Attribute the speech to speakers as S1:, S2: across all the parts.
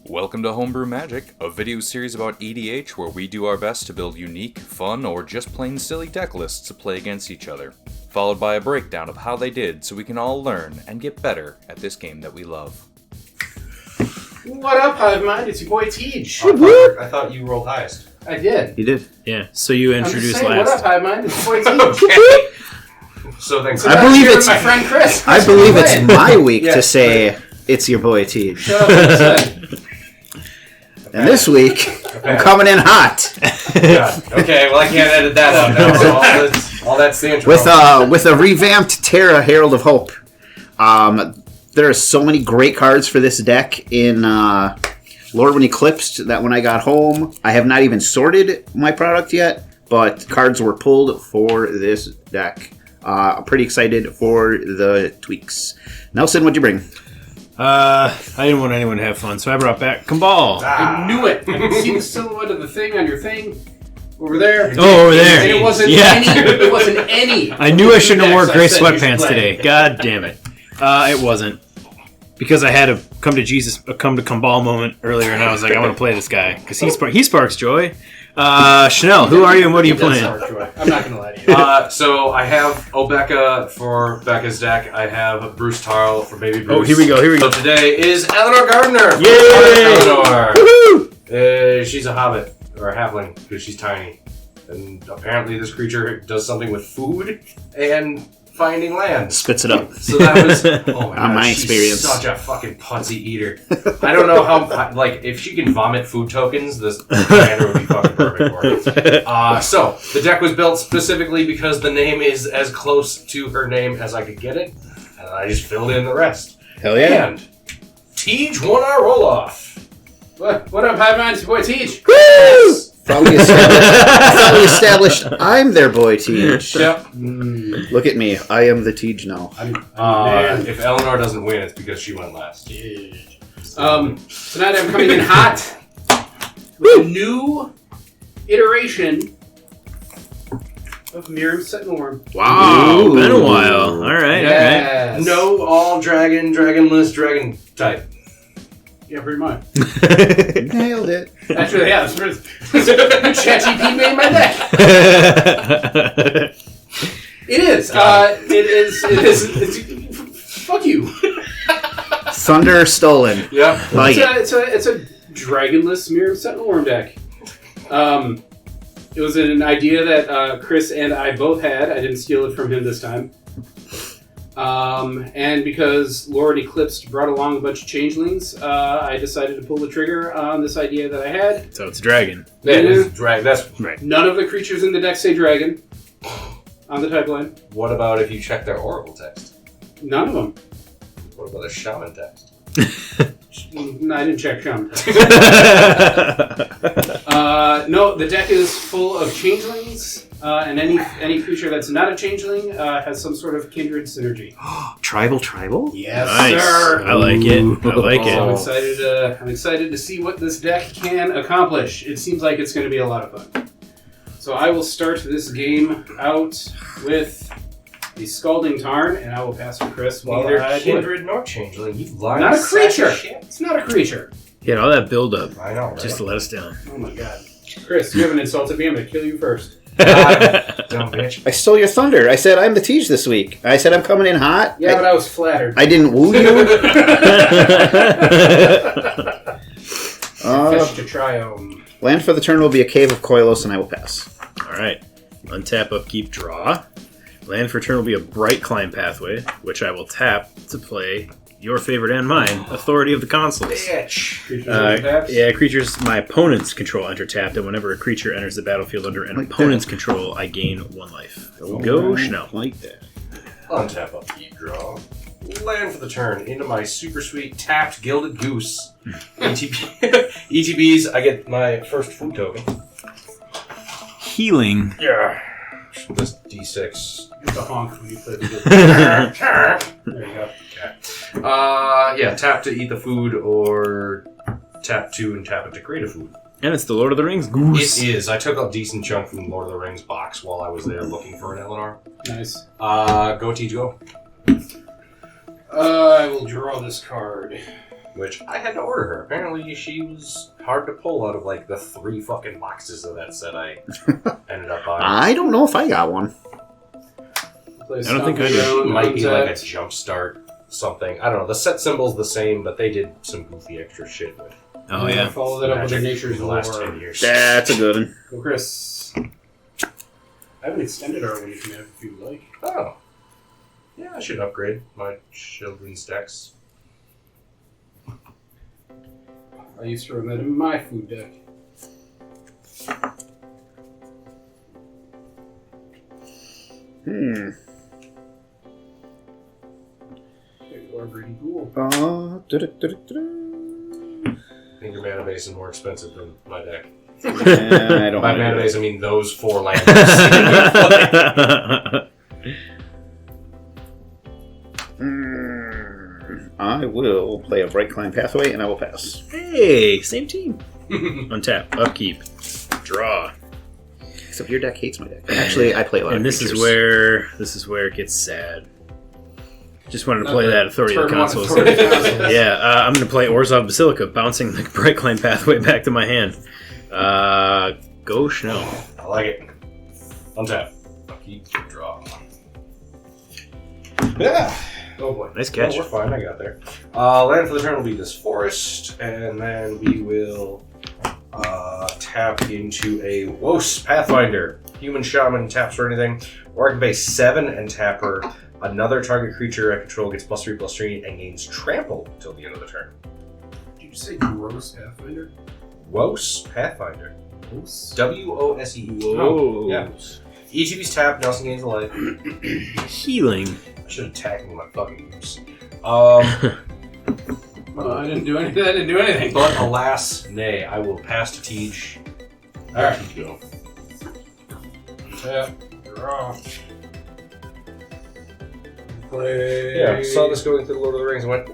S1: Welcome to Homebrew Magic, a video series about EDH where we do our best to build unique, fun, or just plain silly deck lists to play against each other, followed by a breakdown of how they did so we can all learn and get better at this game that we love.
S2: What up, Hive Mind? It's your boy Tej.
S3: I thought you rolled highest.
S2: I did.
S4: You did? Yeah. So you introduced
S2: saying,
S4: last.
S2: What up, Hive Mind? It's your boy Tej.
S3: Okay. So thanks.
S2: So
S4: I believe
S2: here's
S4: it's
S2: my friend Chris.
S4: I believe it's
S2: Chris,
S4: my week
S2: Yeah.
S4: to say it's your boy Tej.
S2: Shut up, listen.
S4: And this week, I'm coming in hot
S3: God. Okay, well I can't edit that out now. So all that's the intro.
S4: with a revamped Terra Herald of Hope. There are so many great cards for this deck in Lord when Eclipsed that when I got home, I have not even sorted my product yet, but cards were pulled for this deck. I'm pretty excited for the tweaks. Nelson, what'd you bring?
S5: I didn't want anyone to have fun, so I brought back Kambal.
S2: I knew it. I could see the silhouette of the thing on your thing over there.
S5: Oh, over there.
S2: And it wasn't
S5: Yeah.
S2: any. It wasn't any.
S5: I knew I shouldn't have worn
S2: Next,
S5: gray
S2: I said you should
S5: sweatpants
S2: play.
S5: today. God damn it. It wasn't. Because I had a come to Kambal moment earlier, and I was like, I want to play this guy. Because he sparks joy. Chanel, who are you and what are you playing?
S2: I'm not going to lie to you.
S3: So I have Obeka for Becca's deck. I have Bruce Tarl for Baby Bruce.
S5: Oh, here we go.
S3: So today is Elanor Gardner.
S5: Yay!
S3: Elanor.
S5: Woohoo!
S3: She's a hobbit or a halfling because she's tiny, and apparently this creature does something with food and finding land.
S4: Spits it up.
S3: So that was oh my God,
S4: my
S3: she's
S4: experience.
S3: such a fucking punsy eater. I don't know how like if she can vomit food tokens, this commander would be fucking perfect for it. So the deck was built specifically because the name is as close to her name as I could get it, and I just filled in the rest.
S4: Hell yeah.
S3: And Tej won our roll off.
S2: What up, Hive Mind? It's your boy Tej.
S4: Woo! Probably established I'm their boy Tej.
S3: Yep.
S4: Look at me. I am the Tej now.
S3: If Elanor doesn't win, it's because she went last.
S2: Tonight I'm coming in hot with a new iteration of Miirym Set and Warm.
S5: Wow,
S4: Ooh.
S5: been a while. All right, all right.
S2: Yes.
S3: No all dragon, dragonless, dragon type.
S2: Yeah, pretty much.
S4: Nailed it.
S2: Actually, yeah, ChatGPT made my deck. It is. It's fuck you.
S4: Thunder stolen.
S3: Yep.
S4: Like it.
S2: It's a dragonless Miirym Set and Warm deck. It was an idea that Chris and I both had. I didn't steal it from him this time. And because Lord Eclipsed brought along a bunch of changelings, I decided to pull the trigger on this idea that I had.
S5: So it's a dragon.
S3: That is drag. That's
S5: Right.
S2: None of the creatures in the deck say dragon on the type line.
S3: what about if you check their oracle text?
S2: None of them.
S3: What about a shaman text?
S2: No, I didn't check Shaman. No, the deck is full of changelings, and any creature that's not a changeling has some sort of kindred synergy.
S4: Tribal?
S2: Yes,
S5: Nice.
S2: sir.
S5: I like it. I like
S2: So
S5: it.
S2: I'm excited to see what this deck can accomplish. It seems like it's going to be a lot of fun. So I will start this game out with the Scalding Tarn, and I will pass to Chris while
S3: Neither
S2: I do it.
S3: kindred nor changeling. You lying
S2: Not a
S3: sack of
S2: creature.
S3: shit.
S2: It's not a creature.
S5: He had all that build up
S3: I know. Right?
S5: just to let us down.
S2: Oh my god. Chris, you haven't insulted me. I'm going to kill you first.
S3: Dumb bitch.
S4: I stole your thunder. I said I'm the Tej this week. I said I'm coming in hot.
S2: Yeah, but I was flattered.
S4: I didn't woo you.
S2: Fish to Triome.
S4: Land for the turn will be a Cave of Koilos, and I will pass.
S5: All right. Untap, upkeep, draw. Land for turn will be a bright climb pathway, which I will tap to play your favorite and mine, Authority of the Consuls.
S3: Bitch.
S2: Creatures on the taps.
S5: Yeah, creatures my opponent's control enter tapped, and whenever a creature enters the battlefield under an
S4: Like
S5: opponent's control, I gain 1 life. Go, Chanel.
S4: Like that.
S3: Untap, upkeep, draw. Land for the turn into my super sweet tapped Gilded Goose. ETBs, I get my first food token.
S5: Healing.
S3: Yeah. This D6.
S2: It's a honk when you play the game. There you go.
S3: Okay. Yeah, tap to eat the food or tap 2 and tap it to create a food.
S5: And it's the Lord of the Rings goose.
S3: It is. I took a decent chunk from the Lord of the Rings box while I was there looking for an Elanor.
S2: Nice.
S3: Go Tej, go.
S2: I will draw this card.
S3: which I had to order her. Apparently, she was hard to pull out of like the 3 fucking boxes of that set I ended up buying.
S4: I don't know if I got one.
S2: Play
S5: I don't think I
S2: Stomping
S5: do.
S2: Ground,
S3: It might be like a
S2: Untap.
S3: jump start something. I don't know. The set symbol's the same, but they did some goofy extra shit with
S5: Oh yeah.
S2: Follow that up with
S3: Magic
S2: Nature's
S3: in the last
S2: Lore.
S3: 10 years.
S4: That's a good one.
S2: Go, Chris. I haven't extended our one if you would like.
S3: Oh. Yeah, I should upgrade my children's decks.
S2: I used to run that in my food deck.
S4: Hmm.
S2: There you are, Greedy Ghoul.
S3: I think your mana base is more expensive than my deck.
S4: I don't
S3: By
S4: want
S3: mana
S4: to.
S3: base, I mean those 4 lands.
S4: I will play a Bright Climb Pathway, and I will pass.
S5: Hey, same team. Untap, upkeep, draw.
S4: Except your deck hates my deck. Actually, I play a lot
S5: And
S4: of
S5: this is where it gets sad. Just wanted to play that Authority of the
S2: Turn one,
S5: Consoles.
S2: Authority of the Consoles.
S5: Yeah, I'm going to play Orzhov Basilica, bouncing the Bright Climb Pathway back to my hand. Go Schnell.
S3: I like it. Untap. Upkeep, draw. Yeah. Oh boy.
S5: Nice catch.
S3: No, we're fine. I got there. Land for the turn will be this forest, and then we will tap into a Wos Pathfinder. Human Shaman taps for anything. Or I can pay 7 and tap her. Another target creature I control gets +3/+3 and gains trample until the end of the turn.
S2: Did you say gross Pathfinder?
S3: Wos Pathfinder.
S2: Gross?
S3: W-O-S-E.
S5: Whoa.
S3: Yeah. Each of these tap, Nelson gains a life.
S5: Healing.
S3: I should have tagged him with my fucking moves.
S2: I didn't do anything. I didn't do anything.
S3: But alas, nay, I will pass to Tej.
S2: Alright.
S3: Go.
S2: Tap. Draw. Play.
S3: Yeah, saw this going through the Lord of the Rings and went,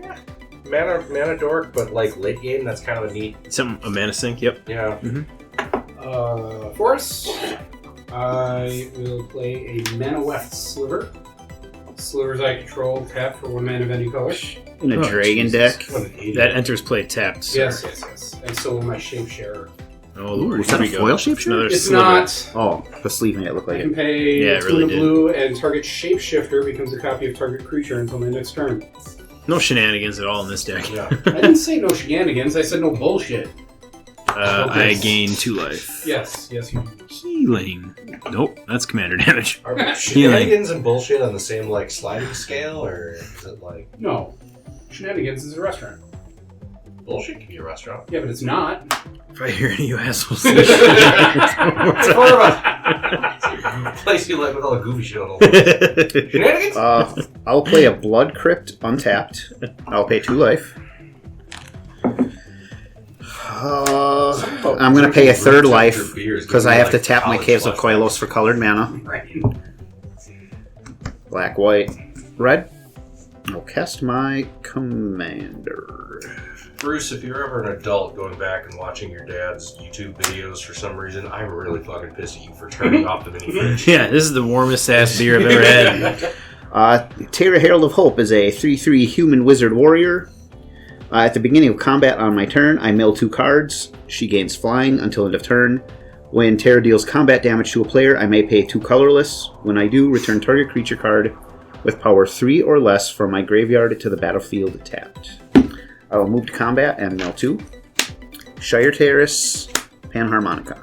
S3: mana dork, but like late game, that's kind of a neat.
S5: A mana sink, yep.
S3: Yeah.
S2: Forest. I will play a Mana Weft Sliver. Slivers I control tap for 1 mana of any color.
S4: In a
S5: Oh,
S4: dragon
S5: Jesus.
S4: deck.
S3: What an idiot.
S5: That enters play tapped. Sir.
S2: Yes. And so will my Shapesharer.
S5: Oh Lord,
S4: Is that
S5: here
S4: a
S5: we
S4: foil
S5: go.
S4: shapeshifter?
S5: Another
S2: It's
S5: sliver.
S2: not.
S4: Oh, the sleeve made it look
S2: I
S4: like
S2: can
S4: it.
S2: pay
S5: Yeah, it
S2: 2
S5: really
S2: and a
S5: did.
S2: blue, and target Shapeshifter becomes a copy of target creature until my next turn.
S5: No shenanigans at all in this deck.
S3: Yeah.
S2: I didn't say no shenanigans. I said no bullshit.
S5: I gain 2 life.
S2: Yes, you do.
S5: Healing. Nope, that's commander damage.
S3: Are shenanigans and bullshit on the same like sliding scale, or is it like
S2: No. Shenanigans is a restaurant.
S3: bullshit can be a restaurant?
S2: Yeah, but it's not.
S5: If I hear any of you assholes.
S3: It's more of a place you like with all the goofy shit on the wall. Shenanigans?
S4: I'll play a Blood Crypt untapped. I'll pay 2 life. I'm going to pay a 3rd life because I have to tap my Caves of Koilos for colored mana.
S2: Right.
S4: Black, white, red. I'll cast my commander.
S3: Bruce, if you're ever an adult going back and watching your dad's YouTube videos for some reason, I'm really fucking pissed at you for turning off the mini fridge.
S5: Yeah, this is the warmest ass beer I've ever had.
S4: Terra, Herald of Hope is a 3/3 human wizard warrior. At the beginning of combat on my turn, I mill 2 cards. She gains flying until end of turn. When Terra deals combat damage to a player, I may pay 2 colorless. When I do, return target creature card with power 3 or less from my graveyard to the battlefield tapped. I will move to combat and mill 2. Shire Terrace, Panharmonicon.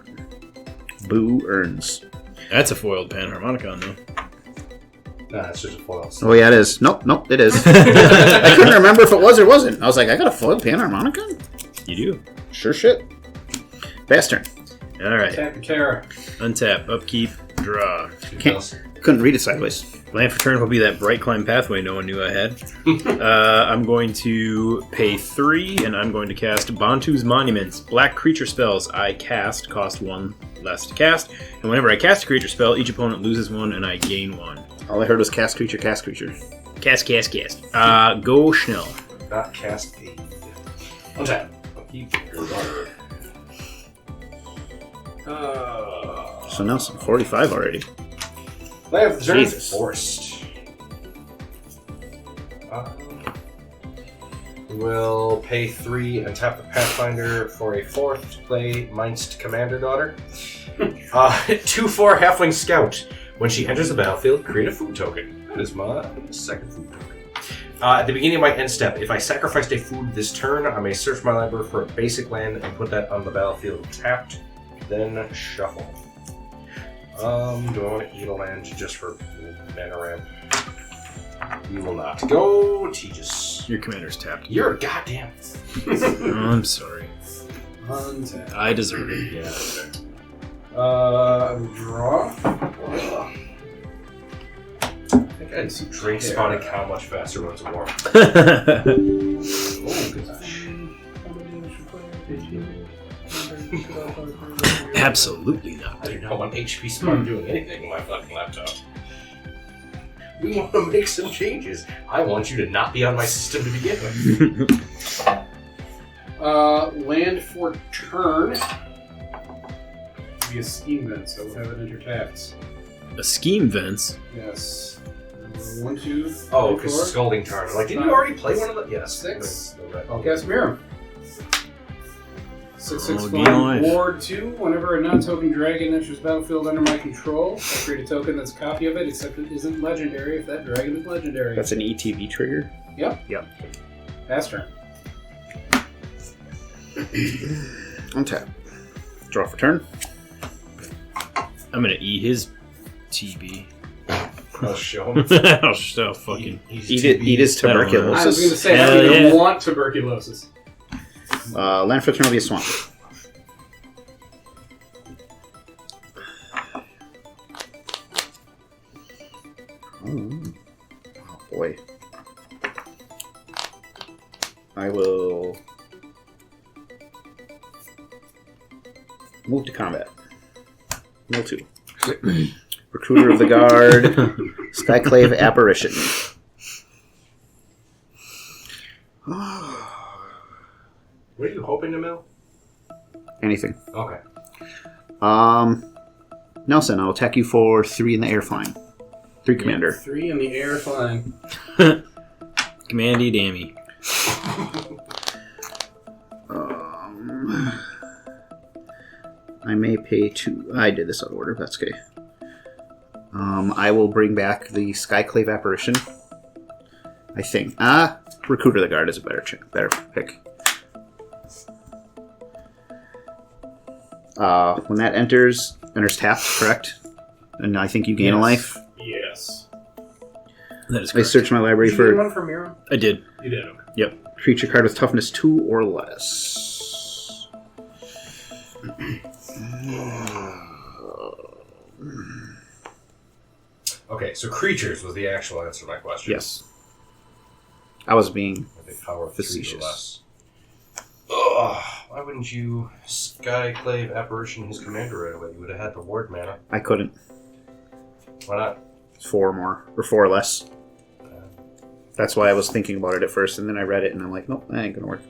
S4: Boo earns.
S5: That's a foiled Panharmonicon, though.
S3: Nah, it's just a foil.
S4: Oh yeah, it is. Nope, it is. I couldn't remember if it was or wasn't. I was like, I got a foiled Panharmonicon?
S5: You do.
S4: Sure shit. Bass turn.
S5: All right.
S2: Tap the Terra.
S5: Untap, upkeep, draw.
S4: Couldn't read it sideways.
S5: Land for turn will be that Bright Climb Pathway no one knew I had. I'm going to pay 3, and I'm going to cast Bantu's Monuments. Black creature spells I cast cost 1 less to cast, and whenever I cast a creature spell, each opponent loses 1, and I gain 1.
S4: All I heard was cast creature, cast creature.
S5: Cast. Go Schnell.
S3: Not cast a. Untap. Upkeep.
S4: So now it's 45 already.
S3: Land for the turn.
S4: Jesus.
S3: Forest. will pay 3 and tap the Pathfinder for a 4th to play Meinst Commander Daughter. 2/4 Halfling Scout. When she enters the battlefield, create a food token. That is my second food token. At the beginning of my end step, if I sacrificed a food this turn, I may search my library for a basic land and put that on the battlefield tapped, then shuffle. Do I want to eat a land just for mana ramp? We will not. Go, Tejas.
S5: Your commander's tapped.
S3: You're a goddamn.
S5: I'm sorry.
S2: Untap.
S5: I deserve it.
S3: Yeah, that's fair.
S2: I will draw.
S3: I think I'd drink spotted cow much faster when it's warm.
S5: Absolutely not.
S3: I do not want HP Smart doing anything on my fucking laptop. We want to make some changes. I want you to not be on my system to begin with.
S2: Land for turn. Be a scheme vent, so we'll have it enter tapped.
S5: A scheme, Vince.
S2: Yes. 1, 2,
S3: Oh,
S2: 3,
S3: because
S2: 4.
S3: Scalding Tarn. I'm like, didn't you already play one of the? Yes.
S2: 6.
S3: The red.
S2: I'll cast Miirym. 6/6
S5: Oh,
S2: flying.
S5: game life.
S2: Ward 2. Whenever a non-token dragon enters the battlefield under my control, I create a token that's a copy of it, except it isn't legendary if that dragon is legendary.
S4: That's an ETB trigger.
S2: Yep.
S5: Yep.
S2: Pass turn.
S4: Untap. Draw for turn.
S5: I'm gonna eat his TB.
S3: I'll show him.
S5: I'll so fucking.
S4: Eat it. Eat his
S5: I don't know.
S2: I was going to
S4: tuberculosis.
S2: say, I
S5: Hell
S2: don't even
S5: yeah.
S2: want tuberculosis.
S4: Land for turn will be a swamp. Oh boy. I will move to combat. Mill 2. Recruiter of the Guard. Skyclave Apparition.
S3: What are you hoping to mill?
S4: Anything.
S3: Okay.
S4: Nelson, I'll attack you for 3 in the air flying. 3 commander.
S2: 3 in the air flying.
S5: Commandy dammy.
S4: I may pay 2. I did this out of order, but that's okay. I will bring back the Skyclave Apparition. I think. Recruiter of the Guard is a better pick. When that enters tapped, correct? And I think you gain a life.
S2: Yes.
S5: That is
S4: I
S5: correct.
S4: search my library
S2: Did you get
S4: for
S2: one from Miirym?
S5: I did.
S2: You did, okay.
S5: Yep.
S4: creature card with toughness 2 or less.
S3: Okay, so creatures was the actual answer to my question.
S4: Yes. I was being
S3: With a power of 3 or
S4: facetious.
S3: less. Ugh, why wouldn't you Skyclave Apparition his commander right away? You would have had the ward mana.
S4: I couldn't.
S3: Why not?
S4: 4 more. Or 4 or less. That's why I was thinking about it at first, and then I read it, and I'm like, nope, that ain't gonna work.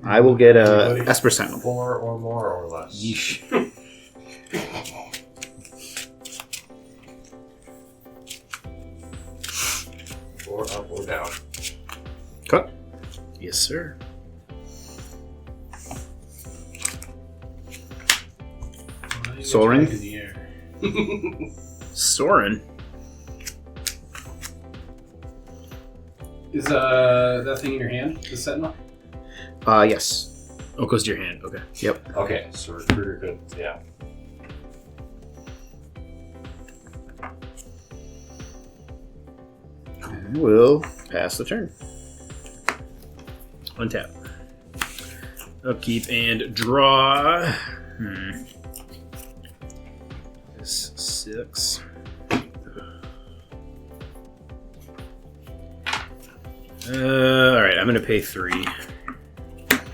S4: I will get a Esper Sentinel.
S3: 4 or more or less.
S5: Yeesh.
S3: Or up or down.
S4: Cut.
S5: Yes, sir.
S4: Soul Ring.
S2: In the air.
S5: Soren.
S2: Is that thing in your hand? The Sentinel?
S4: Yes.
S5: Oh, it goes to your hand. Okay.
S4: Yep.
S3: Okay, so recruiter could, yeah.
S4: I will pass the turn.
S5: Untap. Upkeep and draw. This 6. Alright, I'm gonna pay 3.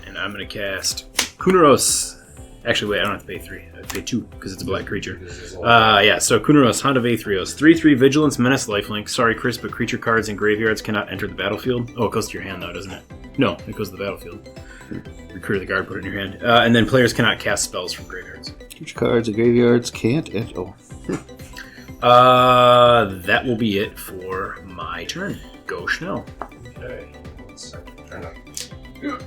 S5: And I'm gonna cast Kunaros. Actually, wait, I don't have to pay 3. I have to pay 2 because it's a black creature. Yeah, so Kunaros, Hound of Aetherios. 3/3 Vigilance, Menace, Lifelink. Sorry, Chris, but creature cards and graveyards cannot enter the battlefield. Oh, it goes to your hand now, doesn't it? No, it goes to the battlefield. Recruiter the guard, put it in your hand. And then players cannot cast spells from graveyards.
S4: Creature cards and graveyards can't.
S5: That will be it for my turn. Go Schnell.
S3: Okay. 1 second. Trying to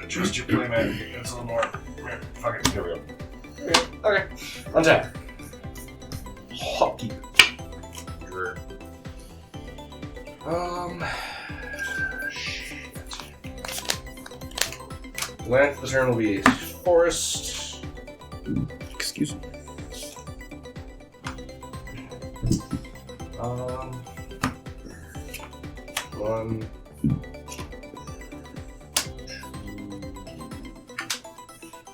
S3: adjust your playmat. It's a little more. Fuck it. Here we go. Okay. Untap. Hockey. Shit. Land for the turn will be a forest.
S4: Excuse me.
S3: One.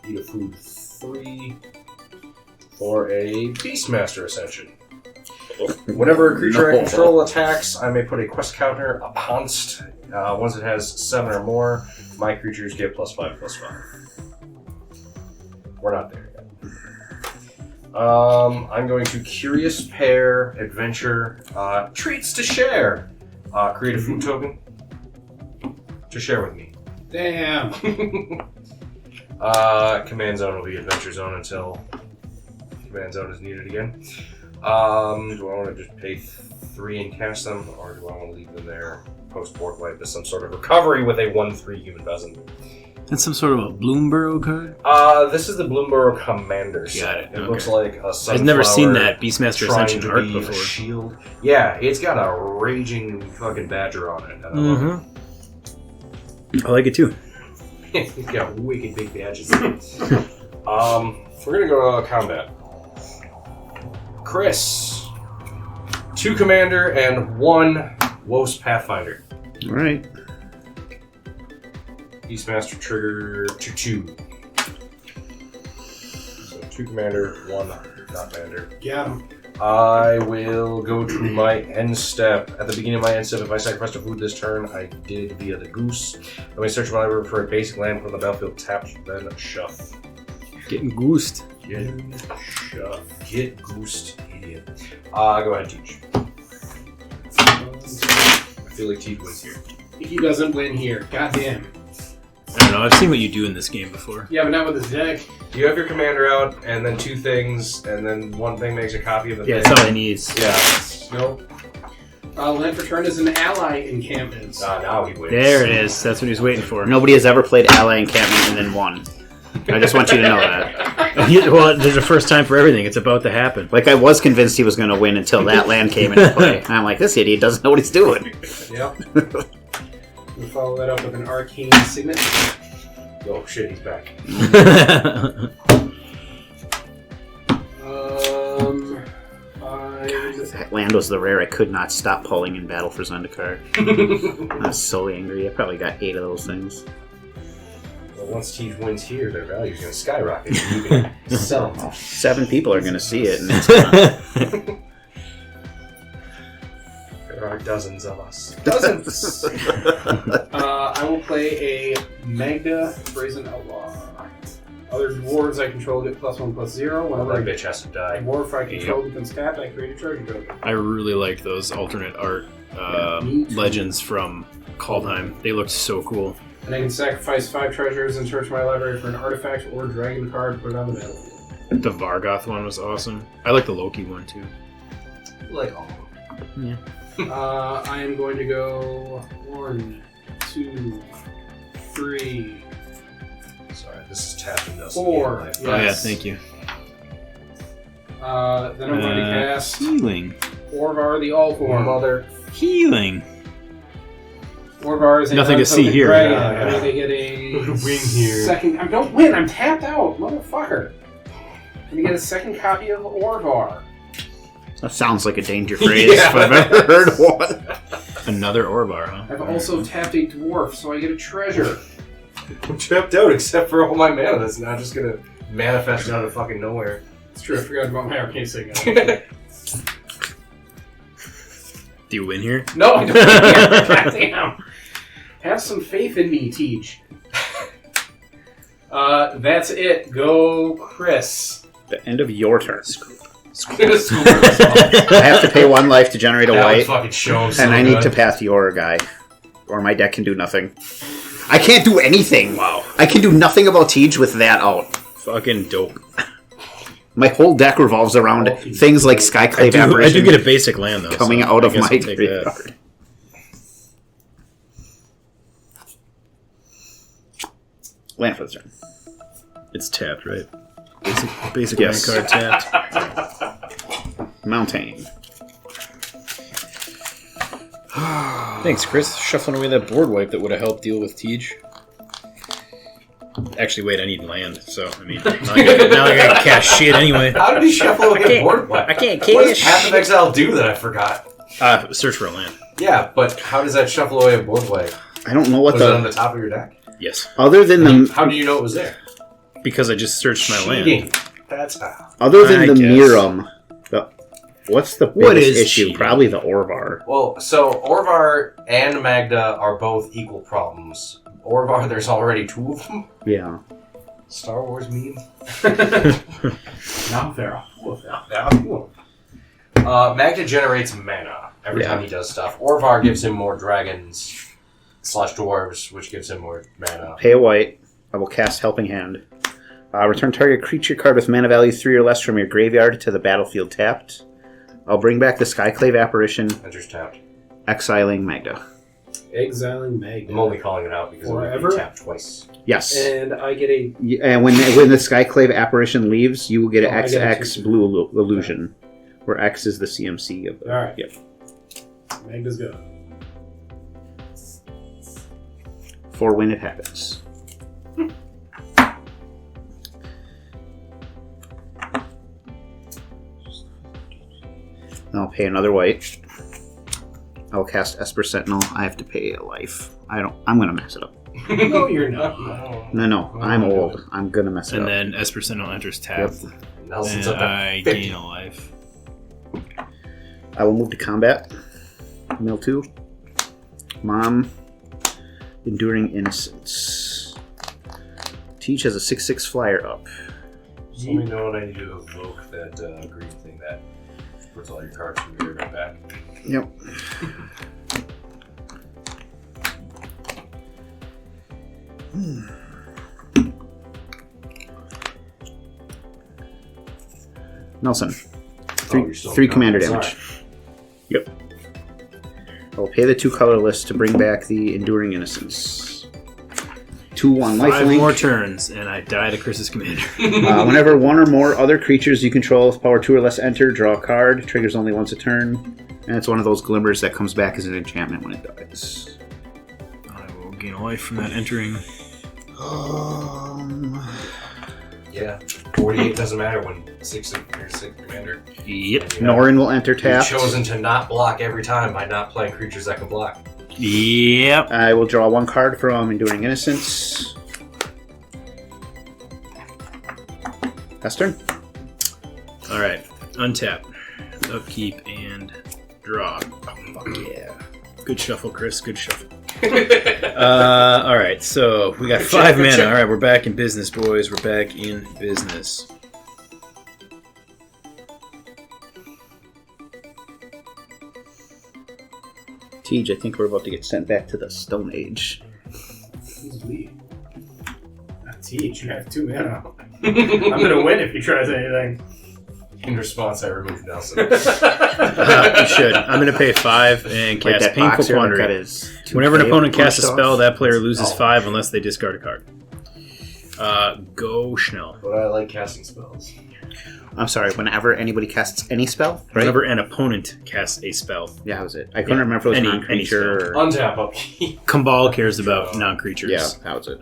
S3: Eat a food 3 for a Beastmaster Ascension. Whenever a creature I control attacks, I may put a quest counter against. Once it has 7 or more, my creatures get +5/+5. We're not there yet. I'm going to Curious Pair, Adventure, Treats to Share. Create a food token to share with me.
S2: Damn.
S3: Command Zone will be Adventure Zone until Command Zone is needed again. Do I want to just pay 3 and cast them, or do I want to leave them there post-board wipe as some sort of recovery with a 1/3 human peasant?
S5: That's some sort of a Bloomborough card?
S3: This is the Bloomborough Commander set.
S5: Got it,
S3: It
S5: okay.
S3: looks like a sunflower.
S5: I've never seen that Beastmaster
S3: trying
S5: Ascension
S3: to
S5: art
S3: be a
S5: before.
S3: shield. Yeah, it's got a raging fucking badger on it. And I love it.
S5: I like it too.
S3: He's got wicked big badges. We're gonna go to combat. Chris, 2 commander and 1 Woes Pathfinder.
S4: All right.
S3: Beastmaster trigger to 2. So 2 commander, 1 not commander.
S2: Got him.
S3: I will go to my end step. At the beginning of my end step, if I sacrificed a food this turn, I did via the goose. I may search my library for a basic land from the battlefield tapped, then shuff.
S5: Getting goosed.
S3: Get shuff. Get goosed, idiot. Go ahead, Teach. I feel like Teach wins here.
S2: He doesn't win here. Goddamn.
S5: I don't know, I've seen what you do in this game before.
S2: Yeah, but not with his deck.
S3: You have your commander out, and then 2 things, and then 1 thing makes a copy of the
S5: Yeah,
S3: thing.
S5: that's all he needs.
S3: Yeah. Nope.
S2: Land for turn is an ally encampment.
S3: Now he wins.
S5: There it is. That's what he was waiting for.
S4: Nobody has ever played Ally Encampment and then won. I just want you to know that.
S5: Well, there's a first time for everything. It's about to happen.
S4: Like, I was convinced he was going to win until that land came into play. And I'm like, this idiot doesn't know what he's doing.
S2: Yep. We follow that up with an arcane signet.
S3: Oh shit, he's back.
S4: That land was the rare I could not stop pulling in Battle for Zendikar. I was so angry. I probably got 8 of those things.
S3: Well, once Teach wins here, their value is going to skyrocket. You can sell them.
S4: 7 people are going to see it, and it's gone.
S3: There are dozens of us. Dozens!
S2: I will play a Magda Brazen Outlaw. Other dwarves I control get +1/+0. Whenever
S3: That
S2: a
S3: bitch has to die.
S2: dwarf I control becomes tapped, I create a treasure token.
S5: I really liked those alternate art
S2: Me too.
S5: legends from Kaldheim. They looked so cool.
S2: And I can sacrifice 5 treasures and search my library for an artifact or dragon card to put it on the battlefield.
S5: The Vargoth one was awesome. I like the Loki one too.
S3: Like all.
S5: Yeah.
S2: I am going to go 1, 2, 3,
S3: Sorry, this is tapping us.
S2: 4.
S3: Yes.
S5: Oh yeah, thank you.
S2: Then I'm going to cast
S5: Healing.
S2: Orvar the All-Form.
S3: Mother.
S5: Healing.
S2: Orvar is a
S5: Nothing to see
S2: non-token
S5: here.
S2: dragon.
S3: Yeah, yeah.
S2: They get a
S3: Win here.
S2: second. I don't win. I'm tapped out, motherfucker. You get a second copy of Orvar.
S4: That sounds like a danger phrase if I've ever heard one.
S5: Another Orvar, huh?
S2: I've also tapped a dwarf, so I get a treasure.
S3: I'm trapped out except for all my mana that's not just going to manifest out of fucking nowhere.
S2: It's true. I forgot about my arcane signet.
S5: Do you win here?
S2: No, I don't. Goddamn. Have some faith in me, Teach. That's it. Go, Chris.
S4: The end of your turn.
S3: Scoop us all.
S4: I have to pay 1 life to generate a
S3: That would
S4: white,
S3: fucking show him so
S4: and I need
S3: good.
S4: to pass your guy, or my deck can do nothing. I can't do anything. Wow. I can do nothing about Tej with that out.
S5: Fucking dope.
S4: My whole deck revolves around things like Skyclave
S5: I do
S4: Aberration
S5: get a basic land though.
S4: coming
S5: so
S4: out
S5: I
S4: of
S5: guess
S4: my
S5: I'll take that.
S4: graveyard. Land for the turn.
S5: It's tapped, right? Basic
S4: Yes.
S5: land card tapped.
S4: Mountain.
S5: Thanks, Chris. Shuffling away that board wipe that would have helped deal with Tej. Actually, wait, I need land, so, I mean, now I gotta cash shit anyway.
S3: How did he shuffle away a board wipe?
S5: I can't
S3: What does
S5: cash.
S3: Path of Exile do that I forgot?
S5: Search for a land.
S3: Yeah, but how does that shuffle away a board wipe?
S4: I don't know what
S3: Was it on
S4: the...
S3: the top of your deck?
S5: Yes.
S4: Other than the...
S3: How do you know it was there?
S5: Because I just searched my land.
S3: Cheating. That's how.
S4: Other than
S5: I
S4: the
S5: guess.
S4: Miirym, what's the
S5: What
S4: biggest
S5: is
S4: issue?
S5: cheating?
S4: Probably the Orvar.
S3: Well, so Orvar and Magda are both equal problems. Orvar, there's already 2 of them.
S4: Yeah.
S3: Star Wars meme.
S2: Now Pharaoh.
S3: Magda generates mana every time he does stuff. Orvar gives him more dragons / dwarves, which gives him more mana.
S4: Pay a white. I will cast Helping Hand. Return target creature card with mana value 3 or less from your graveyard to the battlefield tapped. I'll bring back the Skyclave Apparition,
S3: Enters tapped.
S4: exiling Magda.
S2: Exiling Magda.
S3: I'm only calling it out because it
S2: Forever?
S3: would be tapped twice.
S4: Yes.
S2: And I get a...
S4: And when the Skyclave Apparition leaves, you will get an
S2: I get a
S4: XX
S2: 2/2.
S4: blue illusion, where X is the CMC of the...
S2: Alright.
S4: Yep.
S2: Magda's go.
S4: 4 when it happens. I'll pay another white. I'll cast Esper Sentinel. I have to pay a life. I'm gonna mess it up.
S2: No, you're not.
S4: No, I'm old. I'm gonna mess it
S5: And
S4: up.
S5: then Esper Sentinel enters tapped.
S3: Nelson's
S5: And
S3: up at
S5: I
S3: 50.
S5: gain a life.
S4: I will move to combat. Mill 2. Mom. Enduring Innocence. Teach has a 6/6 flyer up.
S3: Just let me know when I need to evoke that green thing that puts all your cards from your right back.
S4: Yep. Nelson.
S3: you're still
S4: 3
S3: in
S4: commander
S3: combat.
S4: damage. Yep. I'll pay the 2 colorless to bring back the Enduring Innocence. 2/1
S5: 5
S4: lifelink.
S5: more turns, and I die to Chris's commander.
S4: Whenever 1 or more other creatures you control with power 2 or less enter, draw a card. Triggers only once a turn. And it's one of those glimmers that comes back as an enchantment when it dies.
S5: I will gain a life from that entering.
S3: Yeah, 48 doesn't matter when 6 of your 6 commander.
S5: Yep.
S3: And you have-
S4: Norin will enter
S3: You've
S4: tapped.
S3: chosen to not block every time by not playing creatures that can block.
S5: Yep.
S4: I will draw 1 card from Enduring Innocence. Last turn.
S5: Alright. Untap. Upkeep and draw. Oh, fuck yeah. Good shuffle, Chris. Good shuffle. Alright, so we got 5 mana. Alright, we're back in business, boys. We're back in business.
S4: Tej, I think we're about to get sent back to the Stone Age.
S2: Who's lead? Not Teach. You have 2 mana. I'm gonna win if he tries anything.
S3: In response, I removed Nelson.
S5: You should. I'm going to pay 5 and
S4: Like
S5: cast
S4: that
S5: Painful
S4: boxer that got
S5: Quandary.
S4: his 2K
S5: Whenever an opponent casts a
S4: punched
S5: spell,
S4: off.
S5: that player loses
S3: Oh.
S5: 5 unless they discard a card. Go Schnell.
S3: But I like casting spells.
S4: I'm sorry, whenever anybody casts any spell, right?
S5: Whenever an opponent casts a spell.
S4: Yeah, that was it. I couldn't remember if it was
S5: Any
S4: non-creature or...
S3: Untap upkeep.
S5: Kambal cares about non-creatures.
S4: Yeah, that was it.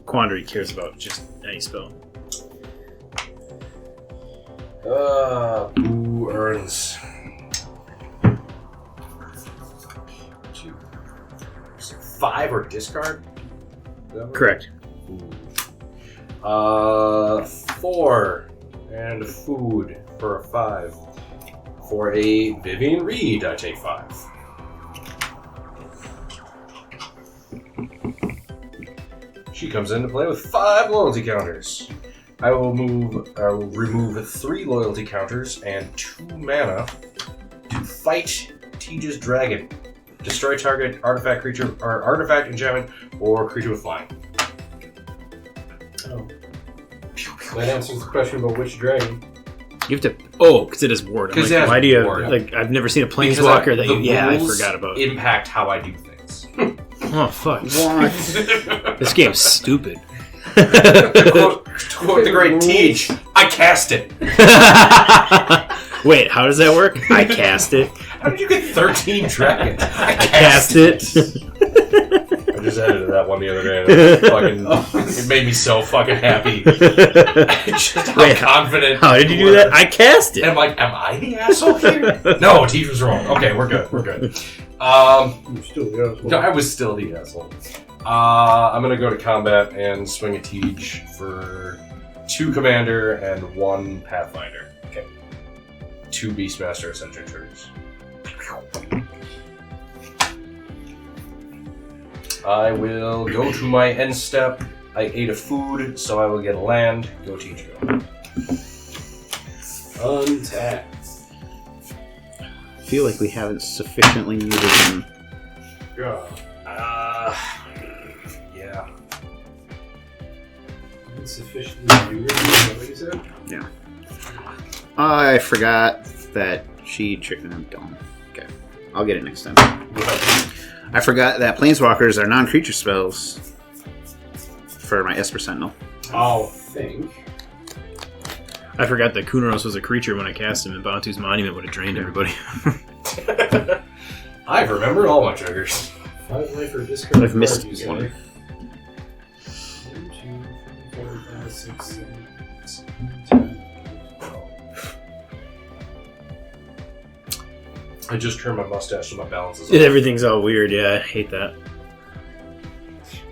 S5: Quandary cares about just any spell.
S3: Who earns 5 or discard?
S5: Correct.
S3: 4 and food for a 5. For a Vivian Reed, I take 5. She comes into play with 5 loyalty counters. I will remove 3 loyalty counters and 2 mana to fight Tej's Dragon. Destroy target artifact creature or artifact enchantment or creature with flying.
S2: Oh. That answers the question about which dragon.
S5: You have to... Oh, because it is ward. I'm
S3: 'Cause it
S5: like,
S3: has
S5: why do you...
S3: ward.
S5: Like, I've never seen a
S3: Because
S5: planeswalker that
S3: the
S5: you... Yeah, I
S3: rules
S5: forgot about.
S3: impact how I do things.
S5: Oh, fuck.
S4: What?
S5: This game's stupid.
S3: To quote the great Teach, I cast it.
S5: Wait, how does that work? I cast it.
S3: How did you get 13 dragons?
S5: I cast it.
S3: I just edited that one the other day. And it made me so fucking happy. Just how confident.
S5: How did you do that? I cast it.
S3: And I'm like, am I the asshole here? No, Teach was wrong. Okay, we're good. We're good.
S2: You're still the asshole.
S3: No, I was still the asshole. I'm gonna go to combat and swing a Teach for 2 Commander and 1 Pathfinder. Okay. 2 Beastmaster Ascension triggers. I will go to my end step. I ate a food, so I will get a land. Go Teach, go.
S2: Untap.
S4: I feel like we haven't sufficiently muted him.
S2: Yeah.
S3: Yeah.
S2: Insufficiently muted, is that what you said?
S4: Yeah. I forgot that she tricked him dumb. Okay. I'll get it next time. I forgot that Planeswalkers are non-creature spells for my Esper Sentinel.
S2: I'll think.
S5: I forgot that Kunoros was a creature when I cast him, and Bantu's Monument would have drained everybody.
S3: I've remembered all my triggers.
S2: 5 life or discard.
S4: I've missed
S2: card, you
S4: one.
S2: say. 1, 2, 3, 4, 5, 6, 7, 8, 10, 12.
S3: I just trimmed my mustache so my balance is
S5: Everything's all weird, yeah, I hate that.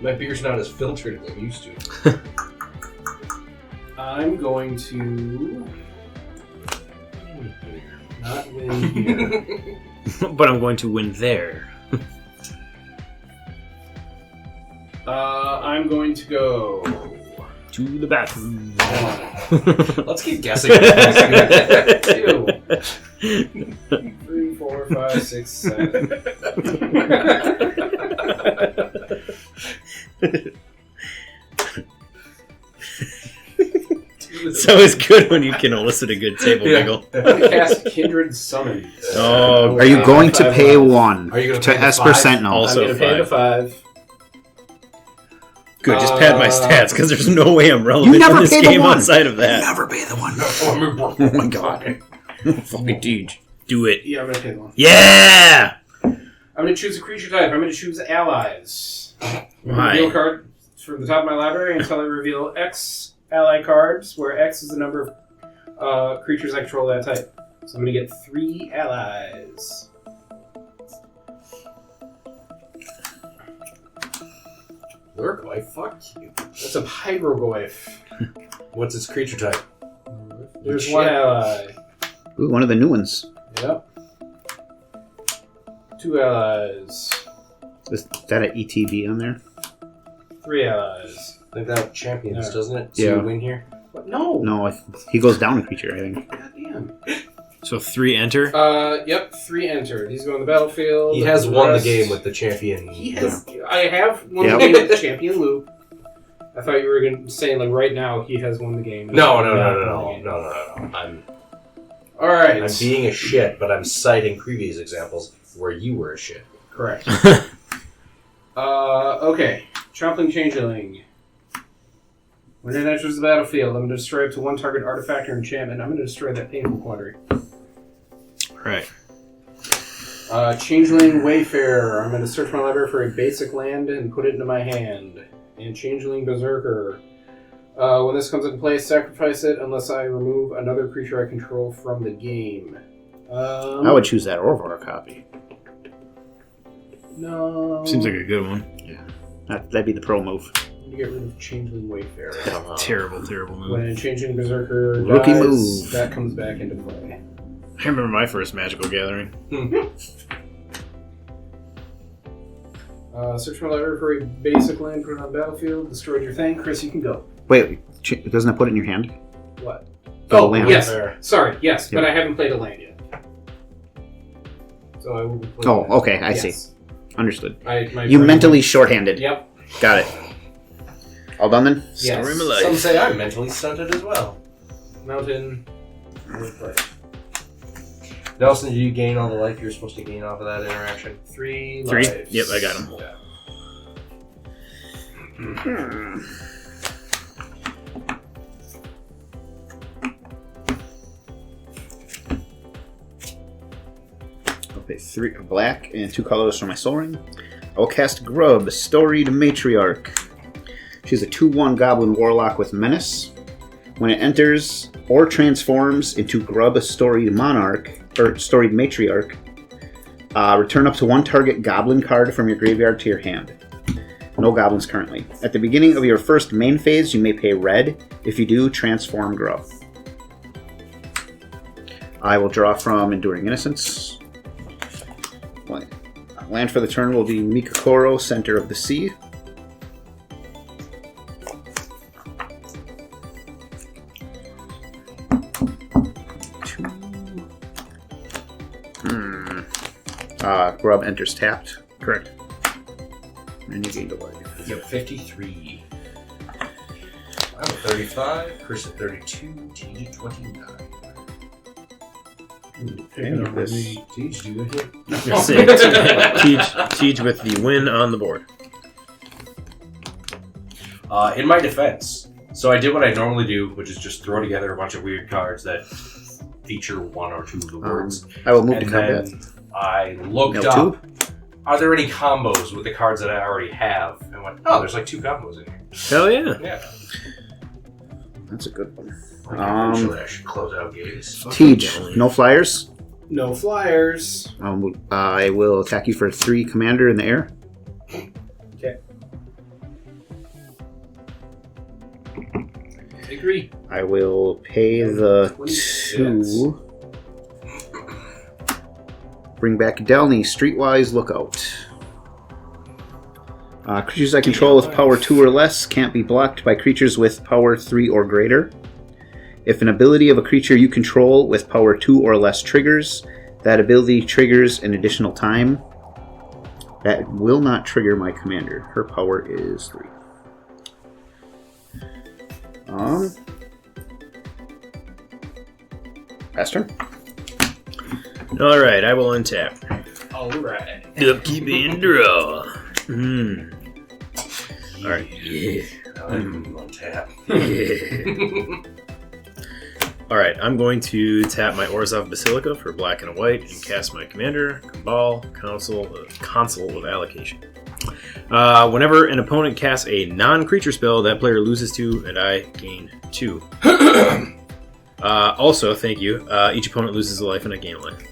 S3: My beard's not as filtered as I'm used to.
S2: I'm going to not win here.
S5: But I'm going to win there.
S2: I'm going to go
S5: To the bathroom.
S2: 1,
S3: Let's keep guessing.
S2: 2, 3, 4, 5, 6, 7.
S5: It's always good when you can elicit a good table wiggle.
S2: I'm going to cast Kindred Summon.
S5: Oh,
S4: Are you going to pay 1
S3: Are you gonna
S4: to
S3: pay the
S4: Esper
S3: 5?
S4: Sentinel?
S5: Also
S2: I'm going to pay the 5.
S5: good. Just pad my stats because there's no way I'm relevant
S4: You never
S5: in this
S4: pay the
S5: game
S4: one.
S5: outside of that.
S4: Never pay the 1.
S3: Oh
S4: my god.
S5: Fucking Teach. Do it.
S2: Yeah, I'm going to pay the 1.
S5: Yeah!
S2: I'm going to choose a creature type. I'm going to choose allies. I'm going to
S5: Why?
S2: reveal a card from the top of my library until I reveal X ally cards, where X is the number of creatures I control that type. So I'm going to get 3 allies.
S3: Lurk, why fuck you?
S2: That's a Hydrogoyf.
S3: What's its creature type?
S2: There's 1 ally.
S4: Ooh, one of the new ones.
S2: Yep. 2 allies.
S4: Is that an ETB on there?
S2: 3 allies.
S3: I think that champions,
S2: Yeah.
S3: doesn't it? So
S4: Yeah.
S3: you win here?
S2: What? No.
S4: No, he goes down a creature, I think.
S2: Goddamn.
S5: So 3 enter.
S2: Yep. 3 entered. He's going to the battlefield.
S3: He has won the
S2: rest-
S3: game with the champion.
S2: He has. I have won
S4: Yep.
S2: the game with the champion loop. I thought you were going to say like right now he has won the game.
S3: No. I'm
S2: Alright.
S3: being a shit, but I'm citing previous examples where you were a shit.
S2: Correct. Okay. Trampling Changeling. When it enters the battlefield, I'm going to destroy up to 1 target artifact or enchantment. I'm going to destroy that painful quandary.
S5: Right.
S2: Changeling Wayfarer. I'm going to search my library for a basic land and put it into my hand. And Changeling Berserker. When this comes into play, sacrifice it unless I remove another creature I control from the game.
S4: I would choose that Orvar copy.
S2: No.
S5: Seems like a good one.
S4: That'd be the pro move.
S2: to get rid of Changeling Wayfarer.
S5: Terrible, terrible move.
S2: When Changeling Berserker
S4: Rookie
S2: dies,
S4: move.
S2: that comes back into play.
S5: I remember my first Magical Gathering.
S2: Search my library for a basic land, put it on the battlefield, destroyed your thing. Chris, you can go.
S4: Wait, doesn't it put it in your hand?
S2: What?
S4: Oh, land.
S2: yes.
S3: Fair.
S2: Sorry, yes,
S4: Yep.
S2: but I haven't played a land yet. So I will be playing
S4: Oh,
S2: that.
S4: okay, I
S2: Yes.
S4: see. Understood.
S2: My
S4: You
S2: brain-
S4: mentally shorthanded.
S2: Yep.
S4: Got it. All done then?
S2: Yes.
S5: Story of my life.
S3: Some say I'm mentally stunted as well.
S2: Mountain. Would play.
S3: Nelson, did you gain all the life you're supposed to gain off of that interaction?
S2: 3
S5: 3?
S2: lives.
S5: Yep, I got him.
S2: Yeah.
S4: 3 black and 2 colors for my Soul Ring. I will cast Grub, Storied Matriarch. She's a 2/1 Goblin Warlock with Menace. When it enters or transforms into Grub, Storied Matriarch, return up to 1 target Goblin card from your graveyard to your hand. No goblins currently. At the beginning of your first main phase, you may pay red. If you do, transform Grub. I will draw from Enduring Innocence. Land for the turn will be Mikakoro, Center of the Sea. Grub enters tapped.
S5: Correct.
S4: And you gained a life.
S3: Yep, 53. I'm at 35, Chris at 32, TJ at 29. TJ, do you with it?
S5: Teej with the win on the board.
S3: In my defense, so I did what I normally do, which is just throw together a bunch of weird cards that feature 1 or 2 of the words.
S4: I will move
S3: And
S4: to combat.
S3: then I looked
S4: No,
S3: up, are there any combos with the cards that I already have? And went, oh, there's like 2 combos in here.
S5: Hell yeah.
S3: Yeah.
S4: That's a good one.
S3: Like, eventually I should close out gaze.
S4: Teej, no flyers.
S2: No flyers.
S4: I will attack you for 3 commander in the air.
S2: Okay.
S3: Agree.
S4: I will pay the
S2: 26.
S4: 2. Bring back Delny, Streetwise Lookout. Creatures I control with power 2 or less can't be blocked by creatures with power 3 or greater. If an ability of a creature you control with power 2 or less triggers, that ability triggers an additional time. That will not trigger my commander. Her power is 3. Pass turn.
S5: Alright, I will untap.
S2: Alright.
S5: Upkeep and draw. Alright. Yeah.
S3: I'm on tap.
S5: Alright, I'm going to tap my Orzhov Basilica for black and a white and cast my commander, Kambal, Consul of Allocation. Whenever an opponent casts a non-creature spell, that player loses 2 and I gain 2. Also, thank you, each opponent loses a life and I gain a life.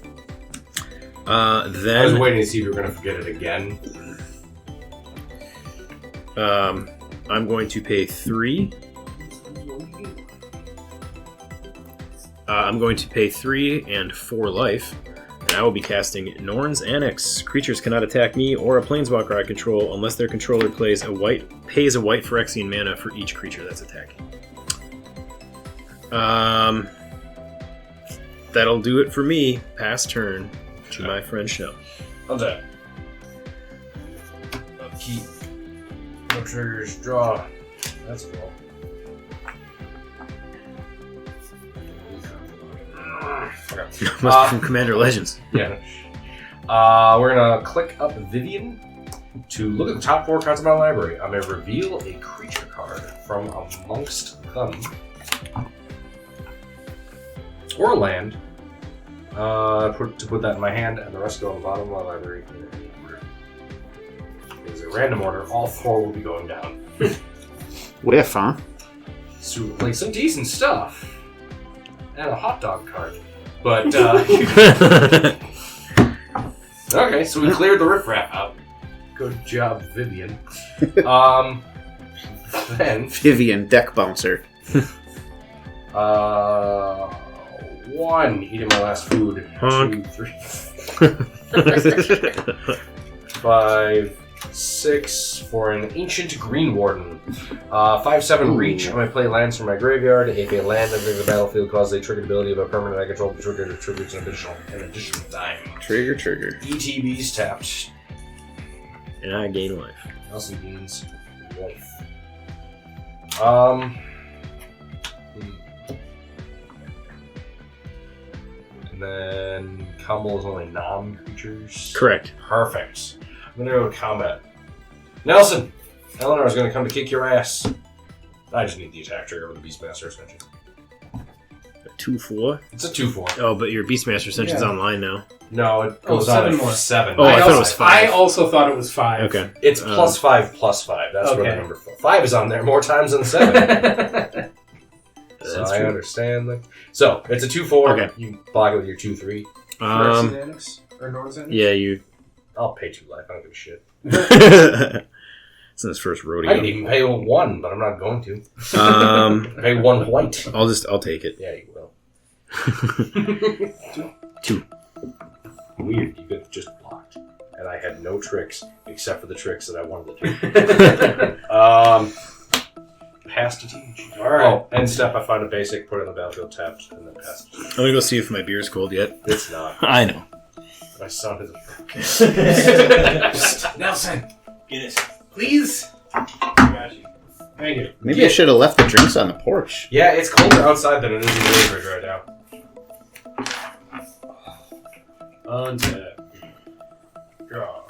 S3: I was waiting to see if you were going to forget it again.
S5: I'm going to pay 3. I'm going to pay 3 and 4 life, and I will be casting Norn's Annex. Creatures cannot attack me or a planeswalker I control unless their controller pays a white Phyrexian mana for each creature that's attacking. That'll do it for me. Pass turn to my friend Shell.
S3: On tap. Upkeep. No triggers. Draw. That's cool. Okay.
S5: Must be from Commander Legends.
S3: Yeah. We're going to click up Vivian to look at the top 4 cards of my library. I'm going to reveal a creature card from amongst them. Or a land. To put that in my hand, and the rest go on the bottom of my library in any order. It's a random order. All 4 will be going down.
S4: Whiff, huh?
S3: So, like, some decent stuff. And a hot dog cart. But, okay, so we cleared the riffraff out. Good job, Vivian. Then...
S4: Vivian, deck bouncer.
S3: 1, eating my last food.
S5: Honk.
S3: 2, 3, 5, 6 for an Ancient Green Warden. 5/7 reach. I'm going to play lands from my graveyard. If a land entering the battlefield causes a triggered ability of a permanent I control, triggers an additional time.
S4: Trigger.
S3: ETB's tapped.
S5: And I gain life.
S3: Nelson gains life. And then Kambal is only non-creatures.
S5: Correct.
S3: Perfect. I'm gonna go to combat. Nelson! Elanor is gonna come to kick your ass. I just need the attack trigger with the Beastmaster extension.
S5: 2/4?
S3: It's a 2/4.
S5: Oh, but your Beastmaster Ascension's
S2: Yeah.
S5: online now.
S3: No, it goes
S2: Oh,
S3: on
S2: 7
S3: at
S2: more.
S3: 7.
S5: Oh, I thought it was 5.
S2: I also thought it was 5.
S5: Okay.
S3: It's plus 5 plus 5. That's where
S2: Okay.
S3: the number 5 is on there more times than 7. So
S5: That's
S3: I
S5: true.
S3: understand. So it's a 2/4.
S5: Okay.
S3: You block it with your 2/3.
S2: Or Norzanics?
S5: Yeah, you.
S3: I'll pay 2 life. I don't give a shit.
S5: It's his first
S3: I could
S5: rodeo.
S3: even pay 1, but I'm not going to.
S5: Um,
S3: I pay 1 white.
S5: I'll take it.
S3: Yeah, you will.
S5: 2.
S3: Weird. You could have just blocked. And I had no tricks except for the tricks that I wanted to do. Pass to teach.
S2: Alright.
S3: Oh, end step, I find a basic, put it on the battlefield, tapped, and then pass to teach.
S5: I'm gonna go see if my beer's cold yet.
S3: It's not.
S5: I know.
S3: My son is a
S2: Nelson,
S5: Guinness.
S2: please. Thank you.
S4: Maybe I should have left the drinks on the porch.
S3: Yeah, it's colder outside than it is in the living room right now.
S2: Untap. Draw.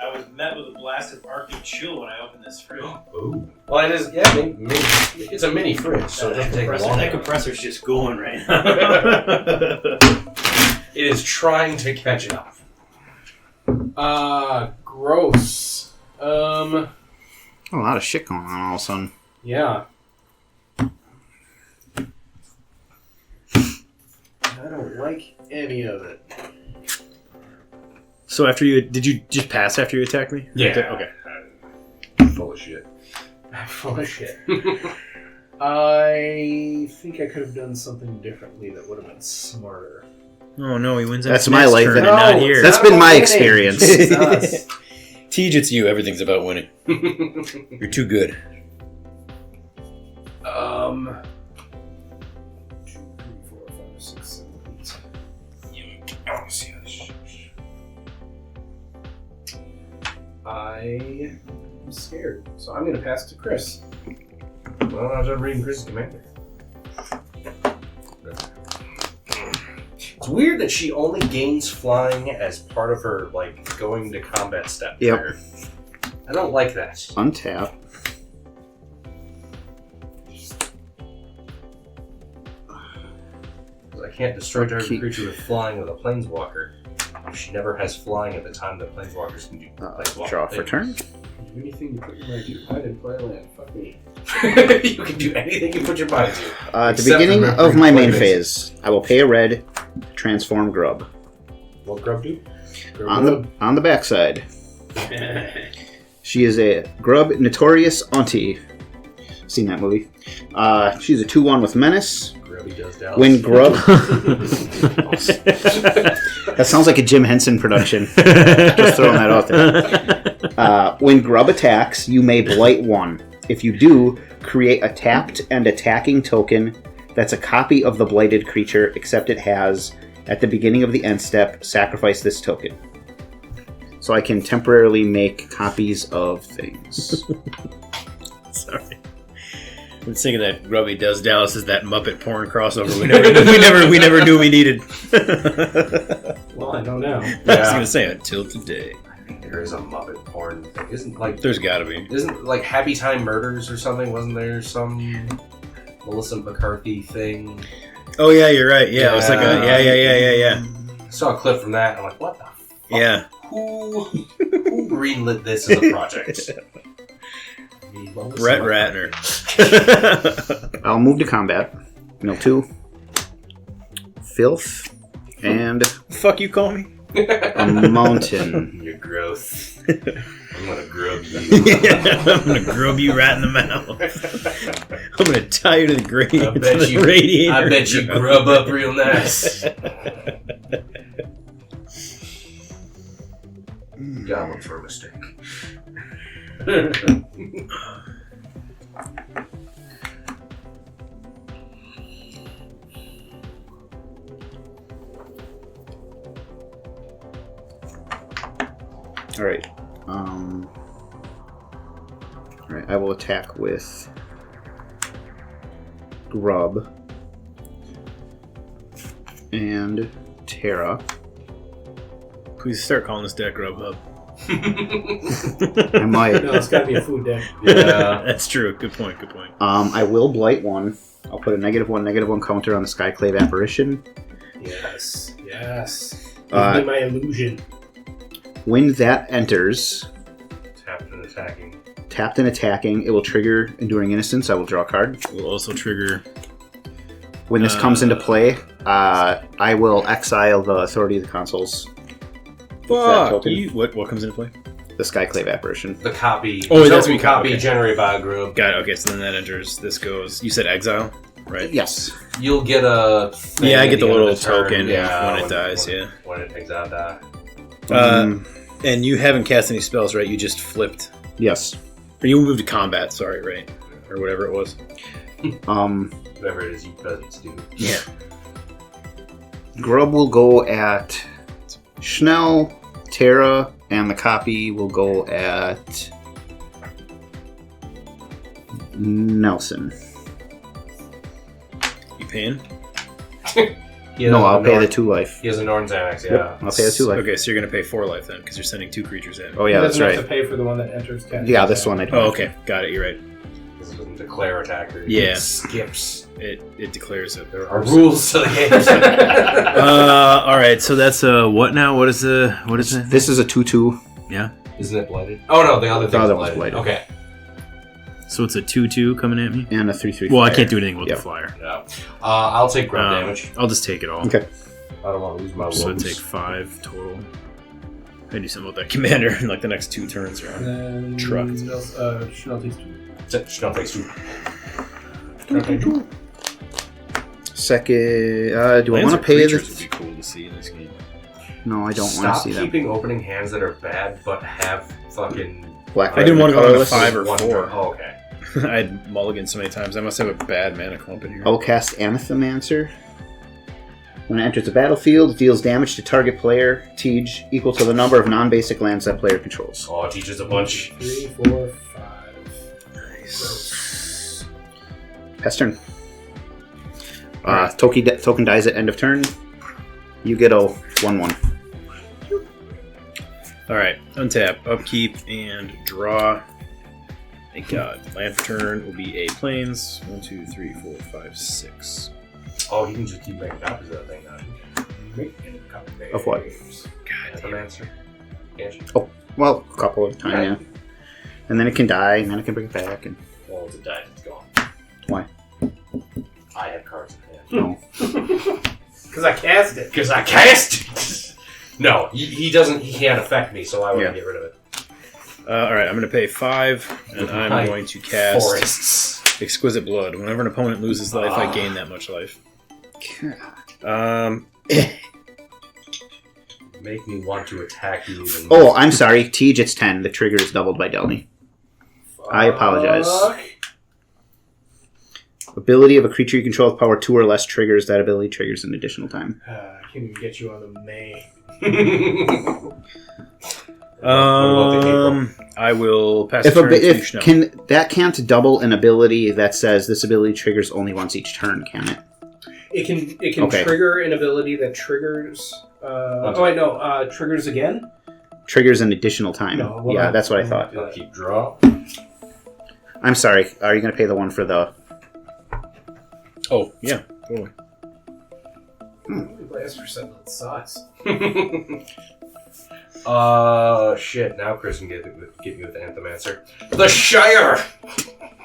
S5: I was met with a blast of Arctic chill when I opened this fridge.
S3: Ooh. Well, it is, yeah, mini, it's a mini fridge, so it doesn't take long.
S5: That compressor's just going right now.
S3: It is trying to catch up.
S2: Gross.
S4: A lot of shit going on all of a sudden.
S2: Yeah. I don't like any of it.
S5: So after did you just pass after you attacked me?
S3: Yeah.
S5: Okay.
S3: Full of shit.
S2: I'm full of shit. I think I could have done something differently that would have been smarter.
S5: Oh no, he wins.
S4: That's
S5: next
S4: my life,
S5: turn
S4: and
S5: and not
S2: No,
S5: here.
S4: That's
S2: not
S4: been
S2: about
S4: my
S2: winning.
S4: experience.
S2: It's us.
S5: Tej, it's you. Everything's about winning. You're too good.
S2: 2, 3, 4, 5, 6, 7, 8. I am scared, so I'm going to pass to Chris.
S3: Well, I was reading Chris's commander. It's weird that she only gains flying as part of her, like, going to combat step.
S4: Yep.
S3: trigger. I don't like that.
S4: Untap.
S3: I can't destroy target
S4: Keep.
S3: creature with flying with a planeswalker. She never has flying at the time that planeswalkers can do planeswalker
S4: Draw for
S3: things.
S4: turn.
S2: Do anything you put your mind to. I didn't play land. Fuck me.
S3: You can do anything you put your mind to.
S4: At the
S3: Except
S4: beginning
S3: for
S4: of my main
S3: play
S4: phase, I will pay a red, transform Grub.
S3: What Grub do?
S4: On the backside, she is a Grub Notorious Auntie. Seen that movie? She's a 2/1 with Menace.
S3: Grubby does Dallas.
S4: When Grub... That sounds like a Jim Henson production. Just throwing that out there. When Grub attacks, you may blight 1. If you do, create a tapped and attacking token that's a copy of the blighted creature, except it has, at the beginning of the end step, sacrifice this token. So I can temporarily make copies of things.
S5: Sorry. I'm thinking that Grubby Does Dallas is that Muppet porn crossover we never knew we needed.
S2: Well, I don't know.
S5: I was
S3: Yeah.
S5: gonna say until today.
S3: I think there is a Muppet porn thing.
S5: There's gotta be.
S3: Isn't like Happy Time Murders or something? Wasn't there some Melissa McCarthy thing?
S5: Oh yeah, you're right. Yeah, it was like a yeah.
S3: I saw a clip from that. I'm like, what the fuck?
S5: Yeah.
S3: Who greenlit this as a project?
S5: Brett Ratner.
S4: I'll move to combat. Mill 2. Filth. And
S5: Fuck you call me?
S4: a mountain.
S3: You're gross. I'm gonna grub you.
S5: I'm gonna grub you right in the mouth. I'm gonna tie you to the grate.
S3: I bet you.
S5: Radiator.
S3: I bet you grub up real nice. Goblin for a mistake.
S4: Alright. Alright, I will attack with Grub and Terra.
S5: Please start calling this deck Grubhub.
S4: I might.
S2: No, it's got to be a food deck.
S3: Yeah.
S5: That's true. Good point. Good point.
S4: I will blight one. I'll put a -1/-1 counter on the Skyclave Apparition.
S2: Yes. Yes. Give
S4: Uh,
S2: me my illusion.
S4: When that enters, tapped and attacking, it will trigger Enduring Innocence. I will draw a card.
S5: We'll also trigger.
S4: When this comes into play, I will exile the Authority of the Consoles.
S5: Fuck
S4: token?
S5: you. What comes into play?
S4: The Skyclave Apparition.
S3: The copy.
S5: Oh, that's
S3: token
S5: what
S3: copy
S5: okay.
S3: generated by a group.
S5: Got it. Okay, so then that enters. This goes. You said exile, right?
S4: Yes.
S3: You'll get a. Thing
S5: Yeah, I
S3: at
S5: get the
S3: end of
S5: little
S3: turn,
S5: token when it dies, yeah.
S3: When it exile die.
S5: And you haven't cast any spells, right? You just flipped.
S4: Yes.
S5: Or you moved to combat, sorry, right? Or whatever it was.
S3: Whatever it is you peasants do.
S5: Yeah.
S4: Grub will go at Schnell, Terra, and the copy will go at Nelson.
S5: You paying?
S4: No, I'll pay the 2 life.
S3: He has a Norn Xanax, yeah.
S4: Yep, I'll pay the 2 life.
S5: Okay, so you're going to pay 4 life then, because you're sending 2 creatures in.
S4: Oh, yeah,
S2: He
S4: that's
S2: doesn't have
S4: right.
S2: to pay for the one that enters.
S4: Yeah, this one I don't.
S5: Oh, okay. Got it, you're right.
S3: This doesn't declare attacker.
S5: Yeah.
S3: It skips.
S5: It declares it.
S3: There are rules to the game.
S5: Alright, so that's what now? What is it?
S4: This is a 2/2.
S5: Yeah.
S3: Isn't it blighted? Oh no, the other thing
S4: other
S3: is
S4: one's
S3: blighted.
S4: blighted.
S3: Okay.
S5: So it's a 2/2 coming at me?
S4: And a 3/3.
S5: Well, I
S4: flyer.
S5: can't do anything with
S4: Yep.
S5: the flyer.
S3: Yeah. I'll take grub damage.
S5: I'll just take it all.
S4: Okay.
S3: I don't want to lose my
S5: So I
S3: wolves.
S5: take 5 total. I do something with that commander in like the next 2 turns around.
S2: Then
S5: Trucked.
S2: Chanel takes 2.
S3: Chanel takes 2.
S4: Second, do I
S5: Lands
S4: want
S5: or
S4: to pay
S5: creatures
S4: this?
S5: would be cool to see in this game.
S4: No, I don't want to
S3: Stop
S4: see them.
S3: keeping opening hands that are bad, but have fucking.
S4: Black.
S5: I didn't want to go down to
S4: colorless.
S5: 5 or
S3: one
S5: 4.
S3: turn. Oh, okay.
S5: I had mulligan so many times. I must have a bad mana clump in here.
S4: I will cast Anathemancer. When it enters the battlefield, it deals damage to target player, Tej, equal to the number of non-basic lands that player controls.
S3: Oh, it teaches a bunch.
S2: 3, 4, 5.
S5: Nice.
S4: Pass turn. Token dies at end of turn. You get a 1/1.
S5: Alright, untap, upkeep, and draw. Thank God. Land for turn will be a plains. 1, 2, 3, 4, 5, 6.
S3: Oh, you can just keep making copies of that thing now. Making copies.
S4: Of what?
S3: God, the answer. Can't you?
S4: Oh, well, a couple at a time, yeah. And then it can die, and then it can bring it back. And
S3: Well, it's a die. It's gone.
S4: why?
S3: I have cards in hand.
S4: No.
S2: Because I cast it.
S3: Because I cast it! No, he doesn't. He can't affect me, so I want
S4: Yeah.
S3: to get rid of it.
S5: Alright, I'm going to pay 5, and I'm
S3: My
S5: going to cast
S3: Forests.
S5: Exquisite Blood. Whenever an opponent loses life, I gain that much life.
S3: Make me want to attack you even
S4: Oh,
S3: more.
S4: I'm sorry. Tej, it's 10. The trigger is doubled by Delny. I apologize.
S2: Fuck.
S4: Ability of a creature you control with power 2 or less triggers. That ability triggers an additional time.
S2: I can't even get you on the May.
S5: I will pass
S4: If
S5: a turn to
S4: if
S5: Schnell.
S4: that can't double an ability that says this ability triggers only once each turn, can it?
S2: It can
S4: Okay.
S2: trigger an ability that triggers. Triggers again.
S4: Triggers an additional time.
S2: No, well,
S4: yeah,
S2: no.
S4: that's what I thought.
S3: I'll keep draw.
S4: I'm sorry. Are you going to pay the one for the?
S5: Oh, yeah. Totally.
S2: Last percent that sucks.
S3: Shit. Now Chris can get me with the Anthemancer. The Shire!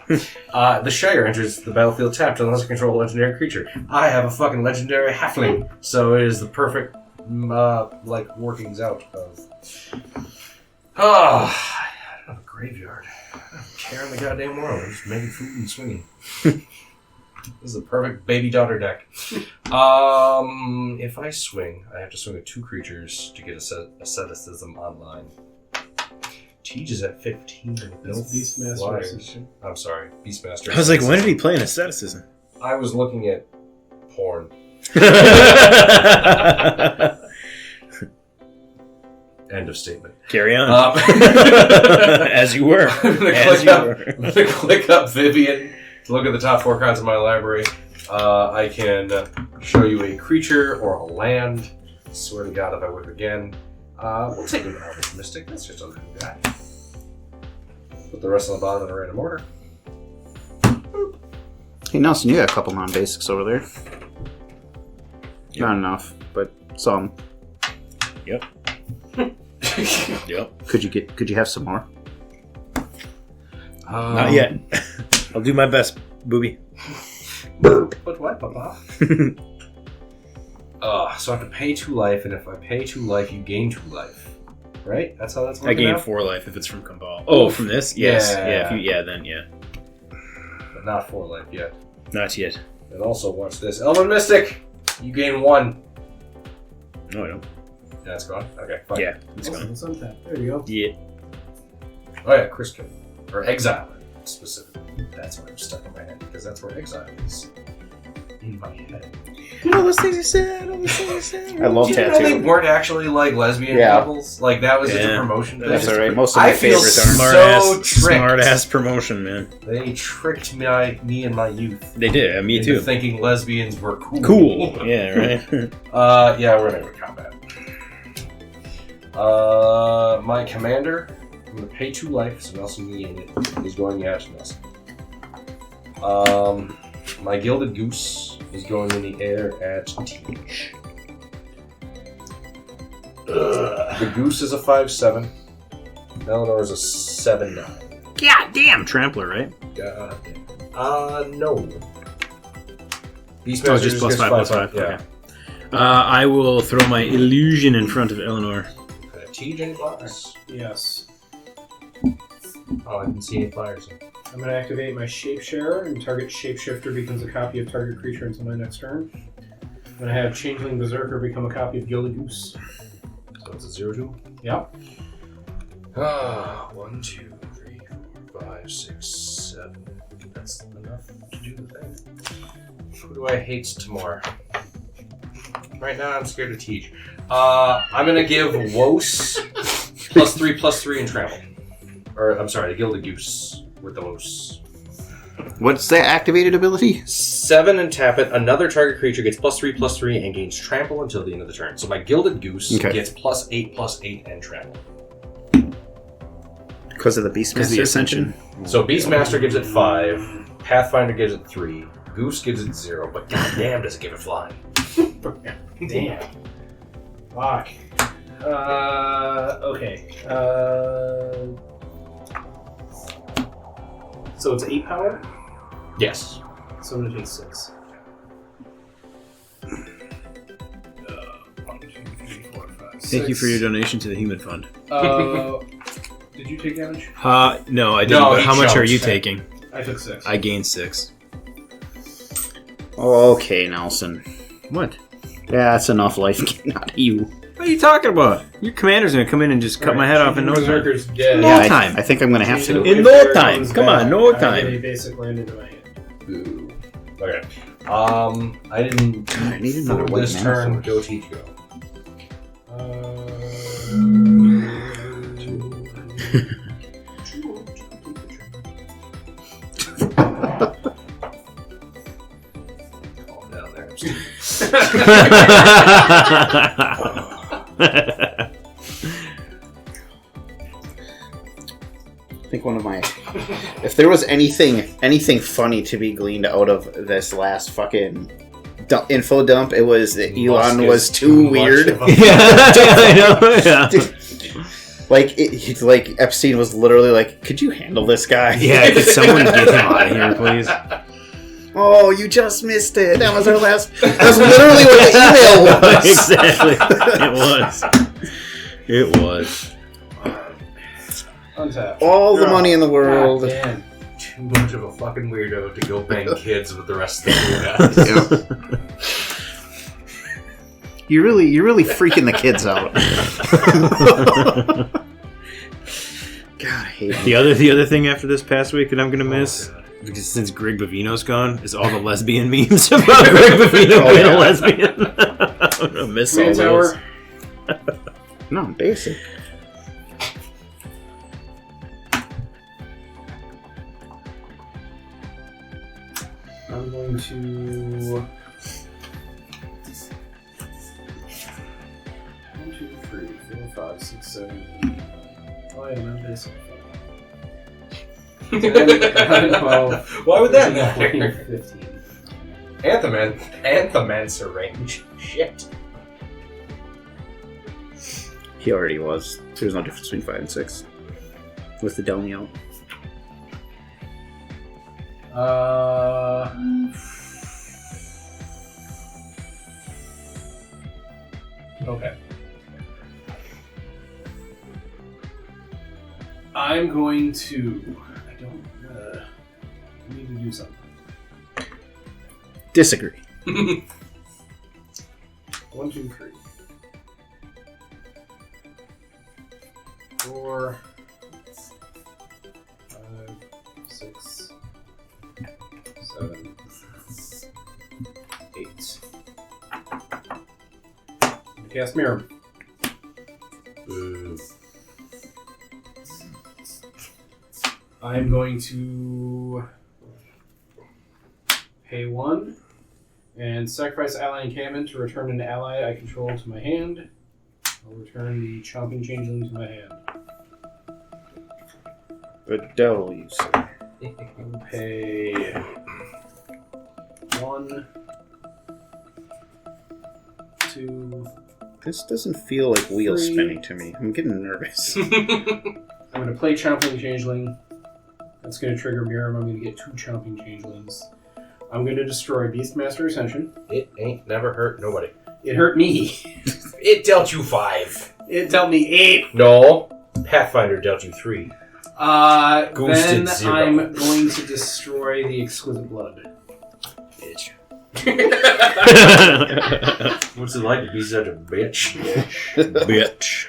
S3: The Shire enters the battlefield tapped unless you control a legendary creature. I have a fucking legendary halfling, so it is the perfect, workings out of... I have a graveyard. I don't care in the goddamn world. I'm just making food and swinging. This is a perfect baby daughter deck. If I swing, I have to swing with 2 creatures to get asceticism online. Tej is at 15 with no
S2: Beastmaster
S3: flyers.
S2: Ascension.
S3: I'm sorry, Beastmaster.
S5: I was like, when did he play an asceticism?
S3: I was looking at porn. End of statement.
S5: Carry on. As you were.
S3: I'm gonna click up Vivian to look at the top 4 cards of my library. I can show you a creature or a land. Swear to God, if I whip again, We'll take an Elvish Mystic. That's just a little guy. Put the rest on the bottom in a random order.
S4: Hey, Nelson, you got a couple non-basics over there.
S5: Yep.
S4: Not enough, but some.
S5: Yep. Yep.
S4: Could you have some more?
S5: Not yet. I'll do my best, booby.
S3: But what, Papa? So I have to pay 2 life, and if I pay 2 life, you gain 2 life. Right? That's how that's working
S5: I gain
S3: out?
S5: 4 life if it's from Kambal. Oh, from this? Yes.
S3: Yeah.
S5: Then.
S3: But not 4 life yet.
S5: Not yet.
S3: And also, watch this. Elven Mystic! You gain 1.
S5: No, I don't.
S3: Yeah, it's gone? Okay, fine.
S5: Yeah, it's
S2: Awesome,
S5: gone.
S2: it's untapped. There you go.
S5: Yeah.
S3: Oh yeah, Chris can. Or Exile, specifically. That's where I'm stuck in my head, because that's where Exile is. In my head.
S5: All those things you said.
S4: I love
S3: Did you know they
S4: tattoo.
S3: weren't actually like lesbian
S4: Yeah.
S3: couples? Like that was just a
S5: Yeah.
S3: promotion thing?
S4: That's all right. Most of
S3: I
S4: my
S3: feel
S4: favorites aren't.
S3: so tricked.
S5: Smart ass promotion, man.
S3: They tricked me in my youth.
S5: They did. Me
S3: into
S5: too.
S3: thinking lesbians were cool.
S5: Cool. Yeah, right.
S3: Yeah, we're gonna go combat. My commander, I'm gonna pay 2 life, so Nelson can gain it. He's going out to Nelson. My Gilded Goose is going in the air at Teach. The Goose is a 5/7. Elanor is a 7/9.
S5: God damn. Trampler, right?
S3: No. Beastmaster
S5: Oh, just plus 5, plus 5.
S3: Yeah.
S5: Okay. I will throw my illusion in front of Elanor.
S3: Teach any flowers?
S2: Yes.
S3: Oh, I didn't see any flowers.
S2: I'm going to activate my Shapeshare, and target Shapeshifter becomes a copy of target creature until my next turn. I'm going to have Changeling Berserker become a copy of Gilded Goose.
S3: So it's a 0/2?
S2: Yeah.
S3: 1, 2, 3, 4, 5, 6, 7. That's enough to do the thing. Who do I hate more? Right now, I'm scared to teach. I'm gonna give Wos +3/+3 and Trample. Or I'm sorry, the Gilded Goose with the Wos.
S4: What's that activated ability?
S3: 7 and tap it. Another target creature gets +3/+3 and gains Trample until the end of the turn. So my Gilded Goose gets +8/+8 and Trample.
S4: Because of the Beastmaster Ascension.
S3: So Beastmaster gives it 5, Pathfinder gives it 3, Goose gives it 0, but goddamn does it give it flying.
S2: Damn. Fuck. Okay. So it's 8 power?
S3: Yes.
S2: So I'm going to take 6. 1, 2, 3, 4, 5, 6.
S5: Thank you for your donation to the Human Fund.
S2: Did you take damage?
S5: No, I didn't.
S3: No,
S5: but
S3: he
S5: how much are
S3: jumped.
S5: you taking?
S2: I took 6.
S5: I gained 6.
S4: Okay, Nelson.
S5: What?
S4: Yeah, that's enough life getting out of you.
S5: What are you talking about? Your commander's gonna come in and just cut my head off in no time.
S2: Berserker's dead.
S5: No
S4: Yeah,
S5: time.
S4: I think I'm going to have to.
S5: In
S2: If
S5: no
S2: Terra
S5: time.
S2: comes
S5: Come on,
S2: back,
S5: no
S2: I
S5: time.
S2: get a basic land into my hand.
S3: Boo. Okay. I didn't
S4: I need another
S3: for
S4: white
S3: this
S4: mana
S3: turn
S4: sword.
S3: go teach go. Calm down there.
S4: I think one of my... If there was anything funny to be gleaned out of this last fucking info dump, it was that Elon was too weird.
S5: Yeah, I know. Yeah.
S4: Like Epstein was literally like, "Could you handle this guy?"
S5: Yeah, could someone get him out of here, please?
S4: Oh, you just missed it. That was our last. That's literally what the email was.
S5: Exactly. It was.
S2: Untapped.
S4: All the money in the world.
S2: God damn.
S3: Too much of a fucking weirdo to go bang kids with the rest of the guys.
S4: You're really freaking the kids out. God, I hate it.
S5: The other thing after this past week that I'm gonna miss, because since Greg Bavino's gone, is all the lesbian memes about Greg Bavino being a lesbian. I'm gonna miss all
S2: Command
S5: those.
S2: tower.
S4: No, basic.
S2: I'm going to... 1, 2, 3, 4, 5, 6, 7, 8. Oh, I remember this. 10, 11, 12.
S3: Why would that
S2: 14,
S3: matter?
S2: 15.
S3: Anthemancer range. Shit.
S4: He already was. There's no difference between 5 and 6. With the Delny out.
S2: Okay. I'm going to. I don't. I need to do something.
S4: Disagree.
S2: 1, 2, 3. 4, 5, 6, 7, 8. Cast Miirym. I'm going to pay 1 and sacrifice ally encampment to return an ally I control to my hand. I'll return the Chomping Changeling to my hand.
S4: The devil, you say.
S2: I'll pay 1, 2.
S4: This doesn't feel like wheel
S2: 3.
S4: spinning to me. I'm getting nervous.
S2: I'm going to play Chomping Changeling. That's going to trigger Miirym. I'm going to get 2 Chomping Changelings. I'm going to destroy Beastmaster Ascension.
S3: It ain't never hurt nobody.
S2: It hurt me.
S3: It dealt you 5.
S2: It dealt me 8.
S3: No. Pathfinder dealt you 3.
S2: Then
S3: 0.
S2: I'm going to destroy the Exquisite Blood.
S3: Bitch. What's it like to be such a bitch?
S5: Bitch.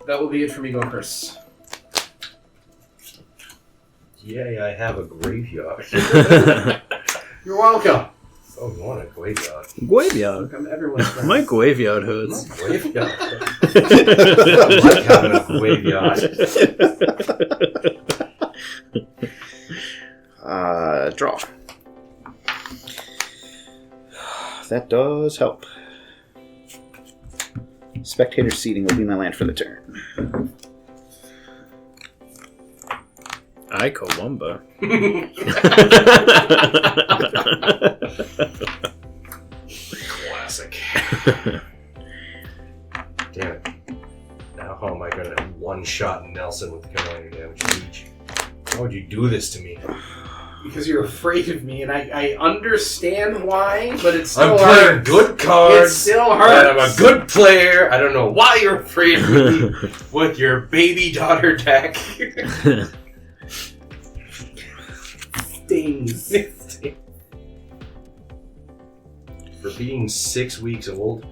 S2: That will be it for me, go Chris.
S3: Yeah, I have a graveyard.
S2: You're welcome.
S3: Oh, you want a graveyard?
S5: Graveyard.
S2: I'm everyone's friend.
S5: My graveyard hoods.
S3: Graveyard. I like having a graveyard.
S4: Draw. That does help. Spectator seating will be my land for the turn.
S5: I Columba.
S3: Classic. Damn it. Now how am I going to one-shot Nelson with command damage each? Why would you do this to me?
S2: Because you're afraid of me, and I understand why, but it's still
S3: I'm
S2: hard.
S3: playing good cards.
S2: It still
S3: And
S2: hurts.
S3: I'm a good player. I don't know why you're afraid of me with your baby daughter deck.
S2: Stings.
S3: For being 6 weeks old,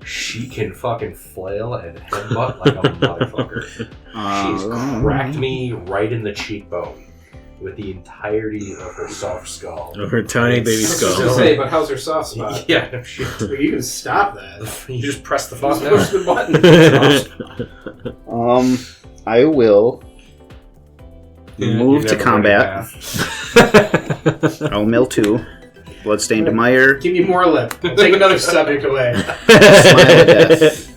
S3: she can fucking flail and headbutt like a motherfucker. She's cracked me right in the cheekbone with the entirety of her soft skull.
S5: Of her tiny baby
S2: I was just
S5: skull.
S2: gonna say, but how's her soft spot?
S3: Yeah, no shit.
S2: Well, you can stop that.
S3: You just press the
S2: Just
S3: button.
S2: push the button.
S4: I will move to combat. I'll mill 2. Bloodstained Mire.
S2: Give me more lip. I'll take another subject away.
S4: Smile at death.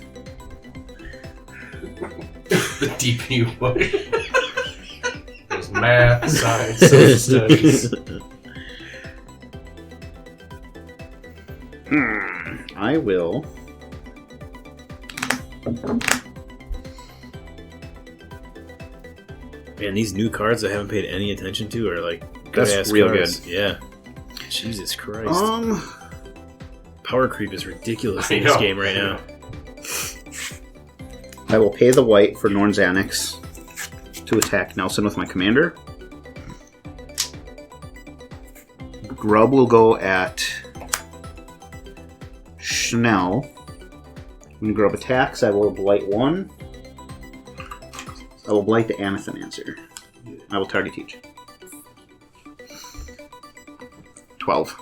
S3: The deep new push. There's math, science, social studies.
S4: I will.
S5: Man, these new cards I haven't paid any attention to are like
S4: That's
S5: good-ass
S4: real
S5: cards.
S4: good.
S5: Yeah. Jesus Christ. Power creep is ridiculous in
S3: I
S5: this
S3: know.
S5: game right now.
S4: I will pay the white for Norn's Annex to attack Nelson with my commander. Grub will go at Schnell. When Grub attacks, I will blight 1. I will blight the Anathomancer. I will target teach. 12.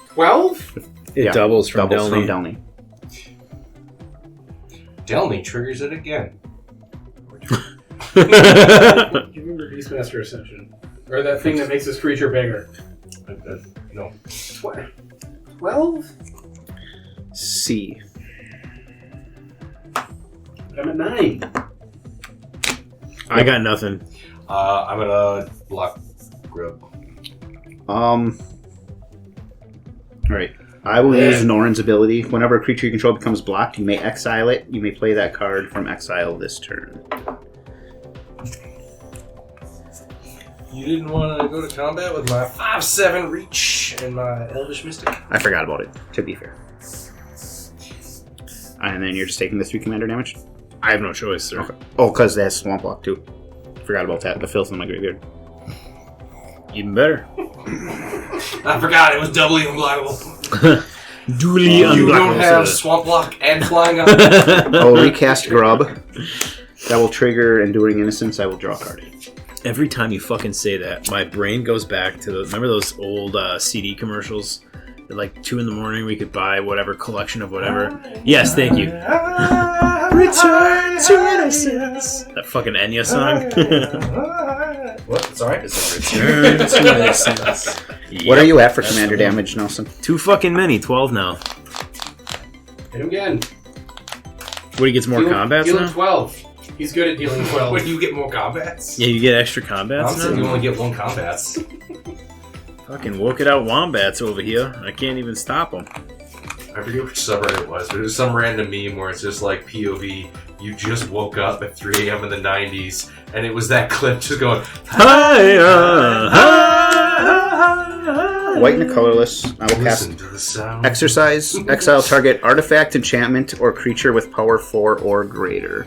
S2: 12?
S5: It doubles from
S4: Doubles from
S5: Delny.
S4: Delny.
S3: Delny triggers it again.
S2: Do you remember Beastmaster Ascension? Or that thing that makes this creature bigger?
S3: No.
S2: 12?
S4: C.
S2: I'm at 9.
S5: I got nothing.
S3: I'm gonna block Grub.
S4: Alright. I will use Norn's ability. Whenever a creature you control becomes blocked, you may exile it. You may play that card from exile this turn.
S3: You didn't want to go to combat with my 5/7 reach and my Elvish Mystic?
S4: I forgot about it, to be fair. And then you're just taking the 3 commander damage?
S5: I have no choice, sir.
S4: Okay. Oh, because that's Swamp Block too. Forgot about that. The filth in my graveyard.
S5: Even better.
S3: I forgot it was doubly unblockable.
S5: Duly
S3: You
S5: unblockable.
S3: don't have Swamp Block and Flying up.
S4: I'll recast Grub. That will trigger Enduring Innocence. I will draw a card.
S5: Every time you fucking say that, my brain goes back to remember those old CD commercials? At like 2 a.m, we could buy whatever collection of whatever. Yes, thank you. Return to innocence. That fucking Enya song.
S3: What? Sorry?
S5: Return to innocence.
S4: What are you at for commander damage, Nelson?
S5: Too fucking many. 12 now.
S2: Hit him again.
S5: What, he gets more combats
S2: Deal
S5: now?
S2: 12. He's good at dealing 12.
S3: When you get more combats?
S5: Yeah, you get extra combats
S3: I'm saying you
S5: now?
S3: only get 1 combats.
S5: Fucking woke it out wombats over here. I can't even stop them.
S3: I forget which subreddit it was, but it was some random meme where it's just like POV, you just woke up at 3 a.m. in the 90s, and it was that clip just going,
S4: White and colorless. I will cast
S3: listen to the sound.
S4: Exercise. Exile target artifact, enchantment, or creature with power 4 or greater.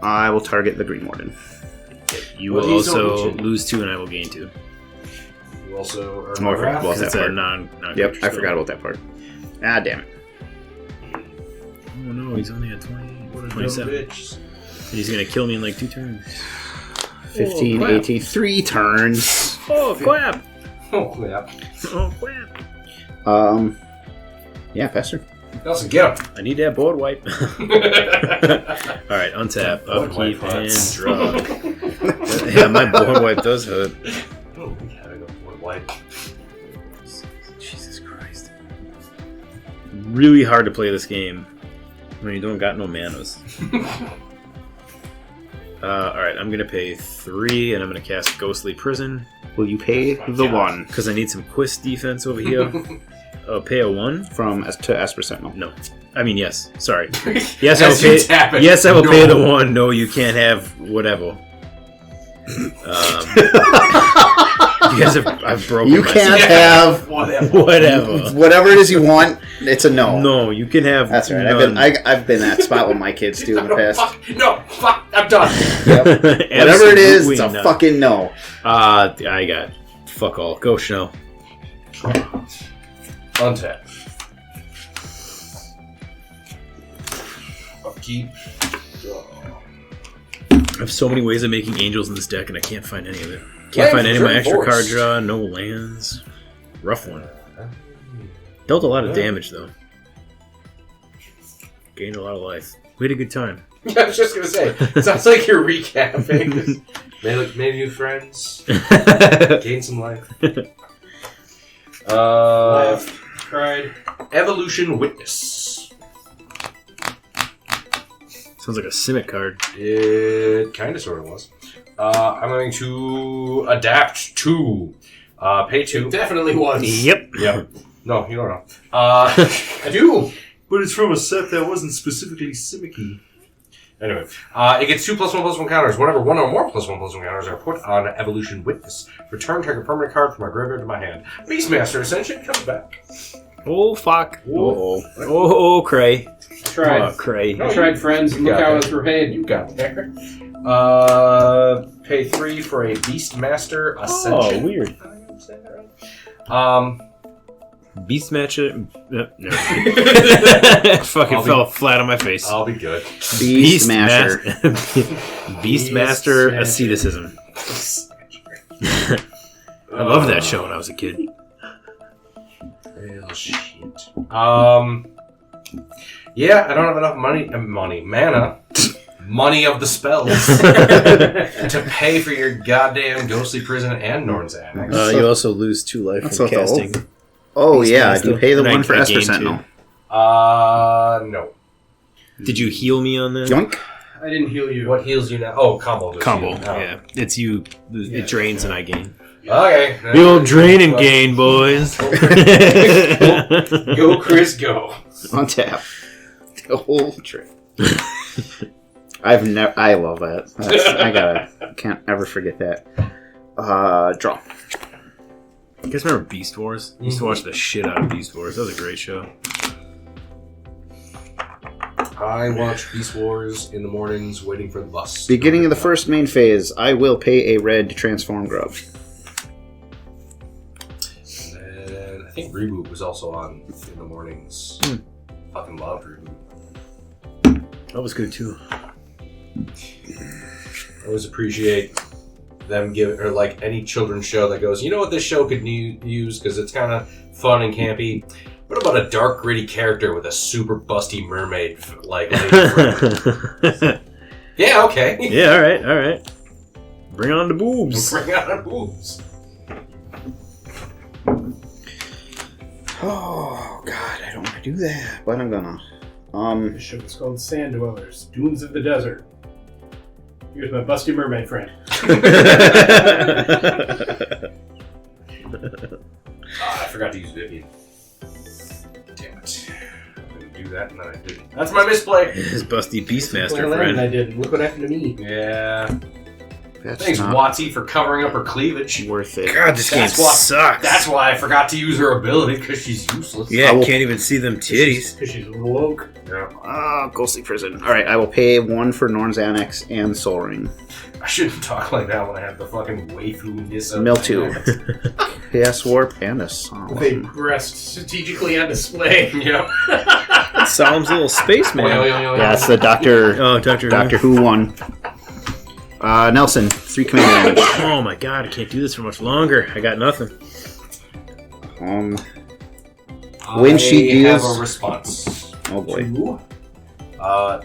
S4: I will target the Green Warden.
S5: You
S2: Well,
S5: will
S2: these don't
S5: also
S2: reach it.
S5: lose 2 and I will gain 2.
S3: You also earn
S4: Oh, I forgot
S3: wrath.
S4: about
S5: It's
S4: that
S5: a
S4: part.
S5: non
S4: Yep, I forgot about that part. Ah, damn it.
S5: Oh no, he's only at 20.
S3: What a dumb
S5: 27.
S3: bitch.
S5: He's gonna kill me in like 2 turns.
S4: 15,
S5: crap.
S4: 18, 3 turns.
S5: Oh crap!
S3: Oh, yeah.
S5: Oh crap!
S4: Yeah, faster.
S3: Nelson, get him.
S5: I need that board wipe. Alright, untap,
S3: Board
S5: upkeep,
S3: wipe
S5: and
S3: hurts.
S5: draw. Yeah, my board wipe does hurt.
S3: Oh, we had a board wipe.
S5: Jesus Christ. Really hard to play this game when you don't got no manas. Alright, I'm gonna pay 3 and I'm gonna cast Ghostly Prison.
S4: Will you pay the 1
S5: Because I need some Quist defense over here. Pay a 1?
S4: from to Esper Sentinel?
S5: No. I mean, yes. Sorry. Yes, I will
S3: As you
S5: pay.
S3: tap it,
S5: Yes, I will
S3: no.
S5: pay the 1. No, you can't have whatever. You guys have. I've broken.
S4: You
S5: myself.
S4: can't have
S5: Whatever.
S4: whatever it is you want. It's a no.
S5: No, you can have.
S4: That's right.
S5: none.
S4: I've been that spot with my kids too in the past.
S3: Fuck, I'm done.
S4: Yep. Whatever it is, it's a
S5: Absolutely not.
S4: fucking no.
S5: I got fuck all. Go Snow.
S3: Untap. Upkeep.
S5: I have so many ways of making angels in this deck, and I can't find any of it. Can't find any of my extra card draw. No lands. Rough one. Dealt a lot of damage though. Gained a lot of life. We had a good time.
S3: I was just gonna say, sounds like you're recapping. Made new friends. Gained some life.
S2: Laughed, cried.
S3: Evolution Witness.
S5: Sounds like a Simic card.
S3: It kind of sort of was. I'm going to adapt to pay 2.
S2: It definitely was.
S5: Yep.
S3: Yep. No, you don't know. I do.
S6: But it's from a set that wasn't specifically Simic-y.
S3: Anyway, it gets 2+1/+1 counters. Whenever 1 or more +1/+1 counters are put on Evolution Witness, return target permanent card from my graveyard to my hand. Beastmaster Ascension comes back.
S5: Oh fuck.
S4: Oh,
S5: Oh cray.
S2: Tried.
S5: Oh cray.
S2: I tried, friends, and look how it's repaid.
S3: You got there. Pay 3 for a Beastmaster Ascension.
S5: Oh, weird.
S3: I think I'm saying that right.
S5: Beast matcher. Fucking fell flat on my face.
S3: I'll be good.
S4: Beast Smasher.
S5: Beastmaster asceticism. I loved that show when I was a kid.
S3: Real shit. Yeah, I don't have enough mana. Money of the spells to pay for your goddamn Ghostly Prison and Norn's Annex.
S5: You also lose 2 life
S4: That's
S5: from
S4: what the
S5: casting.
S4: Oh
S5: Beast
S4: yeah,
S5: Master.
S4: do you pay the
S5: And I
S4: one for
S5: gain
S4: Esper
S5: 2.
S4: Sentinel?
S3: No.
S5: Did you heal me on that?
S4: Yoink.
S2: I didn't heal you.
S3: What heals you now? Oh, Kambal. just
S5: Combo.
S3: healed. Oh.
S5: Yeah. It's you. It drains and I gain.
S3: Okay.
S5: The old drain and gain, boys.
S2: Go, Chris, go.
S4: On tap. The whole trick. I love that. Can't ever forget that. Draw.
S5: You guys remember Beast Wars? I used to watch the shit out of Beast Wars. That was a great show.
S3: I watch Beast Wars in the mornings, waiting for the bus.
S4: Beginning of the first main phase, I will pay a red to transform Grub.
S3: And I think Reboot was also on in the mornings. Fucking loved Reboot.
S5: That was good too.
S3: I always appreciate them giving, or like any children's show that goes, you know what this show could use because it's kind of fun and campy. What about a dark, gritty character with a super busty mermaid like lady friend? Yeah, okay.
S5: Yeah, all right. Bring on the boobs.
S3: Bring out our boobs.
S4: Oh God, I don't want to do that, but I'm gonna.
S2: The show is called Sand Dwellers, Dunes of the Desert. Here's my busty mermaid friend.
S3: I forgot to use Vivian. Damn it. I didn't do that and then I didn't. That's my misplay.
S5: His busty Beastmaster
S2: And I
S5: friend.
S2: did. Look what happened to me.
S3: Yeah.
S4: That's
S3: Thanks,
S4: not
S3: Watsy, for covering up her cleavage.
S4: worth it.
S5: God, this game
S3: That's why-
S5: sucks.
S3: That's why I forgot to use her ability, because she's useless.
S5: Yeah,
S4: I will-
S5: can't even see them titties.
S2: Because she's woke.
S3: Yeah.
S4: Ghostly Prison. All right, I will pay 1 for Norn's Annex and Soul Ring.
S3: I shouldn't talk like that when I have the fucking waifu-ness of
S4: Mildew. Chaos Warp and a
S2: With a
S4: Solemn.
S2: breast strategically on display.
S3: Yep.
S5: Solemn's little spaceman.
S4: Yeah, it's the Doctor
S5: Oh, Doctor
S4: Who one. Nelson, 3 command damage.
S5: Oh my god, I can't do this for much longer. I got nothing.
S4: When she
S3: have
S4: deals-
S3: a response
S4: Oh boy.
S2: Ooh.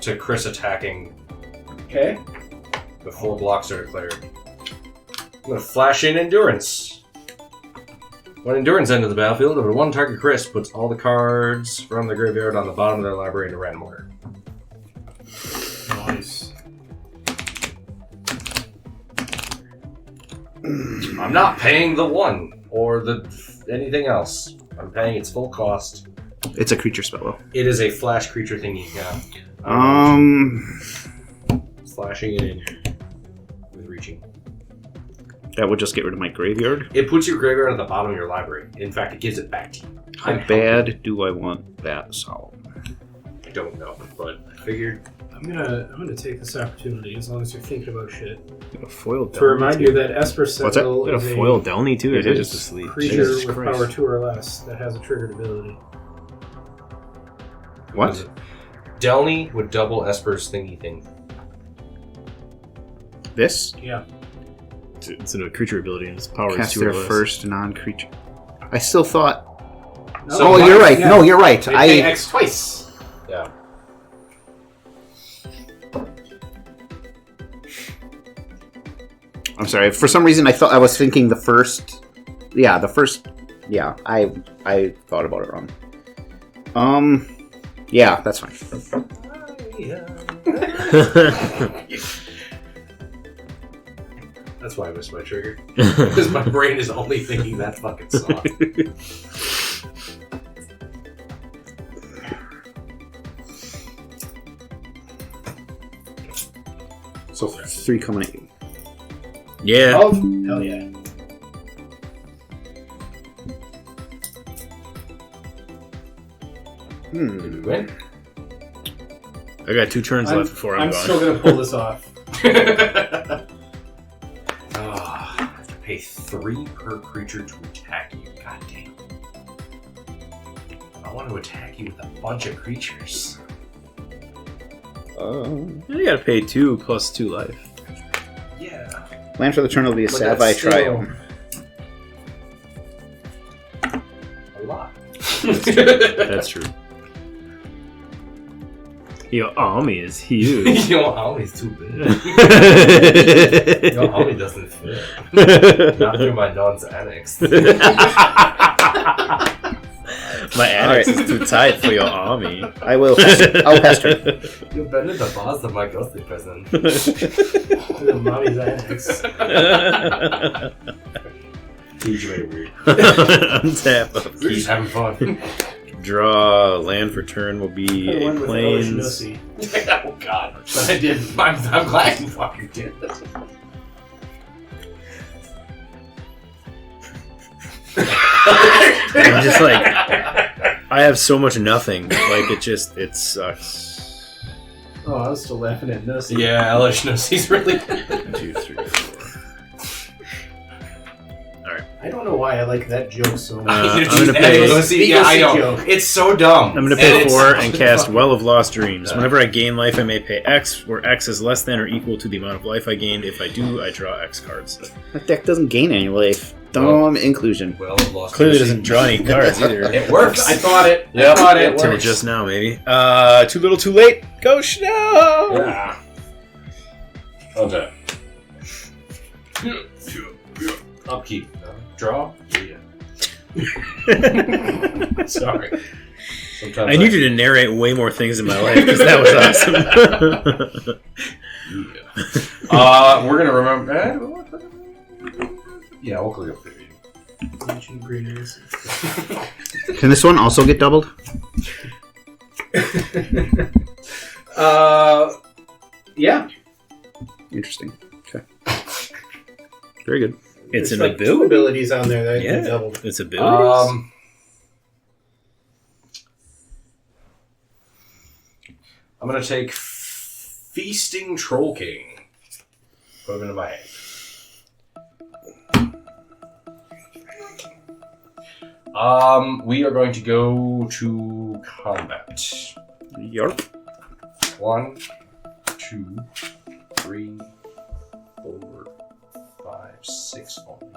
S3: to Chris attacking
S2: Okay.
S3: before blocks are declared. I'm going to flash in Endurance. When Endurance enters the battlefield, over 1 target Chris puts all the cards from the graveyard on the bottom of their library into random order.
S2: Nice.
S3: I'm not paying the 1 or the anything else. I'm paying its full cost.
S4: It's a creature spell, though.
S3: It is a flash creature thingy. Yeah. Flashing it in with reaching.
S4: That would just get rid of my graveyard.
S3: It puts your graveyard at the bottom of your library. In fact, it gives it back to you.
S4: How bad do I want that Solemn?
S3: I don't know, but I figured.
S2: I'm gonna take this opportunity as long as you're thinking about shit
S5: Got a foil
S2: to remind you that Esper
S4: What's that?
S2: Sentinel
S5: Got a
S2: is
S5: foil Delny too, or is
S4: It
S5: it
S4: is.
S5: just asleep?
S2: creature
S5: Jesus
S2: with
S5: Christ.
S2: power 2 or less that has a triggered ability.
S4: What?
S3: Delny would double Esper's thingy thing.
S4: This?
S2: Yeah.
S5: It's a creature ability and its power is
S4: Cast
S5: 2 or
S4: their
S5: less.
S4: first non-creature. I still thought...
S2: No,
S4: oh, you're right.
S2: yeah.
S4: No, you're right.
S2: They pay
S4: I
S2: X twice.
S3: Yeah.
S4: I'm sorry. For some reason, I was thinking the first. Yeah, the first. Yeah, I thought about it wrong. Yeah, that's fine.
S3: That's why I missed my trigger. Because my brain is only thinking that fucking song.
S4: So 3 coming at you.
S5: Yeah.
S2: Oh, hell yeah.
S3: Did we win?
S5: I got 2 turns left before I'm gone.
S2: still gonna pull this off.
S3: I have to pay 3 per creature to attack you. God damn. I want to attack you with a bunch of creatures.
S5: You gotta pay 2 plus 2 life.
S3: Yeah.
S4: Land for the turn will be a
S3: But
S4: Savai
S3: that's still-
S4: Triome.
S3: A lot.
S5: That's true. Your army is huge.
S3: Your army's too big. Your army doesn't fit. Not through my non's annex.
S5: My annex is too tight for your army.
S4: I'll pester.
S3: You've been the boss of my ghostly prison.
S2: Mommy's annex.
S3: Huge way weird.
S5: Untap.
S3: We're just having fun.
S5: Draw land for turn will be
S2: I
S5: a
S2: went with
S5: plains.
S2: Oceanosy,
S3: Oh god.
S2: but I didn't.
S3: I'm glad you fucking did.
S5: I'm just like, I have so much nothing. Like it sucks.
S2: Oh, I was still laughing at Nosy.
S3: Yeah, Elanor really.
S5: 2, 3, 4.
S2: I don't know why I like that joke so much.
S5: I'm gonna pay.
S3: Yeah, I know.
S2: Joke.
S3: It's so dumb.
S5: I'm gonna pay
S3: And
S5: 4
S3: it's-
S5: and cast Well of Lost Dreams. Whenever I gain life, I may pay X, where X is less than or equal to the amount of life I gained. If I do, I draw X cards.
S4: That deck doesn't gain any life. Dumb inclusion.
S3: Well, I've lost
S5: Clearly
S3: mercy.
S5: doesn't draw any cards either.
S3: It works.
S2: I thought it.
S3: Yep,
S2: I thought
S3: it
S2: it.
S3: works.
S5: Until just now, maybe. Too little, too late. Go no!
S3: Yeah. Okay. Upkeep. Draw. Yeah. Sorry. Sometimes
S5: I need you to narrate way more things in my life because that was awesome.
S3: We're gonna remember. Yeah, we'll click up the video.
S2: Ancient Greeners.
S4: Can this one also get doubled?
S2: Yeah.
S4: Interesting. Okay. Very good.
S5: It's
S2: There's
S5: an
S2: like 2
S5: ability.
S2: abilities on there that
S5: Yeah.
S2: get doubled.
S5: It's abilities.
S3: I'm gonna take Feasting Troll King. Put him into my hand. We are going to go to combat.
S4: Yarp.
S3: 1, 2, 3, 4, 5, 6 only.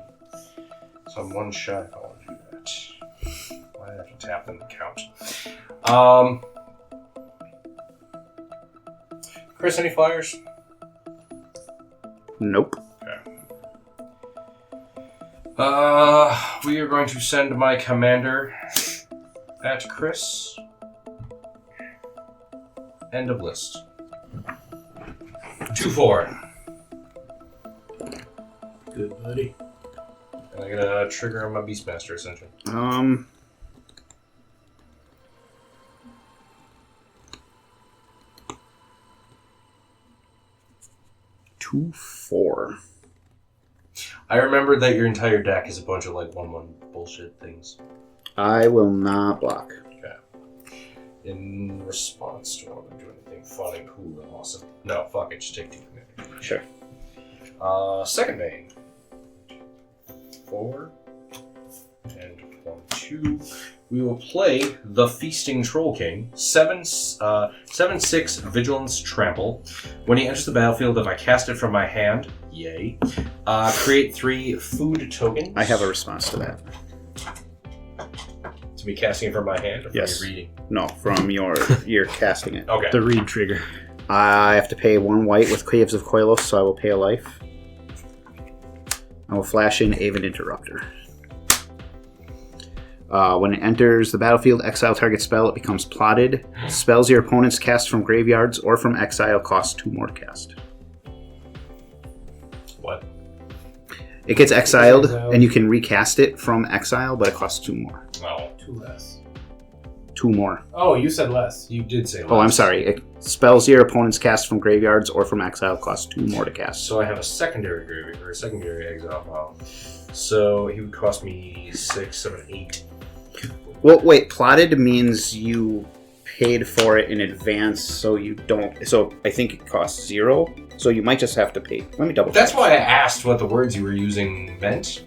S3: So I'm 1 shy if I want to do that. Why did I have to tap and count? Chris, any flyers?
S4: Nope.
S3: We are going to send my commander at Chris. End of list. 2-4.
S2: Good buddy.
S3: And I'm gonna trigger my Beastmaster Ascension.
S4: 2-4.
S3: I remember that your entire deck is a bunch of like 1/1 bullshit things.
S4: I will not block.
S3: In response, do I want to do anything fun and cool and awesome? No, fuck it, just take 2 commanders.
S4: Sure.
S3: Second main. 4 and 1, 2. We will play the Feasting Troll King. 7/6 Vigilance Trample. When he enters the battlefield, if I cast it from my hand, yay. Create 3 food tokens.
S4: I have a response to that.
S3: To be casting it from my hand or from
S4: Yes.
S3: your reading?
S4: No, from you're casting it.
S3: Okay.
S5: The read trigger.
S4: I have to pay 1 white with Caves of Koilos, so I will pay a life. I will flash in Aven Interrupter. When it enters the battlefield, exile target spell, it becomes plotted. Spells your opponents cast from graveyards or from exile cost 2 more to cast.
S3: What?
S4: It gets exiled, and you can recast it from exile, but it costs 2 more.
S3: Oh.
S2: 2 less.
S4: 2 more.
S2: Oh, you said less.
S3: You did say
S4: Oh, I'm
S3: less.
S4: sorry. It spells your opponents cast from graveyards or from exile cost 2 more to cast.
S3: So I have a secondary graveyard or a secondary exile pile. So he would cost me 6, 7, 8.
S4: Well, wait. Plotted means you paid for it in advance, so you don't. So I think it costs 0. So you might just have to pay. Let me double check.
S3: That's why I asked what the words you were using meant.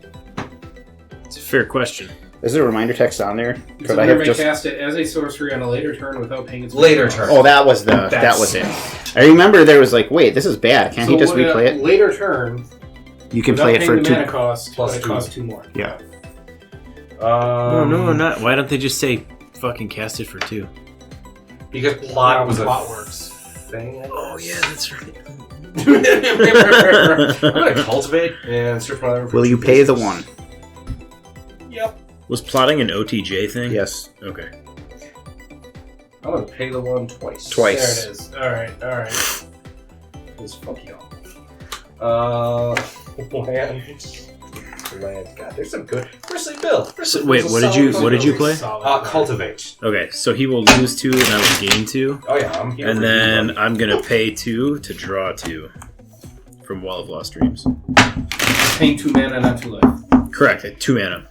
S5: It's a fair question.
S4: Is there a reminder text on there?
S2: So
S4: I
S2: you
S4: have
S2: may
S4: just.
S2: cast it as a sorcery on a later turn without paying its
S3: Later
S2: cost.
S3: turn.
S4: Oh, that was that was it. I remember there was like, wait, this is bad. Can't he just
S2: when a
S4: replay it?
S2: Later turn.
S4: You can
S2: without
S4: play it
S2: paying
S4: for
S2: the
S4: 2.
S2: mana cost,
S3: Plus
S2: but it
S3: 2.
S2: costs 2 more.
S4: Yeah.
S5: No, not. Why don't they just say fucking cast it for 2?
S3: Because plot was a
S2: plot works.
S3: thing.
S5: Oh yeah, that's right.
S3: I'm gonna cultivate and search my library for
S4: Will you
S3: 2
S4: pay the
S3: places.
S4: 1?
S3: Yep.
S5: Was plotting an OTJ thing?
S4: Yes.
S5: Okay.
S3: I'm gonna pay the one twice.
S4: Twice.
S2: There it is. Alright.
S3: Because fuck y'all. Land. God, there's some good. Firstly, Bill.
S5: Wait, what did you play?
S3: Cultivate.
S5: Okay, so he will lose 2 and I will gain 2.
S3: Oh yeah, I'm here.
S5: And
S3: for
S5: then
S3: you,
S5: I'm gonna pay 2 to draw 2 from Well of Lost Dreams.
S2: Paying 2 mana, not 2 life.
S5: Correct, at 2 mana.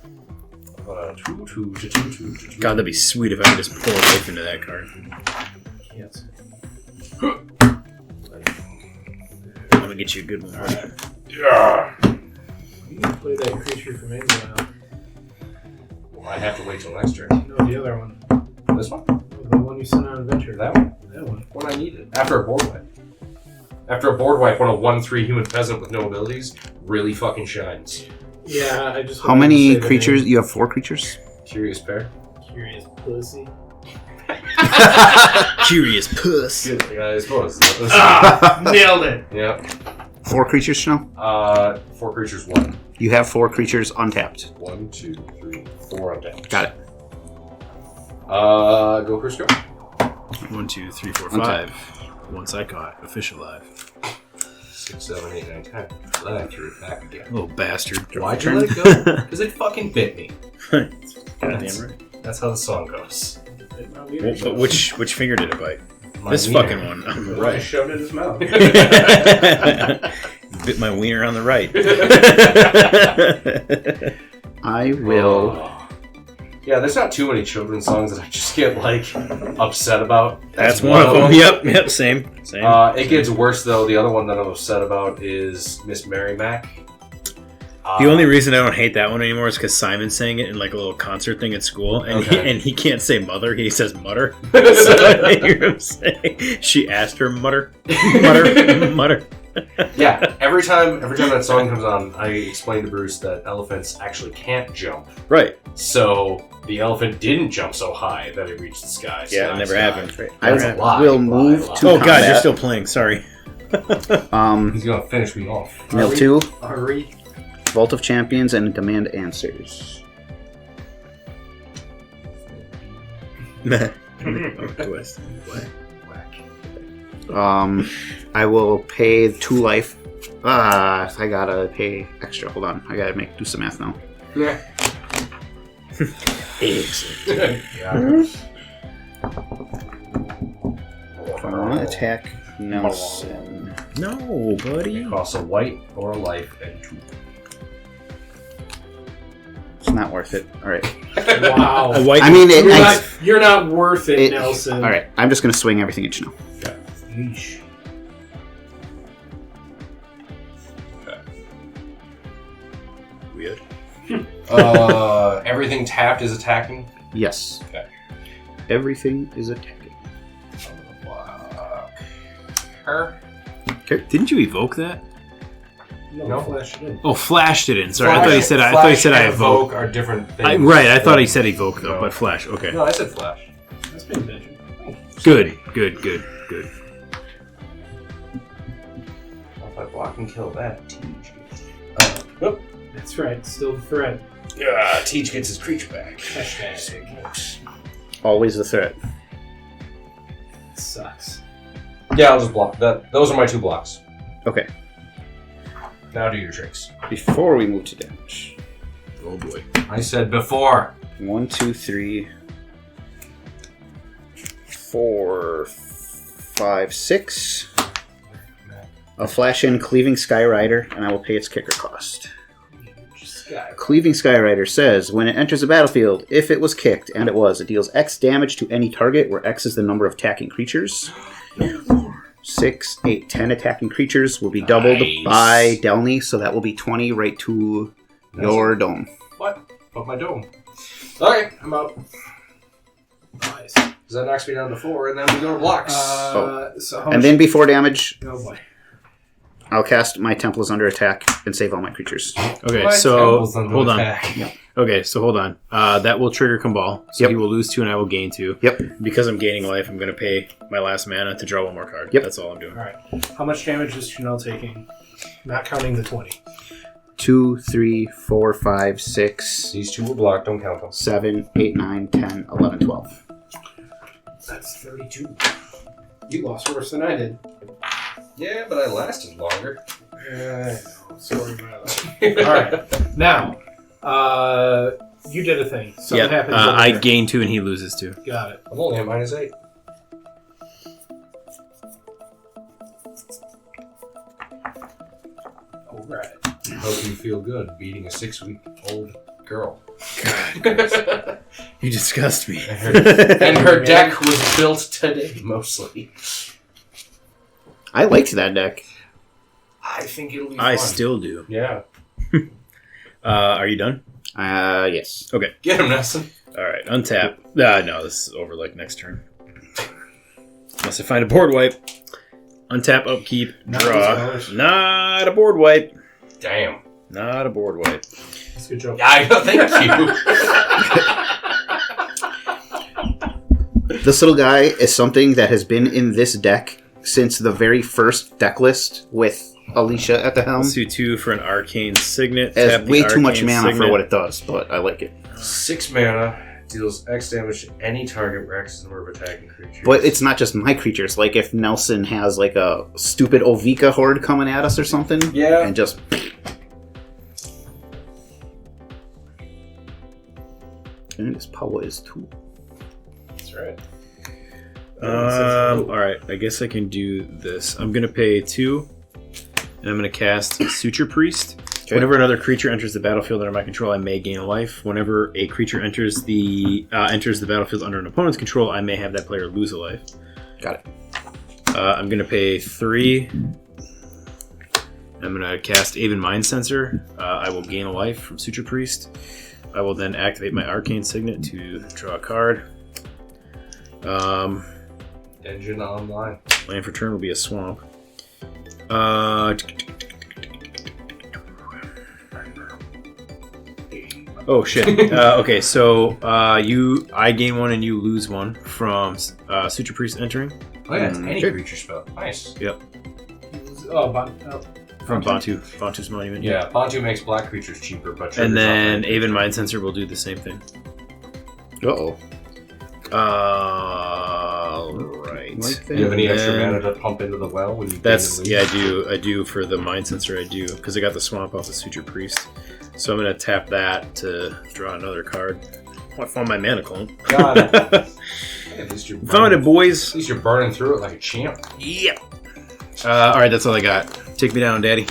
S3: two.
S5: God, that'd be sweet if I could just pour life into that card.
S2: Yes.
S5: I'm gonna get you a good one.
S3: Yeah.
S2: You can play that creature from Exile.
S3: I have to wait till next turn.
S2: No, the other one.
S3: This one?
S2: The one you sent on Adventure.
S3: That one?
S2: That one.
S3: When I need it. After a board wipe. After a board wipe, when a 1/3 human peasant with no abilities really fucking shines.
S2: Yeah, I just.
S4: How many creatures? You have 4 creatures?
S3: Curious pair.
S2: Curious pussy.
S5: Curious puss.
S3: Good, I suppose.
S2: Nailed it.
S3: Yep.
S4: 4 creatures, Snow?
S3: 4 creatures, 1.
S4: You have 4 creatures untapped.
S3: 1, 2, 3, 4 undead.
S4: Got it.
S3: Go first, go.
S5: 1, 2, 3, 4, 5. Once I caught a fish alive.
S3: 6, 7, 8, 9, 10. Then I threw it back again.
S5: Little bastard.
S3: Why'd you let it go? Because it fucking bit me.
S5: Goddamn right.
S3: That's how the song goes.
S5: But which finger did it bite?
S3: My
S5: This
S3: wiener.
S5: fucking one on the
S2: I
S5: right.
S2: shoved it in his mouth.
S5: Bit my wiener on the right.
S4: I will.
S3: Oh. Yeah, there's not too many children's songs that I just get, like, upset about.
S5: That's one of them. Yep, same.
S3: It gets worse, though. The other one that I'm upset about is Miss Miirym.
S5: The only reason I don't hate that one anymore is because Simon sang it in like a little concert thing at school, and he can't say mother, he says mutter. So I hear him say, she asked her mutter.
S3: Yeah, every time that song comes on, I explain to Bruce that elephants actually can't jump.
S5: Right.
S3: So the elephant didn't jump so high that it reached the sky.
S5: Yeah, it never happened.
S3: That's a lie.
S4: will move to
S5: Oh
S4: combat.
S5: god, you're still playing, sorry.
S3: He's gonna finish me off.
S4: Mill 2,
S2: Hurry.
S4: Vault of Champions, and Demand Answers.
S5: Twist.
S4: I will pay 2 life. I gotta pay extra. Hold on. I gotta do some math now.
S3: Yeah.
S5: Excellent.
S3: Yeah.
S4: If I want to attack Nelson.
S5: No, buddy.
S3: It costs a white or a life and 2.
S4: It's not worth it. Alright.
S2: Wow.
S5: A white.
S4: I mean,
S2: You're not worth it, Nelson.
S4: Alright, I'm just gonna swing everything at you now.
S2: Yeesh.
S5: Weird.
S3: Everything tapped is attacking.
S4: Yes.
S3: Okay.
S4: Everything is attacking.
S3: Her.
S5: Didn't you evoke that?
S3: No.
S2: Flash it in.
S5: Oh, flashed it in. Sorry, I thought he said I evoke.
S3: Are different things.
S5: Right, I thought he said evoke though,
S3: No.
S5: but flash. Okay.
S3: No, I said flash.
S2: That's been attention.
S5: Good.
S3: If I block and kill that, Teach gets.
S2: That's right. Still the threat.
S3: Teach gets his creature back.
S2: Hashtag.
S4: Always the threat.
S2: Sucks.
S3: Yeah, I'll just block that. Those are my 2 blocks.
S4: Okay.
S3: Now do your tricks.
S4: Before we move to damage.
S5: Oh boy.
S3: I said before.
S4: 1, 2, 3, 4, 5, 6. I'll flash in Cleaving Skyrider, and I will pay its kicker cost. Cleaving Skyrider says, when it enters the battlefield, if it was kicked, and it was, it deals X damage to any target, where X is the number of attacking creatures. 6, 8, 10 attacking creatures will be doubled by Delny, so that will be 20 right to your dome.
S3: What? But my dome. Okay, I'm out.
S2: Nice.
S3: Because that knocks me down to 4, and then we go to blocks.
S2: So how
S4: And
S2: much-
S4: then before damage,
S2: Oh boy.
S4: I'll cast my Temple is under attack and save all my creatures.
S5: Okay,
S3: My
S5: so
S3: temple's under
S5: hold on.
S3: attack.
S5: Okay, so hold on. That will trigger Kambal, so
S4: Yep.
S5: he will lose 2 and I will gain 2.
S4: Yep.
S5: Because I'm gaining life, I'm going to pay my last mana to draw 1 more card.
S4: Yep.
S5: That's all I'm doing.
S2: All right. How much damage is Chanel taking? Not counting the 20.
S4: 2, 3, 4, 5, 6,
S3: These two were blocked. Don't count them.
S4: 7, 8, 9, 10, 11, 12.
S2: That's 32. You lost worse than I did.
S3: Yeah, but I lasted longer.
S2: Yeah, I know. Sorry about that. All right. Now, you did a thing. Something
S5: Yeah,
S2: happens over
S5: I
S2: there.
S5: gain 2 and he loses 2.
S2: Got it.
S3: I'm only at -8.
S2: All right.
S3: Hope you feel good beating a 6-week-old girl.
S5: You disgust me.
S3: And her deck was built today, mostly.
S4: I liked that deck.
S3: I think it'll be
S5: I
S3: fun.
S5: still do.
S3: Yeah.
S5: Are you done?
S4: Yes.
S5: Okay.
S3: Get him, Nelson.
S5: All right. Untap. No, this is over like next turn. Unless I find a board wipe. Untap, upkeep,
S2: Not
S5: draw.
S2: those colors.
S5: Not a board wipe.
S3: Damn.
S5: Not a board wipe.
S2: That's a good joke.
S3: Yeah, I know. Thank you.
S4: This little guy is something that has been in this deck since the very first deck list with Alicia at the helm.
S5: Let's do 2 for an arcane signet.
S4: It
S5: Tap
S4: has
S5: the
S4: way too much
S5: arcane
S4: mana for
S5: signet.
S4: what it does, but I like it.
S3: 6 mana. Deals X damage to any target where X is the number of attacking creatures.
S4: But it's not just my creatures. Like if Nelson has like a stupid Ovika horde coming at us or something,
S3: Yeah.
S4: and just and his power is 2.
S3: That's right.
S5: Alright, I guess I can do this. I'm going to pay 2, and I'm going to cast Suture Priest.
S4: Okay.
S5: Whenever another creature enters the battlefield under my control, I may gain a life. Whenever a creature enters the battlefield under an opponent's control, I may have that player lose a life.
S4: Got it.
S5: I'm going to pay 3. I'm going to cast Aven Mind Sensor. I will gain a life from Suture Priest. I will then activate my Arcane Signet to draw a card.
S3: Engine online.
S5: Land for turn will be a swamp. Oh shit. Okay, so I gain 1 and you lose 1 from Suture Priest entering.
S3: Oh yeah, it's any
S4: Okay.
S3: creature spell. Nice.
S5: From Bantu's Monument.
S3: Yeah, Bantu makes black creatures cheaper, but
S5: And
S3: triggers
S5: then
S3: off
S5: Aven Mind Sensor will do the same thing.
S4: Uh-oh.
S5: Right.
S4: Like
S3: Do you have any extra
S5: And
S3: mana to pump into the well when you
S5: That's
S3: gain and lose?
S5: I do for the Mind Sensor. I do because I got the swamp off the Suture Priest, so I'm gonna tap that to draw another card. Oh, I found my mana clone.
S3: Got it. At least you're
S5: Found
S3: burning,
S5: it, boys.
S3: at least you're burning through it like a champ.
S5: Yep. All right, that's all I got. Take me down, Daddy.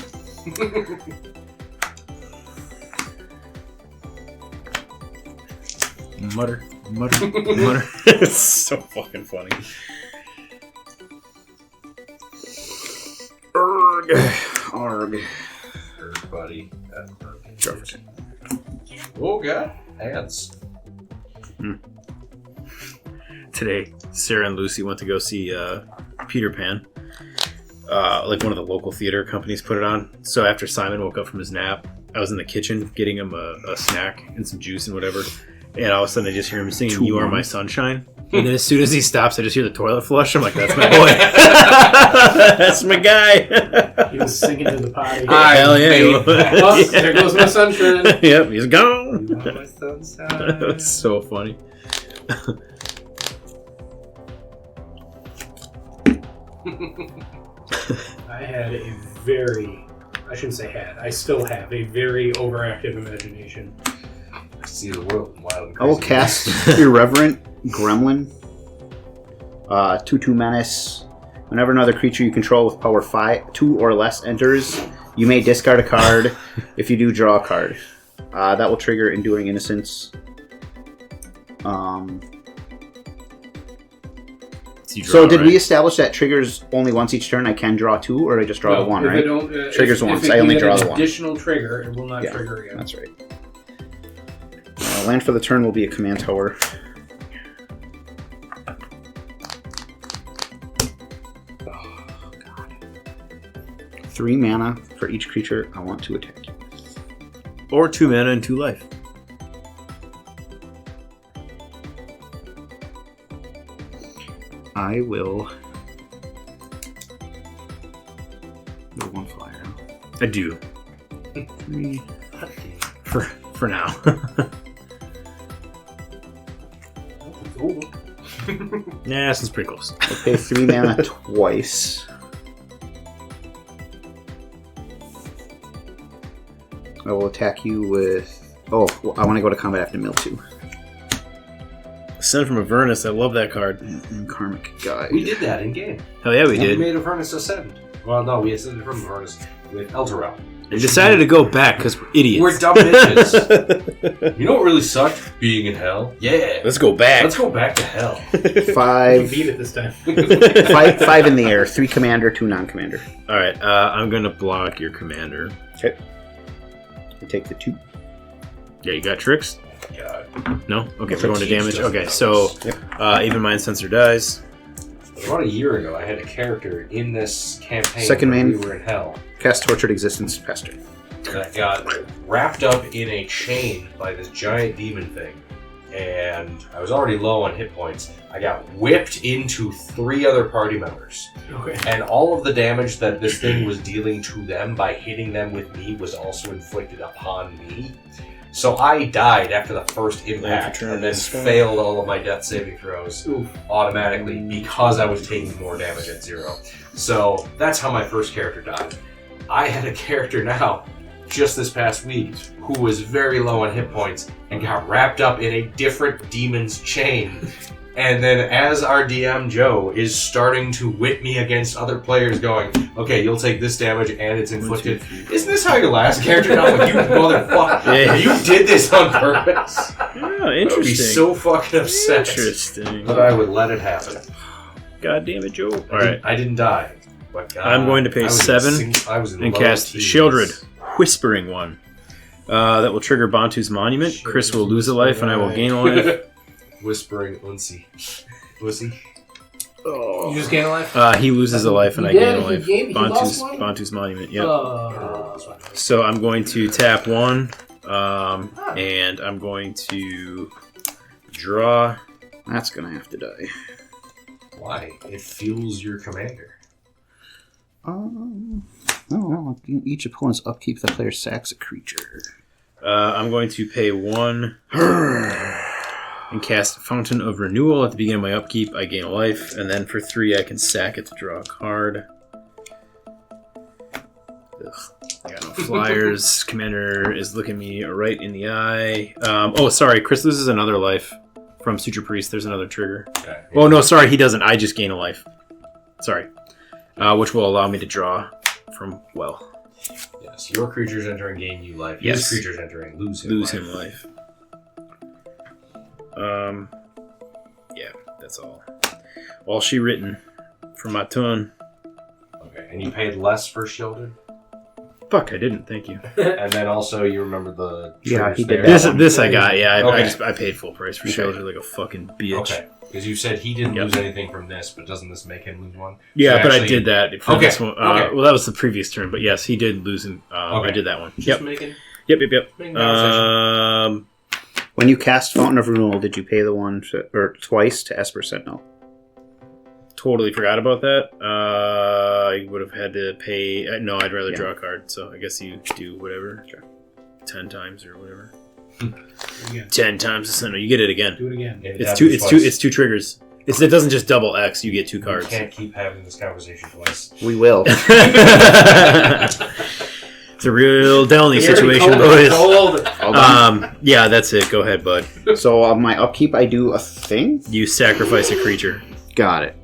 S5: Mutter, mutter, mutter. It's so fucking funny.
S4: Arg.
S3: Everybody. Oh god, ads.
S5: Today, Sarah and Lucy went to go see Peter Pan. Like one of the local theater companies put it on. So after Simon woke up from his nap, I was in the kitchen getting him a snack and some juice and whatever. And all of a sudden I just hear him singing, "You Are My Sunshine." And then as soon as he stops, I just hear the toilet flush. I'm like, that's my boy. That's my guy.
S2: He was singing to the potty.
S5: Hell yeah.
S3: made that.
S2: Oh, there goes my sunshine.
S5: Yep, he's gone.
S3: You are my sunshine.
S5: That's so funny.
S2: I still have a very overactive imagination.
S3: I see the world wild and
S4: I will
S3: crazy.
S4: cast Irreverent Gremlin. 2/2 menace. Whenever another creature you control with power 2 or less enters, you may discard a card. If you do, draw a card. That will trigger Enduring Innocence. So did we establish that triggers only once each turn? I can draw 2, or I just draw the 1,
S2: if
S4: right?
S2: It don't,
S4: Triggers
S2: if
S4: once.
S2: it
S4: I only
S2: can get
S4: draw
S2: an
S4: the 1.
S2: Additional trigger, it will not
S4: Yeah,
S2: trigger again.
S4: That's right. Land for the turn will be a command tower. Oh, God. 3 mana for each creature I want to attack you.
S5: Or 2 mana and 2 life.
S4: I will go 1 flyer.
S5: I do. 3. For now. Nah, this is pretty close.
S4: I'll pay 3 mana twice. I will attack you with... Oh, well, I want to go to combat after mill 2.
S5: Sent from Avernus. I love that card.
S4: And Karmic Guide.
S3: We did that in game.
S5: Hell yeah, we
S3: We
S5: did.
S3: made Avernus ascend. Well, no, we ascended from Avernus with Elturel.
S5: We decided to go back because we're idiots.
S3: We're dumb bitches. You know what really sucked? Being in hell. Yeah.
S5: Let's go back.
S3: Let's go back to hell.
S4: 5
S2: Beat it this time.
S4: 5 in the air. 3 commander, 2 non-commander.
S5: All right, I'm going to block your commander.
S4: Okay. I take the 2.
S5: Yeah, you got tricks?
S3: God.
S5: No? Okay,
S3: The
S5: we're going to
S3: teach
S5: damage.
S3: doesn't
S5: Okay,
S3: know
S5: so
S3: this.
S5: even mind sensor dies.
S3: About a year ago, I had a character in this campaign
S4: Second
S3: where
S4: main.
S3: we were in hell
S4: Cast Tortured Existence, Pester.
S3: that got wrapped up in a chain by this giant demon thing. And I was already low on hit points. I got whipped into 3 other party members.
S2: Okay.
S3: And all of the damage that this thing was dealing to them by hitting them with me was also inflicted upon me. So I died after the first impact and then failed all of my death saving throws automatically because I was taking more damage at 0. So that's how my first character died. I had a character now, just this past week, who was very low on hit points and got wrapped up in a different demon's chain. And then as our DM Joe is starting to whip me against other players going, okay, you'll take this damage and it's inflicted. Isn't this how your last character died? Like, you motherfucker.
S5: Yeah.
S3: You did this on purpose.
S5: Yeah,
S3: I would be
S5: interesting.
S3: so fucking upset.
S5: Interesting.
S3: But I would let it happen.
S5: God damn it, Joe. All right,
S3: I didn't die. But God,
S5: I'm going to pay
S3: I was in
S5: 7
S3: I was in
S5: and
S3: low
S5: cast
S3: teens.
S5: Shieldred, Whispering One. That will trigger Bantu's Monument. Chris will lose a life and I will gain a life.
S3: Whispering Unsi. Unsy.
S2: You just gain a life?
S5: He loses a life and I
S2: He
S5: gain a
S2: did?
S5: life.
S2: He lost one?
S5: Bantu's Monument, yep. So I'm going to tap 1, and I'm going to draw.
S4: That's going to have to die.
S3: Why? It fuels your commander.
S4: No, each opponent's upkeep, the player sacks a creature.
S5: I'm going to pay 1 and cast Fountain of Renewal at the beginning of my upkeep. I gain a life, and then for 3 I can sack it to draw a card. Ugh, I got no flyers. Commander is looking me right in the eye. Oh, sorry, Chris loses another life from Suture Priest. There's another trigger.
S3: Okay.
S5: Oh, no, sorry, he doesn't. I just gain a life. Sorry. Which will allow me to draw from Well.
S3: Yes, your creatures entering gain you life.
S5: Yes.
S3: His creatures entering lose him
S5: Lose
S3: life.
S5: him life. Yeah, that's all. All she written for my turn.
S3: Okay, and you paid less for Shielded?
S5: Fuck, I didn't. Thank you.
S3: And then also you remember the
S4: Yeah,
S3: triggers
S4: he did
S3: there?
S5: This I got. Yeah,
S3: Okay.
S5: I paid full price for Shelter like a fucking bitch.
S3: Okay, because you said he didn't
S5: Yep.
S3: lose anything from this, but doesn't this make him lose one?
S5: Yeah,
S3: So
S5: but I
S3: actually-
S5: did that for
S3: Okay,
S5: this one.
S3: okay.
S5: Well, that was the previous turn, but yes, he did lose. I
S3: Okay.
S5: did that one.
S3: Just
S5: Yep.
S3: making
S5: Yep.
S3: conversation.
S4: When you cast Fountain of Renewal, did you pay the or twice to Esper Sentinel?
S5: Totally forgot about that. I would have had to pay. No, I'd rather draw a card. So I guess you do whatever. 10 times or whatever. 10 times the center. You get it again.
S2: Do it again.
S3: It
S5: It's two.
S3: happens
S5: It's
S3: twice.
S5: two. It's 2 triggers. It doesn't just double X. You get 2
S3: You
S5: cards.
S3: can't keep having this conversation twice.
S4: We will.
S5: It's a real Delney situation, boys.
S4: All done.
S5: Yeah, that's it. Go ahead, bud.
S4: So on my upkeep, I do a thing.
S5: You sacrifice a creature.
S4: Got it.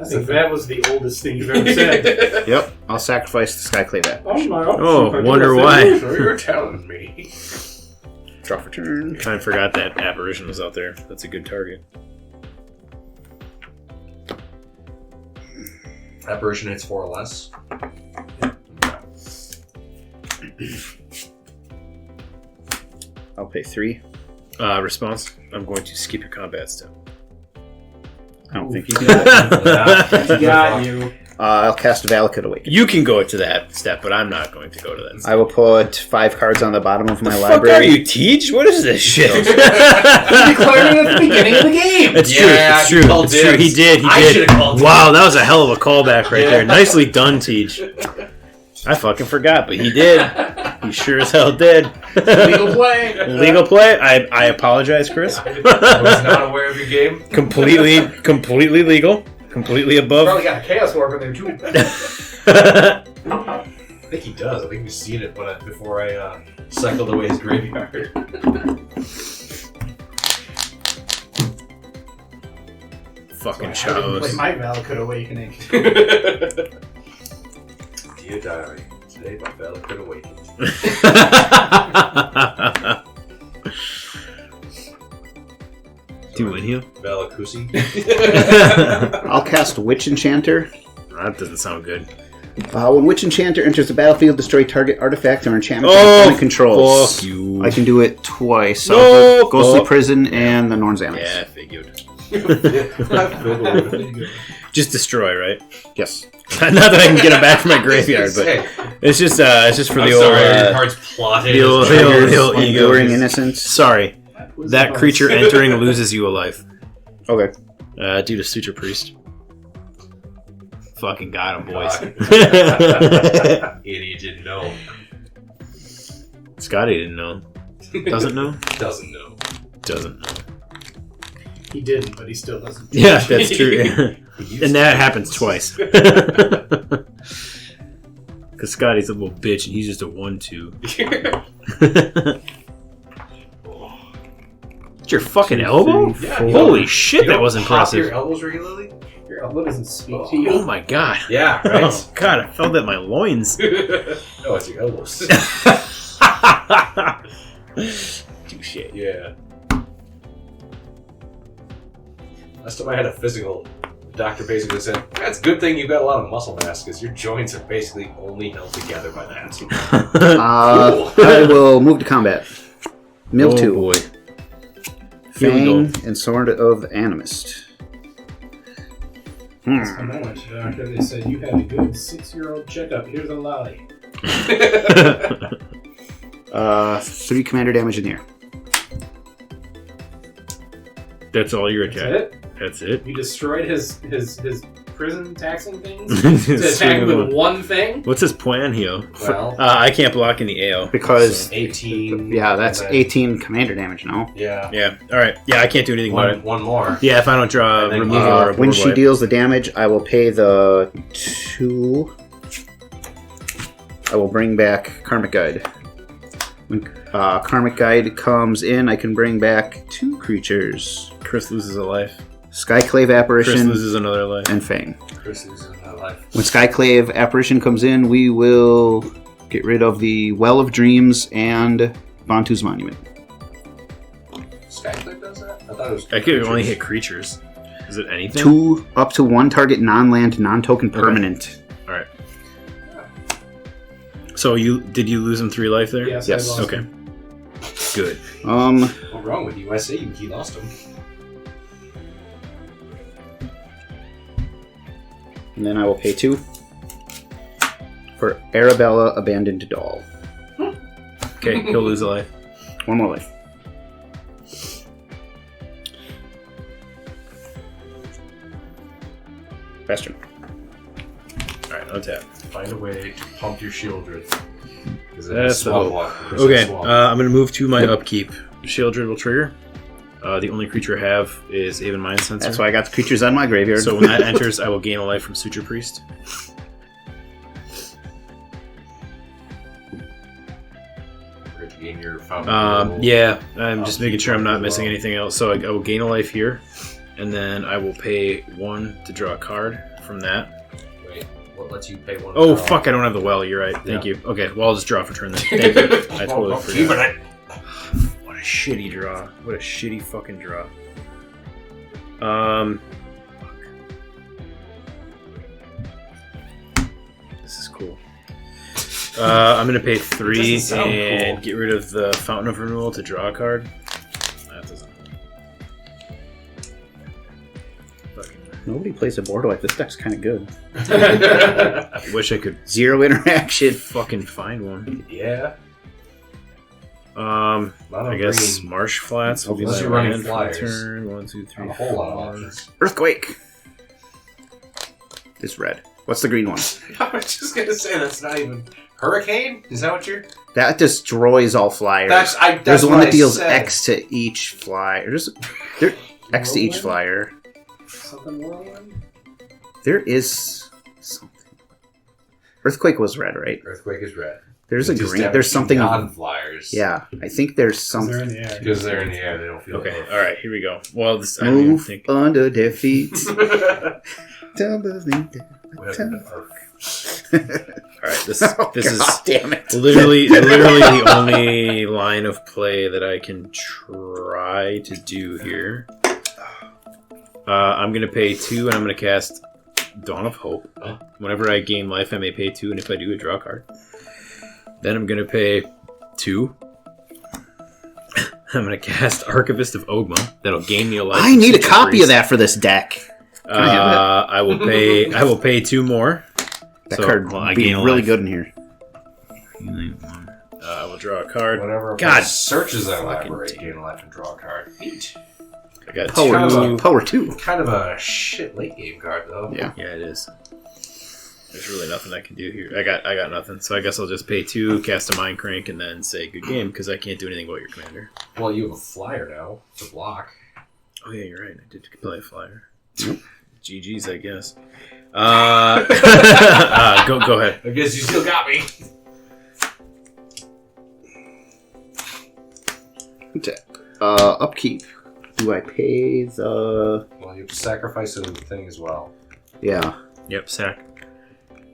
S2: I think that was the oldest thing you've ever said.
S4: Yep. I'll sacrifice the Skyclave Bat.
S5: Oh, wonder why.
S3: So you're telling me.
S4: Draw for turn.
S5: Kind of forgot that apparition was out there. That's a good target.
S3: Apparition hits 4 or less.
S4: I'll pay 3.
S5: Response. I'm going to skip your combat step.
S4: I don't think you can do that.
S2: Got you.
S4: I'll cast Valakut Awakening.
S5: You can go to that step, but I'm not going to go to that step.
S4: I will put 5 cards on the bottom of my
S5: Fuck
S4: library.
S5: are you, Teach? What is this shit?
S2: Declaring at the beginning of the game.
S5: It's
S3: Yeah,
S5: true.
S3: he
S5: It's true.
S3: called
S5: It's true. He
S3: dibs.
S5: did. He
S3: I
S5: did.
S3: should've called
S5: Wow, that was a hell of a callback right
S3: Yeah.
S5: there. Nicely done, Teach. I fucking forgot, but he did. You sure as hell did.
S2: Legal play.
S5: Legal play. I apologize, Chris.
S3: I was not aware of your game.
S5: Completely legal. Completely above.
S2: Probably got a chaos warp in there too.
S3: I think he does. I think we've seen it before I cycled away his graveyard.
S5: Fucking
S2: So I didn't play
S5: chose.
S2: my Valakut Awakening.
S3: Dear diary, today my Valakut awakened.
S5: Do you win here?
S3: Valakusi.
S4: I'll cast Witch Enchanter.
S5: That doesn't sound good.
S4: When Witch Enchanter enters the battlefield, destroy target artifact or enchantment
S5: Oh,
S4: opponent controls.
S5: fuck you.
S4: I can do it twice.
S5: No!
S4: So Ghostly
S5: Oh.
S4: Prison and the Norn's Annex.
S5: Yeah, I figured.
S3: Yeah.
S5: Just destroy, right?
S4: Yes.
S5: Not that I can get it back from my graveyard, but it's just for
S3: I'm
S5: the
S3: sorry, your
S5: old.
S3: card's plotted.
S5: the old-
S3: as
S5: the old-
S3: triggers.
S5: the old ego.
S4: Enduring Innocence.
S5: Sorry, that creature entering loses you a life
S4: Okay.
S5: due to Suture Priest. Fucking got him, boys.
S3: Idiot didn't know.
S5: Scotty didn't know. Doesn't know.
S3: Doesn't know.
S5: Doesn't know.
S2: He didn't, but he still doesn't.
S5: Yeah, that's true. And that happens twice. Because Scotty's a little bitch and he's just a 1/2. It's your fucking elbow?
S3: Yeah, you
S5: Holy
S3: don't-
S5: shit,
S3: you
S5: that
S3: don't
S5: was
S3: pop
S5: impressive.
S3: your elbows regularly?
S2: Your elbow doesn't speak to
S5: Oh
S2: you.
S5: my god.
S3: Yeah, right.
S5: Oh god, I felt that in my loins.
S3: No, it's your elbows.
S5: Touche.
S3: Yeah. Last time I had a physical, the doctor basically said, "That's a good thing you've got a lot of muscle mass because your joints are basically only held together by that."
S4: I will move to combat. Mill
S5: Oh
S4: 2.
S5: boy. Here we
S4: Fang
S5: go.
S4: and Sword of the Animist.
S2: I went to the doctor. They said you had a good 6-year-old checkup. Here's a lolly.
S4: 3 commander damage in the air.
S5: That's all your
S2: That's
S5: attack.
S2: it.
S5: That's it.
S2: You destroyed his prison taxing things to attack him with one thing.
S5: What's his plan here?
S3: Well,
S5: I can't block in the AO.
S4: Because,
S3: 18.
S4: yeah, that's
S3: and then-
S4: 18 commander damage now.
S3: Yeah.
S5: Yeah. All right. Yeah, I can't do anything about it.
S3: One more.
S5: Yeah, if I don't draw
S3: And then,
S5: removal or a
S4: When
S5: board
S4: she
S5: wipe.
S4: deals the damage, I will pay the 2. I will bring back Karmic Guide. When Karmic Guide comes in, I can bring back 2 creatures.
S5: Chris loses a life.
S4: Skyclave
S5: Chris
S4: Apparition
S5: loses another life.
S4: and Fang.
S3: Chris loses my life.
S4: When Skyclave Apparition comes in, we will get rid of the Well of Dreams and Bantu's Monument.
S3: Skyclip does that? I thought it was.
S5: I could only hit creatures. Is it anything?
S4: 2 up to 1 target non-land, non-token permanent.
S5: All right. So did you lose him 3 life there?
S2: Yes.
S4: Yes.
S2: I lost
S5: Okay.
S2: him.
S5: Good.
S3: What's wrong with you? I say he lost him.
S4: And then I will pay 2 for Arabella Abandoned Doll.
S5: Okay, he'll lose a life.
S4: 1 more life. Faster.
S5: All right, untap.
S3: Find a way to pump your Shieldred.
S5: That's the hope. Okay, I'm going to move to my upkeep. Shieldred will trigger. The only creature I have is Aven Mind Sensor.
S4: That's why I got the creatures on my graveyard.
S5: So when that enters, I will gain a life from Suture Priest.
S3: Gain your fountain.
S5: Yeah, I'm just making sure I'm not missing anything else. So I will gain a life here, and then I will pay 1 to draw a card from that.
S3: Wait, what lets you pay 1?
S5: Oh, fuck, I don't have the well. You're right. Thank
S3: Yeah.
S5: you. Okay, well, I'll just draw for turn then. Thank you. I totally forgot. What a shitty draw. What a shitty fucking draw. Fuck. This is cool. I'm gonna pay 3
S3: Doesn't sound
S5: and
S3: cool.
S5: get rid of the Fountain of Renewal to draw a card. That doesn't. Fucking.
S4: Nobody plays a board wipe. This deck's kind of good.
S5: I wish I could
S4: 0 interaction.
S5: fucking find one.
S3: Yeah.
S5: I
S3: Not
S5: guess Marsh Flats will be
S3: Unless
S5: my
S3: you're running
S5: land for
S3: flyers.
S5: turn. 1, 2, 3,
S3: a whole lot of
S5: 4.
S3: options.
S4: Earthquake. It's red. What's the green one?
S3: I was just gonna say that's not even Hurricane? Is that what you're...
S4: That destroys all flyers.
S3: That's
S4: There's
S3: what
S4: one that
S3: I
S4: deals
S3: said.
S4: X to each flyer. There X to each flyer.
S2: Something whirlwind?
S4: There is something. Earthquake was red, right?
S3: Earthquake is red.
S4: There's a
S3: Just
S4: green.
S3: have
S4: There's something.
S3: non-flyers.
S4: Yeah, I think there's
S2: They're
S4: something.
S2: in the air.
S3: Because they're in the air, they don't feel
S5: Okay,
S3: it.
S5: all right, here we go. Well, this, I don't even
S4: Move
S5: think.
S4: under their feet.
S5: All right, this is
S4: Damn it.
S5: literally the only line of play that I can try to do here. I'm gonna pay 2, and I'm gonna cast Dawn of Hope. Whenever I gain life, I may pay 2, and if I do, I draw a card. Then I'm gonna pay 2. I'm gonna cast Archivist of Ogma. That'll gain me a life.
S4: I need a copy of that for this deck. I have it?
S5: I will pay 2 more.
S4: That
S5: So,
S4: card
S5: well, I
S4: would be
S5: gain a
S4: really
S5: life.
S4: good in here.
S5: I will draw a card.
S3: Whenever a
S5: God.
S3: player searches that
S5: Fucking
S3: library, gain a life and draw a card. Neat.
S5: I got
S3: Kind of
S5: 2.
S3: a-
S4: Power 2.
S3: Kind of a shit late game card, though.
S4: Yeah.
S5: Yeah, it is. There's really nothing I can do here. I got nothing. So I guess I'll just pay 2, cast a Mind Crank, and then say good game because I can't do anything about your commander.
S3: Well, you have a flyer now to block.
S5: Oh yeah, you're right. I did play a flyer.
S4: Yep.
S5: GG's, I guess. Go ahead.
S3: I guess you still got me.
S4: Upkeep. Do I pay the...
S3: Well, you have to sacrifice a thing as well.
S4: Yeah.
S5: Yep, sack.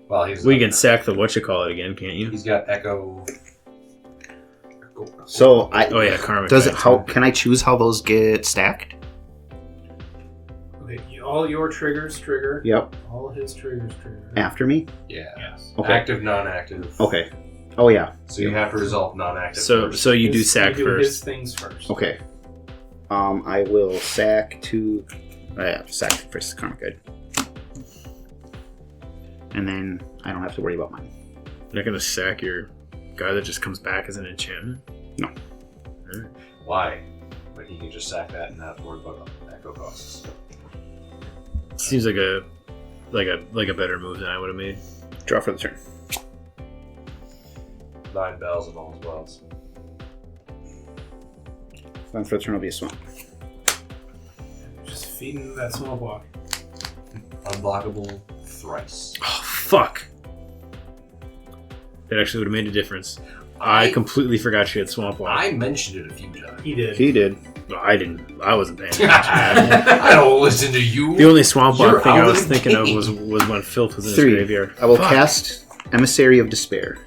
S3: Well, he's
S5: We can sack the whatchamacallit again, can't you?
S3: He's got Echo.
S4: So I...
S5: Oh yeah, Karma.
S4: Does it?
S5: Kite,
S4: How
S5: too.
S4: can I choose how those get stacked?
S2: Okay, all your triggers trigger.
S4: Yep.
S2: All his triggers trigger.
S4: After me?
S3: Yeah.
S2: Yes.
S4: Okay.
S3: Active, non-active.
S4: Okay. Oh yeah.
S3: So you have to resolve non-active.
S5: So
S3: first.
S5: so you do sack
S2: You do his
S5: first.
S2: things first.
S4: Okay. I will sack to... sack first Karma Guide. And then I don't have to worry about mine.
S5: You're not gonna sack your guy that just comes back as an enchantment?
S4: No.
S5: Alright.
S3: Why? Like you can just sack that and not worry about Echo costs.
S5: Seems like a better move than I would have made.
S4: Draw for the turn.
S3: 9 bells and all as well. So.
S4: Then for the turn will be a swamp.
S2: Just feeding that small block.
S3: Unblockable thrice.
S5: Oh fuck! That actually would have made a difference. I completely forgot she had swamp walk.
S3: I mentioned it a few times.
S2: He did.
S4: He did.
S5: No, I didn't. I wasn't paying attention.
S3: I don't listen to you.
S5: The only swamp
S3: You're
S5: walk thing I
S3: out
S5: was
S3: of the
S5: thinking of
S3: game.
S5: was when Filth was in his
S4: 3.
S5: graveyard.
S4: I will
S5: Fuck.
S4: cast Emissary of Despair.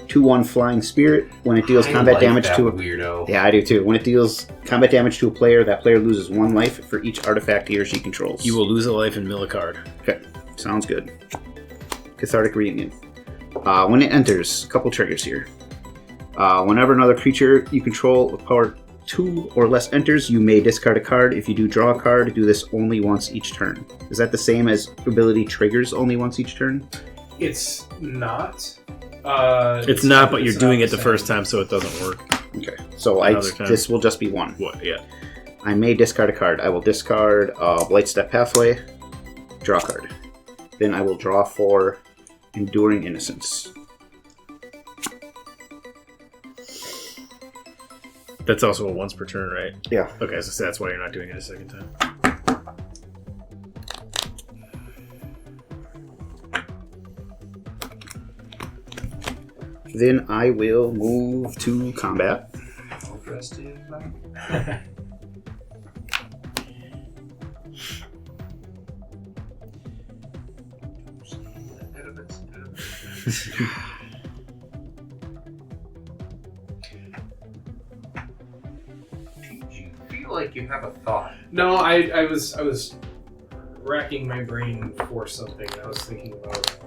S4: 2/1 Flying Spirit. When it deals
S3: I
S4: combat
S3: like
S4: damage
S3: that
S4: to a...
S3: weirdo.
S4: Yeah, I do too. When it deals combat damage to a player, that player loses 1 life for each artifact he or she controls.
S5: You will lose a life and mill a card.
S4: Okay, sounds good. Cathartic Reunion. When it enters, a couple triggers here. Whenever another creature you control with power 2 or less enters, you may discard a card. If you do draw a card, do this only once each turn. Is that the same as ability triggers only once each turn?
S2: It's not.
S5: It's not, but you're
S2: not
S5: doing it the
S2: same.
S5: first time, so it doesn't work.
S4: Okay, so
S5: Another time.
S4: this will just be 1.
S5: What? Yeah.
S4: I may discard a card. I will discard Blightstep Pathway, draw a card. Then I will draw for Enduring Innocence.
S5: That's also a once per turn, right?
S4: Yeah.
S5: Okay, so that's why you're not doing it a second time.
S4: Then I will move to combat.
S3: All dressed in black. You feel like you have a thought.
S2: No, I was racking my brain for something. I was thinking about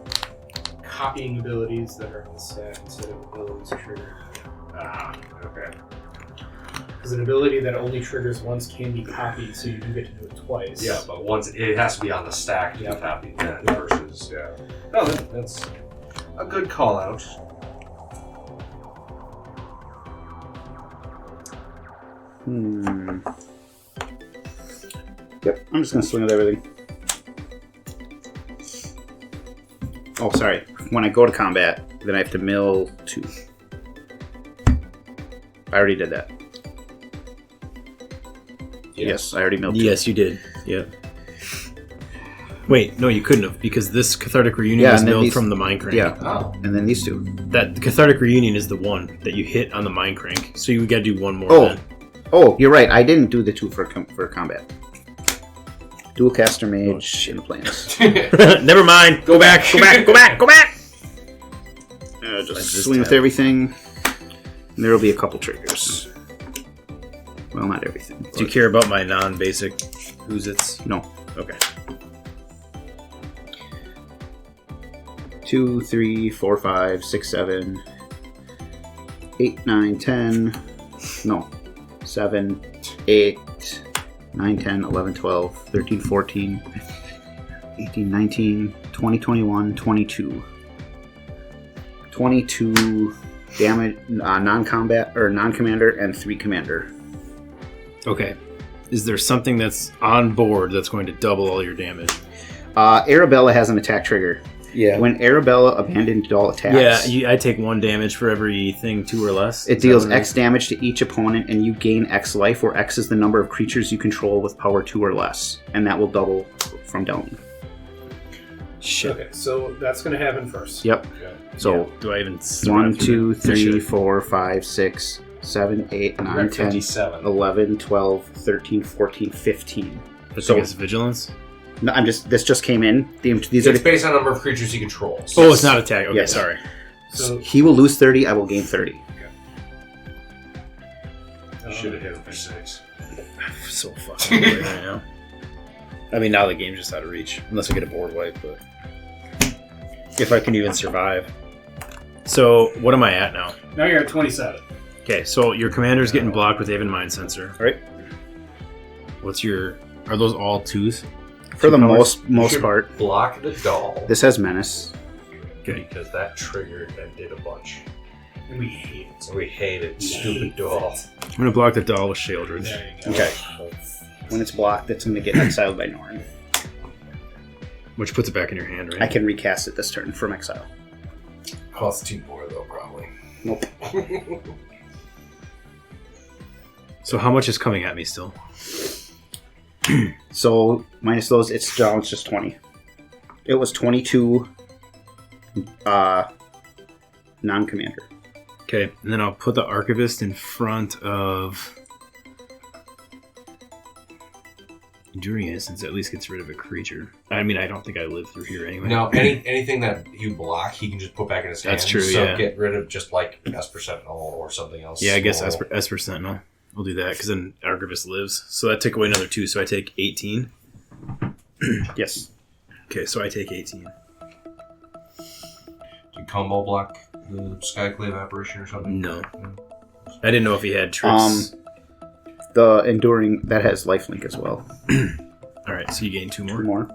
S2: copying abilities that are on the stack instead of abilities triggered.
S3: Ah, okay.
S2: Because an ability that only triggers once can be copied, so you do get to do it twice.
S3: Yeah, but once it has to be on the stack to
S2: Yeah.
S3: be copied then versus No, that's a good call out.
S4: Yep, I'm just gonna swing with everything. Oh, sorry. when I go to combat, then I have to mill 2. I already did that. Yes, I already milled 2.
S5: Yes, you did. Yeah. Wait, no, you couldn't have, because this Cathartic Reunion was
S4: and then
S5: milled
S4: these-
S5: from the Mind Crank.
S4: Yeah,
S3: Oh.
S4: and then these 2.
S5: That Cathartic Reunion is the one that you hit on the Mind Crank, so you gotta do one more.
S4: Oh.
S5: Then.
S4: Oh, you're right. I didn't do the 2 for combat. Dual caster mage in the plains.
S5: Never mind. Go back. Go back. Go back. Go back.
S4: Just
S5: this
S4: swing with
S5: tab.
S4: everything. And there will be a couple triggers. Well, not everything.
S5: Do you care about my non-basic who's it's?
S4: No.
S5: Okay.
S4: 2, 3, 4, 5, 6, 7, 8, 9, 10. No. 7, 8, 9, 10, 11, 12, 13, 14, 18, 19, 20, 21, 22. 22 damage, non-combat, or non-commander, and 3 commander.
S5: Okay. Is there something that's on board that's going to double all your damage?
S4: Arabella has an attack trigger.
S5: Yeah.
S4: When Arabella abandoned all attacks,
S5: I take 1 damage for everything 2 or less.
S4: it
S5: Is
S4: deals
S5: that what
S4: X damage to each opponent, and you gain X life, where X is the number of creatures you control with power 2 or less, and that will double from Delny.
S5: Shit.
S2: Okay, so that's going to happen first.
S4: Yep. So
S5: Do I even
S4: 1,
S5: survive
S4: 2,
S5: through that?
S4: 3,
S5: Shit.
S4: 4, 5, 6, 7, 8,
S3: You're
S4: 9,
S3: at
S4: 10,
S3: 57.
S4: 11, 12, 13, 14, 15.
S5: I
S4: So-
S5: think it's vigilance.
S4: No, this just came in. These are
S3: It's based on number of creatures he controls.
S5: Oh, it's not attack. Okay,
S4: Yes.
S5: sorry.
S2: So
S4: he will lose 30, I will gain 30.
S3: Should have hit him for 6.
S5: I'm so fucking away right now. I mean, now the game's just out of reach, unless I get a board wipe. But if I can even survive. So what am I at now?
S2: now you're at 27.
S5: Okay, so your commander's getting blocked with Aven Mind Sensor.
S4: Right.
S5: What's your? Are those all 2s?
S4: For the
S5: powers?
S4: most
S3: should
S4: part,
S3: Block the doll.
S4: this has menace.
S5: Okay.
S3: Because that triggered and did a bunch.
S2: And we hate it.
S3: So we hated stupid doll.
S5: I'm gonna block the doll with Shieldred.
S2: There you go.
S4: Okay. When it's blocked, it's going to get exiled by Norn.
S5: Which puts it back in your hand, right?
S4: I can recast it this turn from exile.
S3: Costs 2 more though, probably.
S4: Nope.
S5: So how much is coming at me still?
S4: So minus those, it's down. It's just 20. It was 22. Non-commander.
S5: Okay, and then I'll put the Archivist in front of Enduring Innocence. At least gets rid of a creature. I mean, I don't think I live through here anyway.
S3: No, anything that you block, he can just put back in his hand.
S5: That's true,
S3: So
S5: yeah.
S3: get rid of just like Esper Sentinel or something else.
S5: Yeah, I guess
S3: small.
S5: Esper Sentinel. We'll do that because then Archivist lives. So that took away another 2. So I take 18.
S4: Yes.
S5: Okay, so I take 18.
S3: Can Kambal block the Skyclave apparition or something?
S5: No. I didn't know if he had tricks.
S4: The enduring that has lifelink as well.
S5: All right, so you gain 2
S4: 2
S5: more.
S4: more.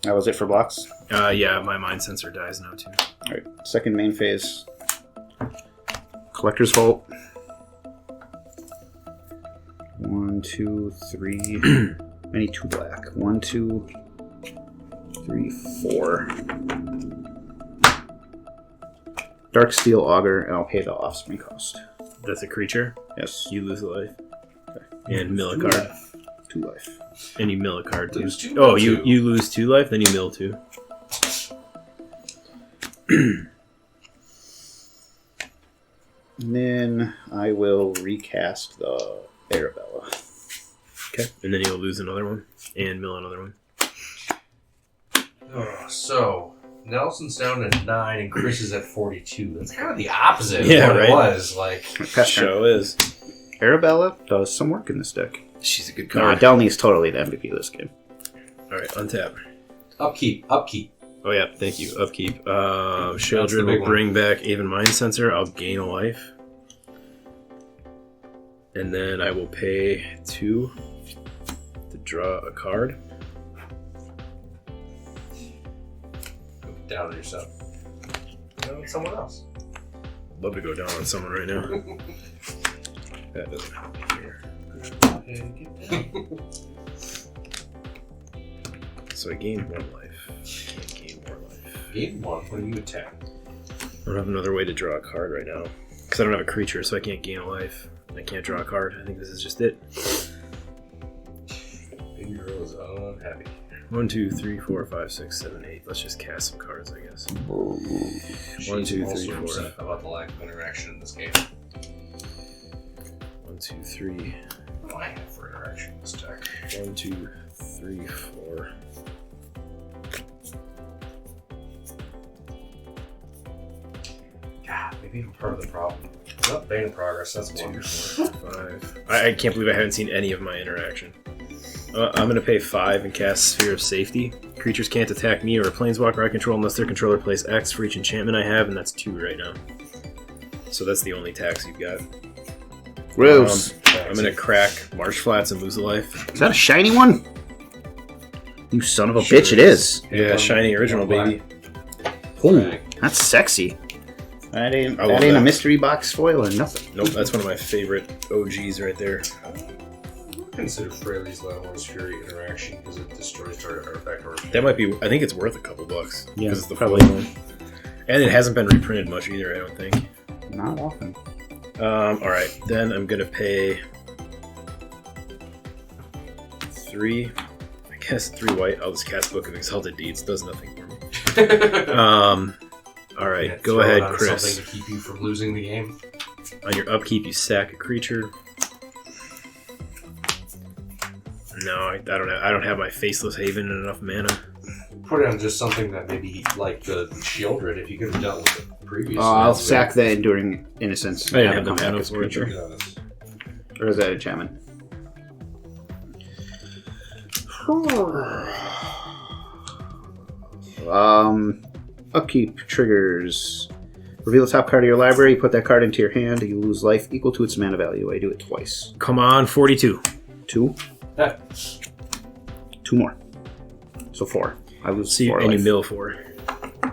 S4: That was it for blocks.
S5: Yeah, my mind sensor dies now too.
S4: All right. Second main phase. Collector's Vault. 1, 2, 3. I need 2 black. 1, 2, 3, 4. Dark Steel Augur, and I'll pay the offspring cost.
S5: That's a creature.
S4: Yes.
S5: You lose a life. And mill a card.
S4: 2 life.
S5: And you mill a card too.
S3: Lose 2,
S5: Oh,
S3: mill
S5: you
S3: 2.
S5: you lose 2 life, then you mill 2.
S4: And then I will recast the Arabella.
S5: Okay. And then you'll lose another one and mill another one.
S3: Oh, so Nelson's down to 9 and Chris is at 42. That's kind of the opposite
S5: Yeah,
S3: of what
S5: right?
S3: it was. Like,
S4: Pest turn.
S5: Show is.
S4: Arabella does some work in this deck.
S5: She's a good
S4: No,
S5: card.
S4: Delny is totally the MVP of this game.
S5: All right, untap.
S3: upkeep.
S5: Oh yeah, thank you. Upkeep.
S3: That's the
S5: Shieldred
S3: big
S5: will
S3: one.
S5: bring back Aven Mind Sensor. I'll gain a life. And then I will pay 2 to draw a card.
S3: Go down on yourself. Down on someone else.
S5: I'd love to go down on someone right now. That doesn't help me here. So I gained 1 life. I can't gain more life.
S3: Game 1, what do you attack?
S5: I don't have another way to draw a card right now. Because I don't have a creature, so I can't gain a life. I can't draw a card. I think this is just it.
S3: Big girl is unhappy.
S5: 1, 2, 3, 4, 5, 6, 7, 8. Let's just cast some cards, I guess. 1, 2, 3,
S3: also
S5: 4.
S3: upset about the lack of interaction in this game.
S5: 1, 2, 3.
S3: What do I have for interaction in this deck?
S5: 1, 2, 3, 4.
S3: God, maybe I'm part of the problem. Oh, Bane of Progress, that's
S5: 2,
S3: wonderful.
S5: 4, 5. I can't believe I haven't seen any of my interaction. I'm going to pay 5 and cast Sphere of Safety. Creatures can't attack me or a planeswalker I control unless their controller plays X for each enchantment I have, and that's 2 right now. So that's the only tax you've got.
S4: Gross.
S5: I'm going to crack Marsh Flats and lose a life.
S4: Is that a shiny one? You son of a bitch, it is.
S5: Yeah, shiny original, baby.
S4: Ooh, that's sexy. That ain't
S5: I love
S4: a
S5: that.
S4: mystery box foil or nothing.
S5: Nope, that's one of my favorite OGs right there.
S3: I consider Fraley's Langhorn's Fury interaction because it destroys target artifact or
S5: That might be, I think it's worth a couple bucks.
S4: Yeah,
S5: because it's the
S4: probably.
S5: foil one. And it hasn't been reprinted much either, I don't think.
S4: Not often.
S5: Alright, then I'm going to pay 3. I guess 3 white. I'll just cast Book of Exalted Deeds. Does nothing for me. Alright, go ahead, Chris.
S3: Something to keep you from losing the game.
S5: On your upkeep, you sack a creature. No, I don't have my Faceless Haven and enough mana.
S3: Put it on just something that maybe like the Shieldred, if you could have dealt with it previously.
S4: I'll sack the Enduring Innocence.
S5: I didn't
S4: Have
S5: have
S4: it
S5: the
S4: come
S5: mana
S4: back as
S5: for it.
S4: creature.
S3: Yes.
S4: Or is that enchantment? Upkeep triggers. Reveal the top card of your library, put that card into your hand, you lose life equal to its mana value. I do it twice.
S5: Come on, 42.
S4: 2.
S3: Ah,
S4: 2 more. So 4. I lose
S5: See,
S4: 4
S5: and you
S4: life.
S5: mill 4.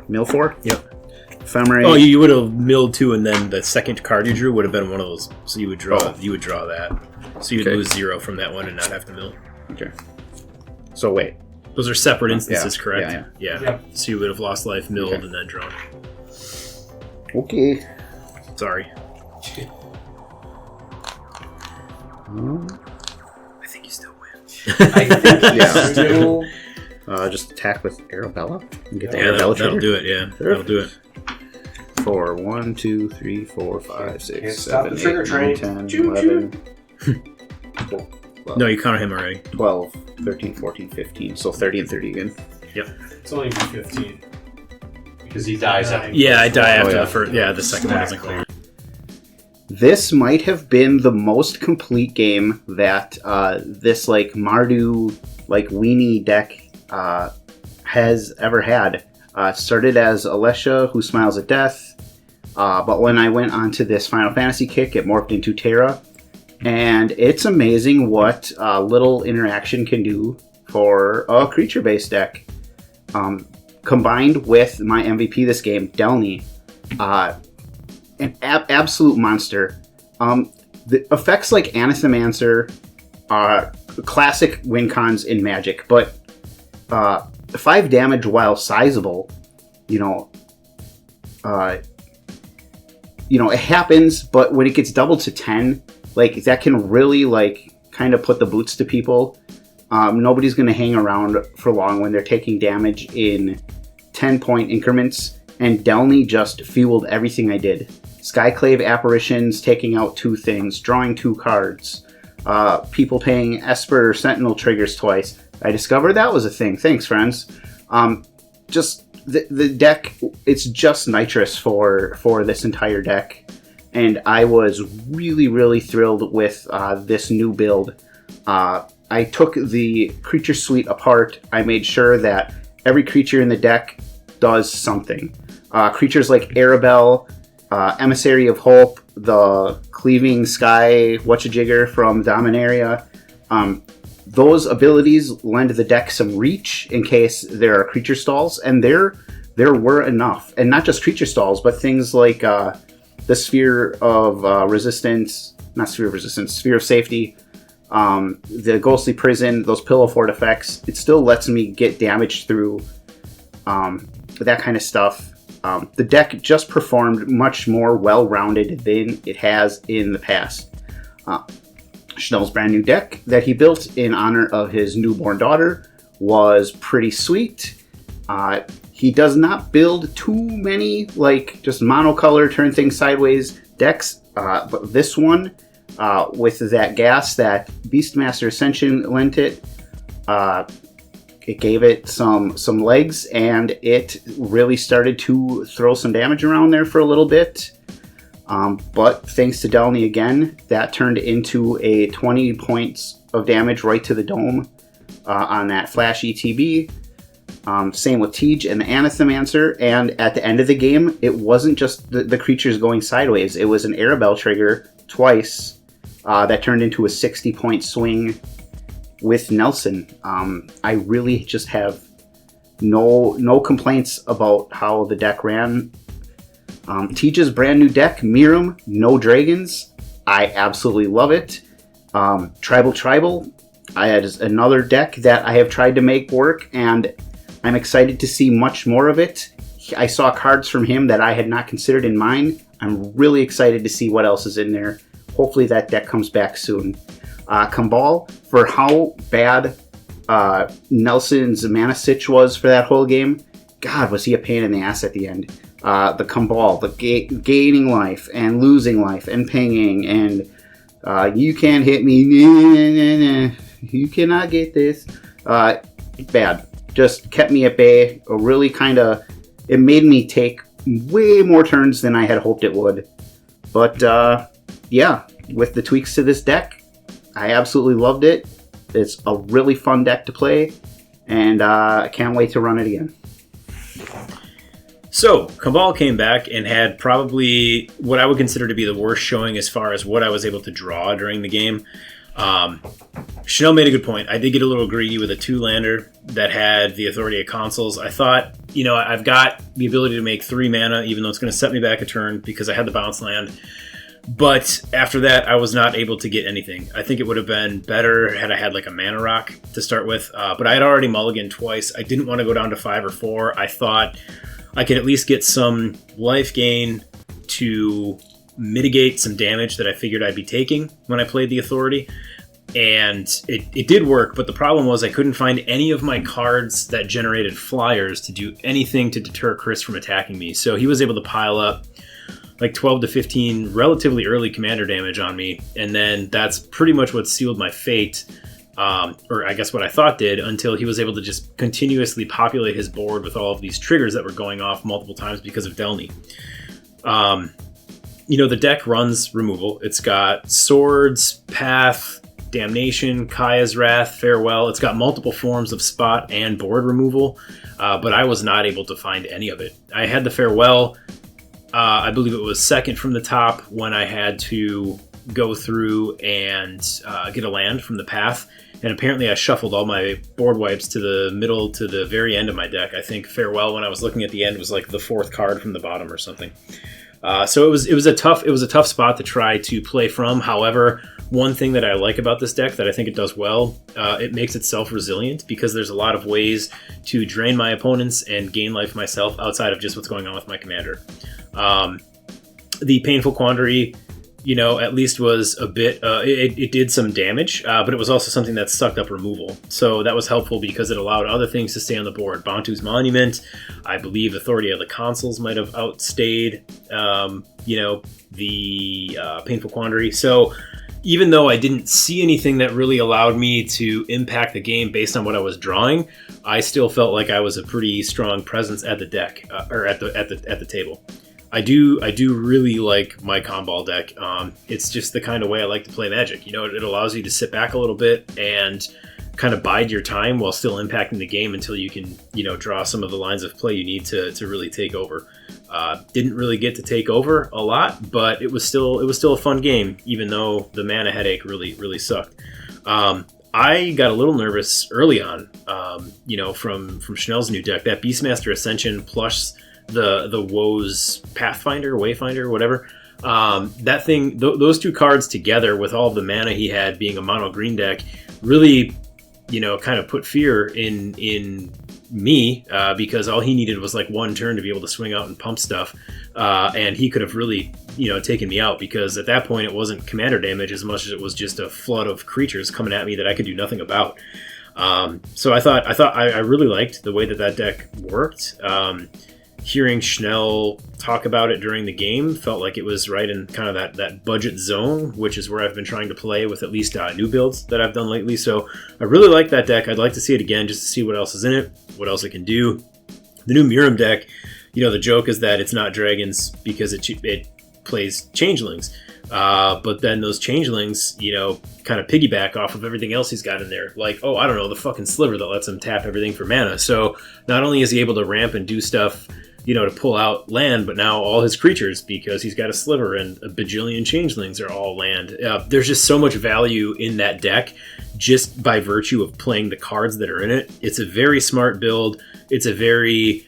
S4: Mill 4?
S5: Yep.
S4: Ephemerate.
S5: Oh, you would have milled 2, and then the second card you drew would have been one of those. So you would draw.
S4: Oh.
S5: You would draw that. So you'd
S4: Okay.
S5: lose 0 from that one and not have to mill.
S4: Okay. So wait.
S5: Those are separate instances,
S4: Yeah,
S5: correct?
S4: yeah.
S3: Yep.
S5: So you would have lost life, milled,
S4: Okay.
S5: and then drawn.
S4: Okay.
S5: Sorry. I think you still win.
S3: I think
S4: Yeah.
S3: still.
S4: Just attack with Arabella and get the
S5: Yeah,
S4: Arabella
S5: that'll
S4: trigger.
S5: do it. Yeah, that'll do it.
S4: 4, 1, 2, 3, 4, 5,
S3: Can't
S4: 6,
S3: stop
S4: 7,
S3: the trigger
S4: 8,
S3: train.
S4: 9, 10,
S3: Choo,
S4: 11,
S5: No, you counted him already.
S4: 12, 13, 14, 15. So 30 and 30 again.
S2: It's only 15.
S3: Because he dies after.
S5: Yeah, I die after
S4: yeah.
S5: the first. Yeah, the second one doesn't clear.
S4: This might have been the most complete game that this like Mardu like weenie deck has ever had. It started as Alesha, who smiles at death, but when I went onto this Final Fantasy kick, it morphed into Terra, and it's amazing what little interaction can do for a creature-based deck. Combined with my MVP this game, Delny, an absolute monster. The effects like Anathemancer are classic win cons in Magic, but 5 damage while sizable, it happens, but when it gets doubled to 10, like that can really like kind of put the boots to people. Nobody's going to hang around for long when they're taking damage in 10-point increments, and Delny just fueled everything I did. Skyclave Apparitions, taking out 2 things, drawing 2 cards, people paying Esper or Sentinel triggers twice. I discovered that was a thing. Thanks, friends. Just the deck, it's just nitrous for this entire deck, and I was really, really thrilled with this new build. I took the creature suite apart. I made sure that every creature in the deck does something. Creatures like Arabelle, Emissary of Hope, the Cleaving Sky Whatchajigger from Dominaria. Those abilities lend the deck some reach in case there are creature stalls, and there were enough. And not just creature stalls, but things like the Sphere of Resistance, not Sphere of Resistance, Sphere of Safety, the Ghostly Prison, those Pillow Fort effects. It still lets me get damage through that kind of stuff. The deck just performed much more well-rounded than it has in the past. Schnell's brand new deck that he built in honor of his newborn daughter was pretty sweet. He does not build too many, like, just monocolor, turn things sideways decks, but this one, with that gas that Beastmaster Ascension lent it, it gave it some legs, and it really started to throw some damage around there for a little bit. But thanks to Delny again, that turned into a 20 points of damage right to the dome on that Flash ETB. Same with Tej and the Anathemancer, and at the end of the game, it wasn't just the creatures going sideways, it was an Arabelle trigger twice that turned into a 60-point swing with Nelson. I really just have no complaints about how the deck ran. Tej's brand new deck, Miirym, no dragons. I absolutely love it. Tribal. I had another deck that I have tried to make work, and I'm excited to see much more of it. I saw cards from him that I had not considered in mine. I'm really excited to see what else is in there. Hopefully that deck comes back soon. Kambal, for how bad Nelson's mana sitch was for that whole game, God, was he a pain in the ass at the end. The Kambal, the gaining life and losing life and pinging and you can't hit me, you cannot get this. Bad. Just kept me at bay. It made me take way more turns than I had hoped it would. But yeah, with the tweaks to this deck, I absolutely loved it. It's a really fun deck to play, and I can't wait to run it again.
S5: So, Kambal came back and had probably what I would consider to be the worst showing as far as what I was able to draw during the game. Chanel made a good point. I did get a little greedy with a 2-lander that had the Authority of Consuls. I thought, I've got the ability to make 3 mana, even though it's going to set me back a turn because I had the bounce land. But after that, I was not able to get anything. I think it would have been better had I had like a mana rock to start with. But I had already mulliganed twice. I didn't want to go down to 5 or 4. I thought I could at least get some life gain to mitigate some damage that I figured I'd be taking when I played the Authority. And it did work, but the problem was I couldn't find any of my cards that generated flyers to do anything to deter Chris from attacking me. So he was able to pile up like 12 to 15 relatively early commander damage on me, and then that's pretty much what sealed my fate, or I guess what I thought did, until he was able to just continuously populate his board with all of these triggers that were going off multiple times because of Delny. The deck runs removal. It's got Swords, Path, Damnation, Kaya's Wrath, Farewell. It's got multiple forms of spot and board removal, but I was not able to find any of it. I had the Farewell. I believe it was second from the top when I had to go through and get a land from the path. And apparently I shuffled all my board wipes to the middle to the very end of my deck. I think Farewell, when I was looking at the end, was like the 4th card from the bottom or something. So it was a tough spot to try to play from. However, one thing that I like about this deck that I think it does well, it makes itself resilient because there's a lot of ways to drain my opponents and gain life myself outside of just what's going on with my commander. The Painful Quandary, at least was a bit, it did some damage, but it was also something that sucked up removal. So that was helpful because it allowed other things to stay on the board. Bantu's Monument, I believe Authority of the Consuls might have outstayed, the Painful Quandary. So even though I didn't see anything that really allowed me to impact the game based on what I was drawing, I still felt like I was a pretty strong presence at the deck, or at the table. I do really like my Kambal deck. It's just the kind of way I like to play Magic. It allows you to sit back a little bit and kind of bide your time while still impacting the game until you can, draw some of the lines of play you need to really take over. Didn't really get to take over a lot, but it was still a fun game, even though the mana headache really sucked. I got a little nervous early on, from Schnell's new deck. That Beastmaster Ascension plus the Woes Pathfinder, Wayfinder, whatever. That thing, those 2 cards together with all of the mana he had being a mono green deck really, kind of put fear in me because all he needed was like one turn to be able to swing out and pump stuff, and he could have really taken me out, because at that point it wasn't commander damage as much as it was just a flood of creatures coming at me that I could do nothing about. So I really liked the way that deck worked. Hearing Schnell talk about it during the game felt like it was right in kind of that budget zone, which is where I've been trying to play with at least new builds that I've done lately. So I really like that deck. I'd like to see it again just to see what else is in it, what else it can do. The new Miirym deck, the joke is that it's not dragons because it plays changelings. But then those changelings, kind of piggyback off of everything else he's got in there. Like, I don't know, the fucking sliver that lets him tap everything for mana. So not only is he able to ramp and do stuff, to pull out land, but now all his creatures, because he's got a sliver and a bajillion changelings, are all land. There's just so much value in that deck just by virtue of playing the cards that are in it. It's a very smart build. It's a very,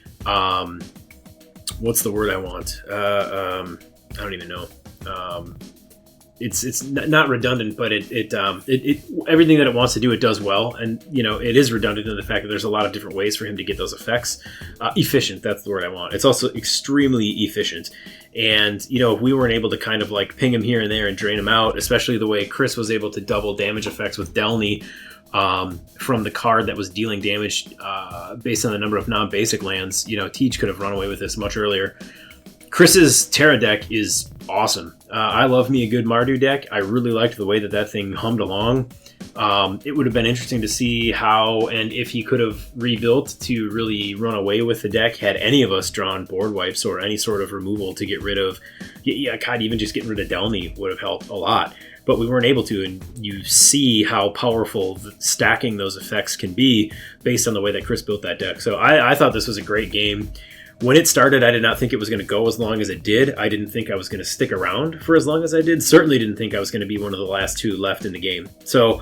S5: what's the word I want? I don't even know. It's not redundant, but it everything that it wants to do, it does well. And, it is redundant in the fact that there's a lot of different ways for him to get those effects. Efficient, that's the word I want. It's also extremely efficient. And, if we weren't able to kind of like ping him here and there and drain him out, especially the way Chris was able to double damage effects with Delny from the card that was dealing damage based on the number of non-basic lands, Teach could have run away with this much earlier. Chris's Terra deck is awesome. I love me a good Mardu deck. I really liked the way that thing hummed along. It would have been interesting to see how and if he could have rebuilt to really run away with the deck had any of us drawn board wipes or any sort of removal to get rid of. God, even just getting rid of Delny would have helped a lot. But we weren't able to, and you see how powerful stacking those effects can be based on the way that Chris built that deck. So I thought this was a great game. When it started, I did not think it was going to go as long as it did. I didn't think I was going to stick around for as long as I did. Certainly didn't think I was going to be one of the last two left in the game. So,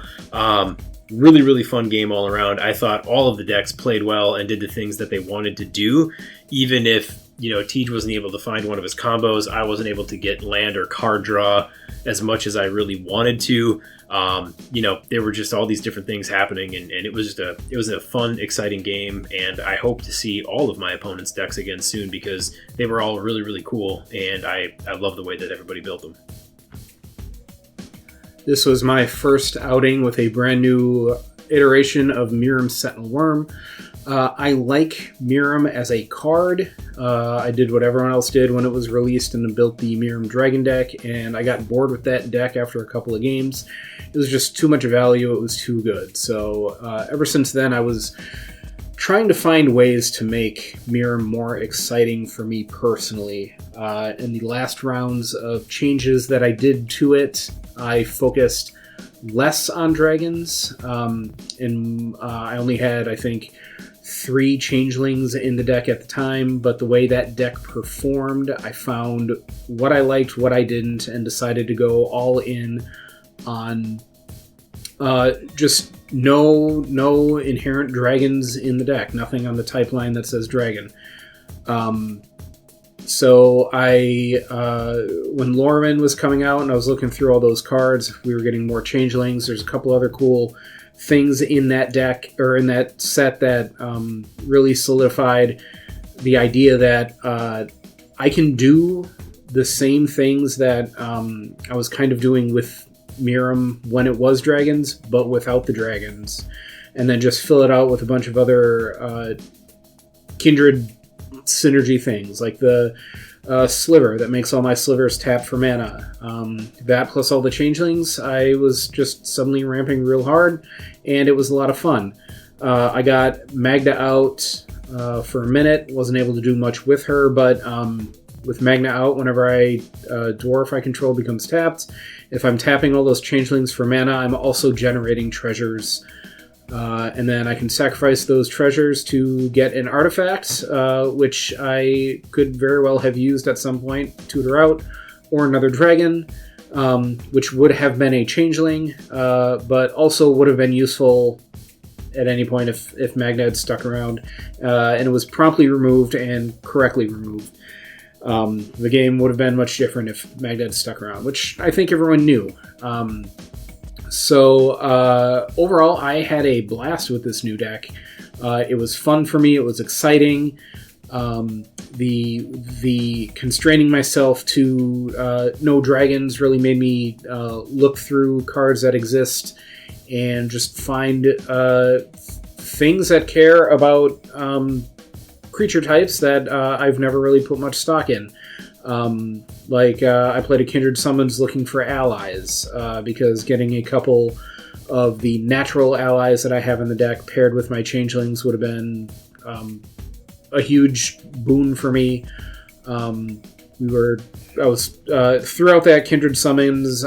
S5: really, really fun game all around. I thought all of the decks played well and did the things that they wanted to do. Even if, Teej wasn't able to find one of his combos, I wasn't able to get land or card draw as much as I really wanted to. There were just all these different things happening, and it was a fun, exciting game, and I hope to see all of my opponent's decks again soon, because they were all really, really cool, and I love the way that everybody built them.
S2: This was my first outing with a brand new iteration of Miirym Sentinel Worm. I like Miirym as a card. I did what everyone else did when it was released and built the Miirym Dragon deck, and I got bored with that deck after a couple of games. It was just too much value. It was too good. So ever since then, I was trying to find ways to make Miirym more exciting for me personally. In the last rounds of changes that I did to it, I focused less on dragons, and I only had, I think, 3 changelings in the deck at the time, but the way that deck performed, I found what I liked, what I didn't, and decided to go all in on just no inherent dragons in the deck, nothing on the type line that says dragon. So when Lorman was coming out and I was looking through all those cards, we were getting more changelings. There's a couple other cool things in that deck, or in that set, that really solidified the idea that I can do the same things that I was kind of doing with Miirym when it was dragons, but without the dragons, and then just fill it out with a bunch of other kindred synergy things, like the sliver that makes all my slivers tap for mana. That plus all the changelings, I was just suddenly ramping real hard, and it was a lot of fun. I got Magda out for a minute, wasn't able to do much with her, but with Magna out, whenever dwarf I control becomes tapped, if I'm tapping all those changelings for mana, I'm also generating treasures. And then I can sacrifice those treasures to get an artifact, which I could very well have used at some point, tutor out, or another dragon, which would have been a changeling, but also would have been useful at any point if Magna had stuck around, and it was promptly removed and correctly removed. The game would have been much different if Magna had stuck around, which I think everyone knew. So overall, I had a blast with this new deck. It was fun for me. It was exciting. The constraining myself to no dragons really made me look through cards that exist and just find things that care about creature types that I've never really put much stock in. I played a Kindred Summons looking for allies because getting a couple of the natural allies that I have in the deck paired with my changelings would have been a huge boon for me. Throughout that Kindred Summons,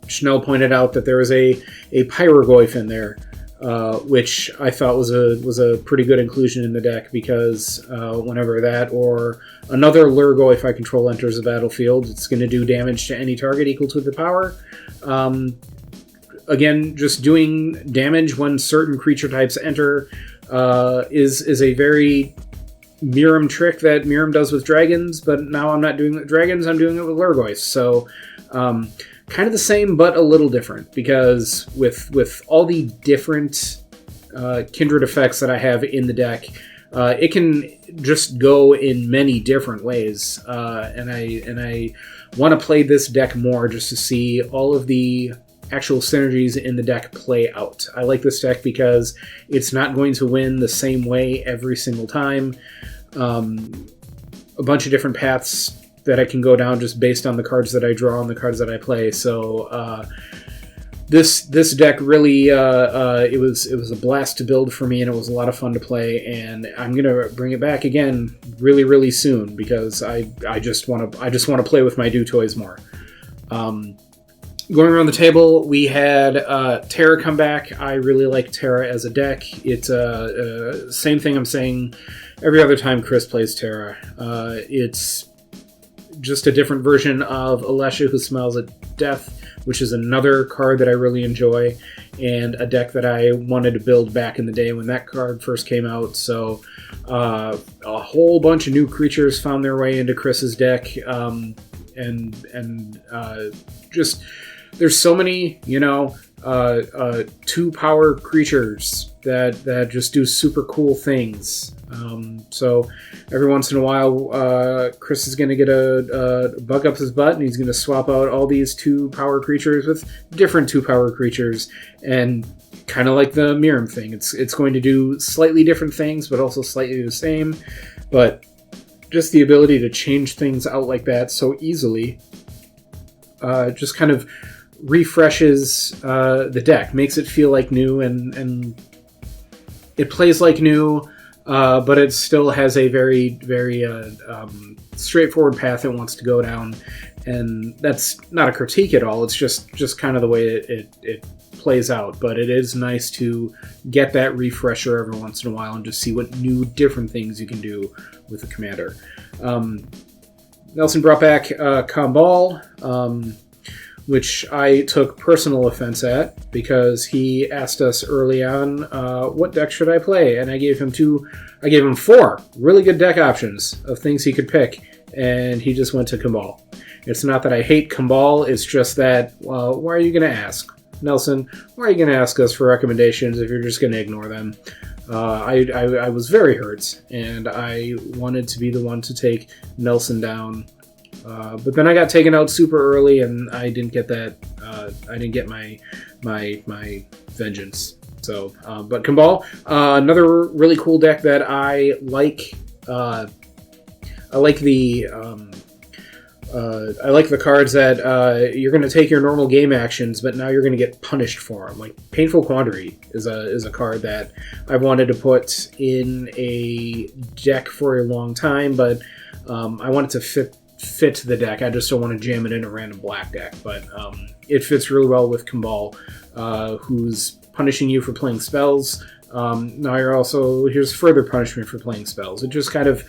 S2: Chanel pointed out that there was a Pyrogoyf in there, which I thought was a pretty good inclusion in the deck because whenever that or another Lurgoyf I control enters the battlefield, it's going to do damage to any target equal to the power. Again, just doing damage when certain creature types enter is a very Miirym trick that Miirym does with dragons, but now I'm not doing it with dragons, I'm doing it with Lurgoyfs. So kind of the same, but a little different, because with all the different kindred effects that I have in the deck, it can just go in many different ways, and I want to play this deck more just to see all of the actual synergies in the deck play out. I like this deck because it's not going to win the same way every single time. A bunch of different paths that I can go down just based on the cards that I draw and the cards that I play. So this deck really it was a blast to build for me, and it was a lot of fun to play. And I'm gonna bring it back again really, really soon because I just want to play with my Do Toys more. Going around the table, we had Terra come back. I really like Terra as a deck. It's same thing I'm saying every other time Chris plays Terra. It's just a different version of Alesha who smells at death, which is another card that I really enjoy, and a deck that I wanted to build back in the day when that card first came out. So a whole bunch of new creatures found their way into Chris's deck, just there's so many, 2-power creatures that just do super cool things. So every once in a while, Chris is going to get a bug up his butt, and he's going to swap out all these 2-power creatures with different 2-power creatures, and kind of like the Miirym thing, it's going to do slightly different things, but also slightly the same. But just the ability to change things out like that so easily, just kind of refreshes the deck, makes it feel like new, and it plays like new, but it still has a very, very straightforward path it wants to go down. And that's not a critique at all. It's just kind of the way it plays out. But it is nice to get that refresher every once in a while and just see what new, different things you can do with the commander. Nelson brought back Kambal, which I took personal offense at because he asked us early on, what deck should I play? And I gave him 4 really good deck options of things he could pick, and he just went to Kambal. It's not that I hate Kambal, it's just that, why are you going to ask? Nelson, why are you going to ask us for recommendations if you're just going to ignore them? I was very hurt, and I wanted to be the one to take Nelson down. But then I got taken out super early, and I didn't get that. I didn't get my vengeance. So, but Kambal, another really cool deck that I like. I like the cards that you're going to take your normal game actions, but now you're going to get punished for them. Like Painful Quandary is a card that I've wanted to put in a deck for a long time, but I want it to fit the deck. I just don't want to jam it in a random black deck, but it fits really well with Kambal, who's punishing you for playing spells. Now here's further punishment for playing spells. It just kind of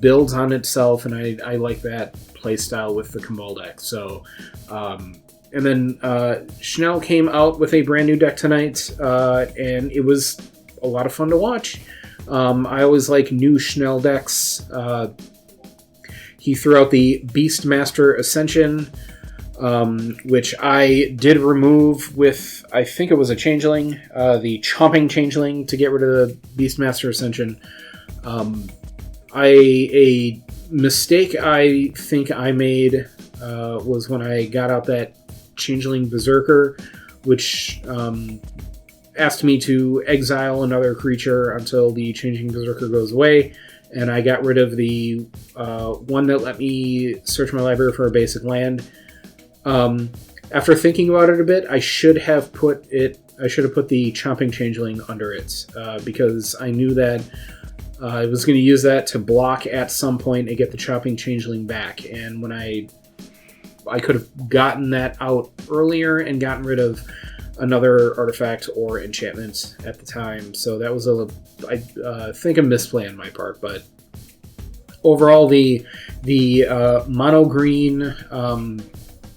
S2: builds on itself, and I like that play style with the Kambal deck. So, and then Chanel came out with a brand new deck tonight, and it was a lot of fun to watch. I always like new Chanel decks. He threw out the Beastmaster Ascension,
S7: which I did remove with, I think it was a changeling, the chomping changeling, to get rid of the Beastmaster Ascension. A mistake I think I made was when I got out that changeling berserker, which asked me to exile another creature until the changing berserker goes away, and I got rid of the one that let me search my library for a basic land. After thinking about it a bit, I should have put the chomping changeling under it, because I knew that I was going to use that to block at some point and get the chopping changeling back. And when I could have gotten that out earlier and gotten rid of another artifact or enchantment at the time. So that was I think a misplay on my part. But overall, the mono green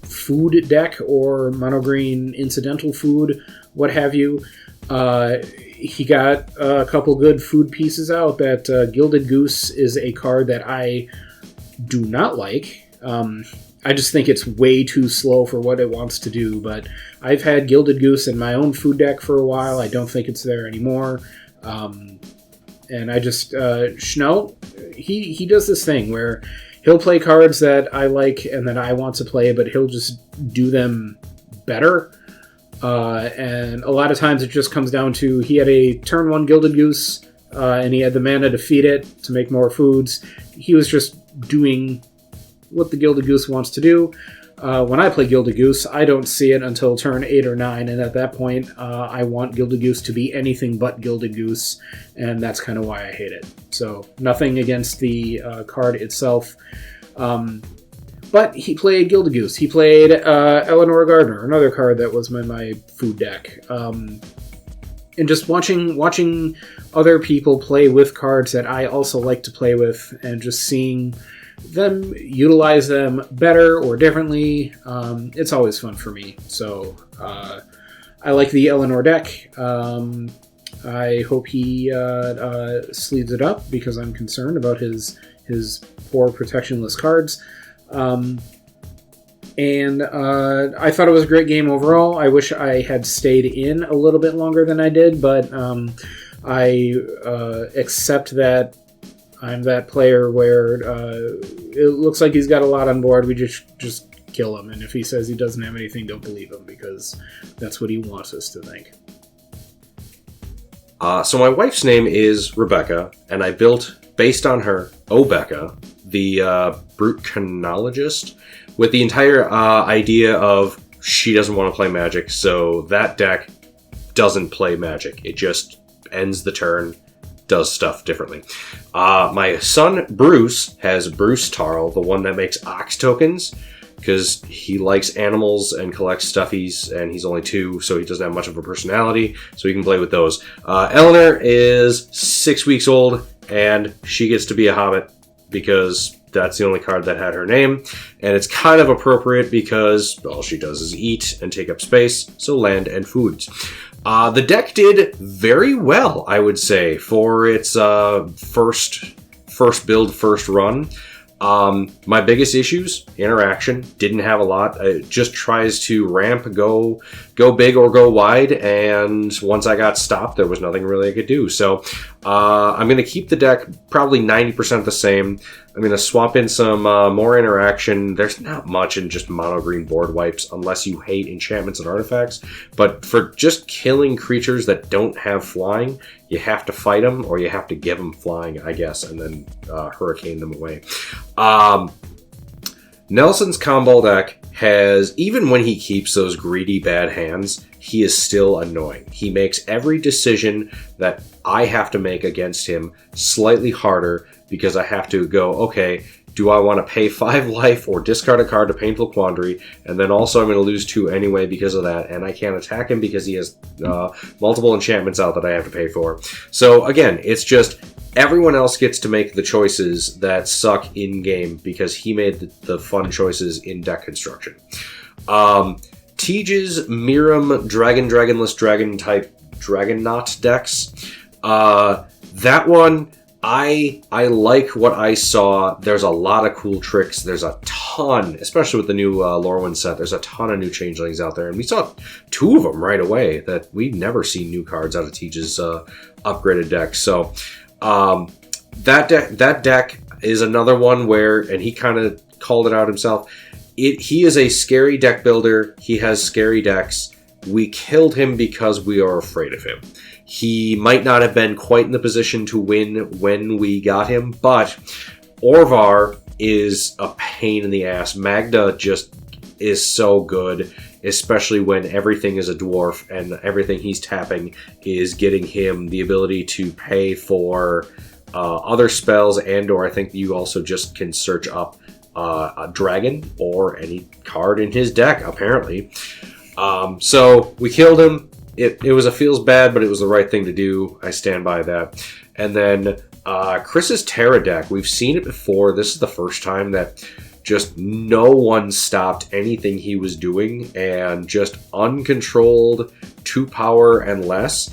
S7: food deck, or mono green incidental food, what have you, he got a couple good food pieces out. That Gilded Goose is a card that I do not like. I just think it's way too slow for what it wants to do, but I've had Gilded Goose in my own food deck for a while. I don't think it's there anymore. And I just, Schnell, he does this thing where he'll play cards that I like and that I want to play, but he'll just do them better. And a lot of times it just comes down to, he had a turn 1 Gilded Goose, and he had the mana to feed it to make more foods. He was just doing what the Gilded Goose wants to do. When I play Gilded Goose, I don't see it until turn 8 or 9, and at that point, I want Gilded Goose to be anything but Gilded Goose, and that's kind of why I hate it. So, nothing against the card itself. But he played Gilded Goose. He played Elanor Gardener, another card that was my food deck. And just watching other people play with cards that I also like to play with, and just seeing them utilize them better or differently, it's always fun for me. So I like the Elanor deck. I hope he sleeves it up, because I'm concerned about his poor protectionless cards. And I thought it was a great game overall. I wish I had stayed in a little bit longer than I did, but I accept that I'm that player where it looks like he's got a lot on board. We just kill him, and if he says he doesn't have anything, don't believe him, because that's what he wants us to think.
S3: So my wife's name is Rebecca, and I built, based on her, Obecca, the brute chronologist, with the entire idea of she doesn't want to play Magic, so that deck doesn't play Magic. It just ends the turn, does stuff differently. My son Bruce has Bruce Tarl, the one that makes Ox tokens, because he likes animals and collects stuffies, and he's only 2, so he doesn't have much of a personality, so he can play with those. Elanor is 6 weeks old, and she gets to be a hobbit, because that's the only card that had her name, and it's kind of appropriate because all she does is eat and take up space, so land and foods. The deck did very well, I would say, for its first build, first run. My biggest issues, interaction, didn't have a lot. It just tries to ramp, go big or go wide, and once I got stopped, there was nothing really I could do. So I'm going to keep the deck probably 90% the same. I'm going to swap in some more interaction. There's not much in just mono green board wipes unless you hate enchantments and artifacts, but for just killing creatures that don't have flying, you have to fight them, or you have to give them flying, I guess, and then hurricane them away. Nelson's Kambal deck has, even when he keeps those greedy bad hands, he is still annoying. He makes every decision that I have to make against him slightly harder, because I have to go, okay, do I want to pay 5 life or discard a card to Painful Quandary? And then also I'm going to lose 2 anyway because of that, and I can't attack him because he has multiple enchantments out that I have to pay for. So again, it's just everyone else gets to make the choices that suck in-game because he made the fun choices in deck construction. Tiege's Miirym Dragonless Dragon type Dragonaut decks. That one, I like what I saw. There's a lot of cool tricks. There's a ton, especially with the new Lorwyn set. There's a ton of new changelings out there, and we saw 2 of them right away that we've never seen new cards out of Teach's upgraded deck. So that deck is another one where, and he kind of called it out himself. He is a scary deck builder. He has scary decks. We killed him because we are afraid of him. He might not have been quite in the position to win when we got him, but Orvar is a pain in the ass. Magda just is so good, especially when everything is a dwarf and everything he's tapping is getting him the ability to pay for other spells, and or I think you also just can search up a dragon or any card in his deck, apparently. So we killed him. It was a feels bad, but it was the right thing to do. I stand by that. And then Chris's Terra deck, we've seen it before. This is the first time that just no one stopped anything he was doing, and just uncontrolled 2 power and less.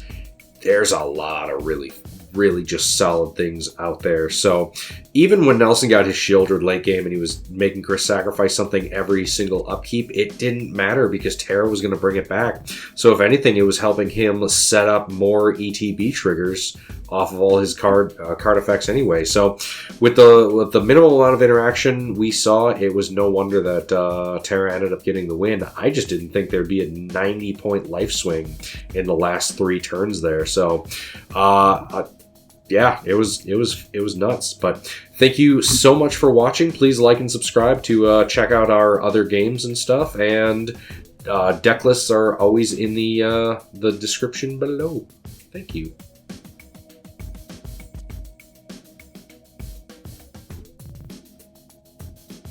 S3: There's a lot of really just solid things out there. So even when Nelson got his shielded late game and he was making Chris sacrifice something every single upkeep, it didn't matter because Terra was going to bring it back. So if anything, it was helping him set up more ETB triggers off of all his card effects anyway. So with the minimal amount of interaction we saw, it was no wonder that Terra ended up getting the win. I just didn't think there'd be a 90-point life swing in the last 3 turns there. So yeah, it was nuts. But thank you so much for watching. Please like and subscribe to check out our other games and stuff. And deck lists are always in the description below. Thank you.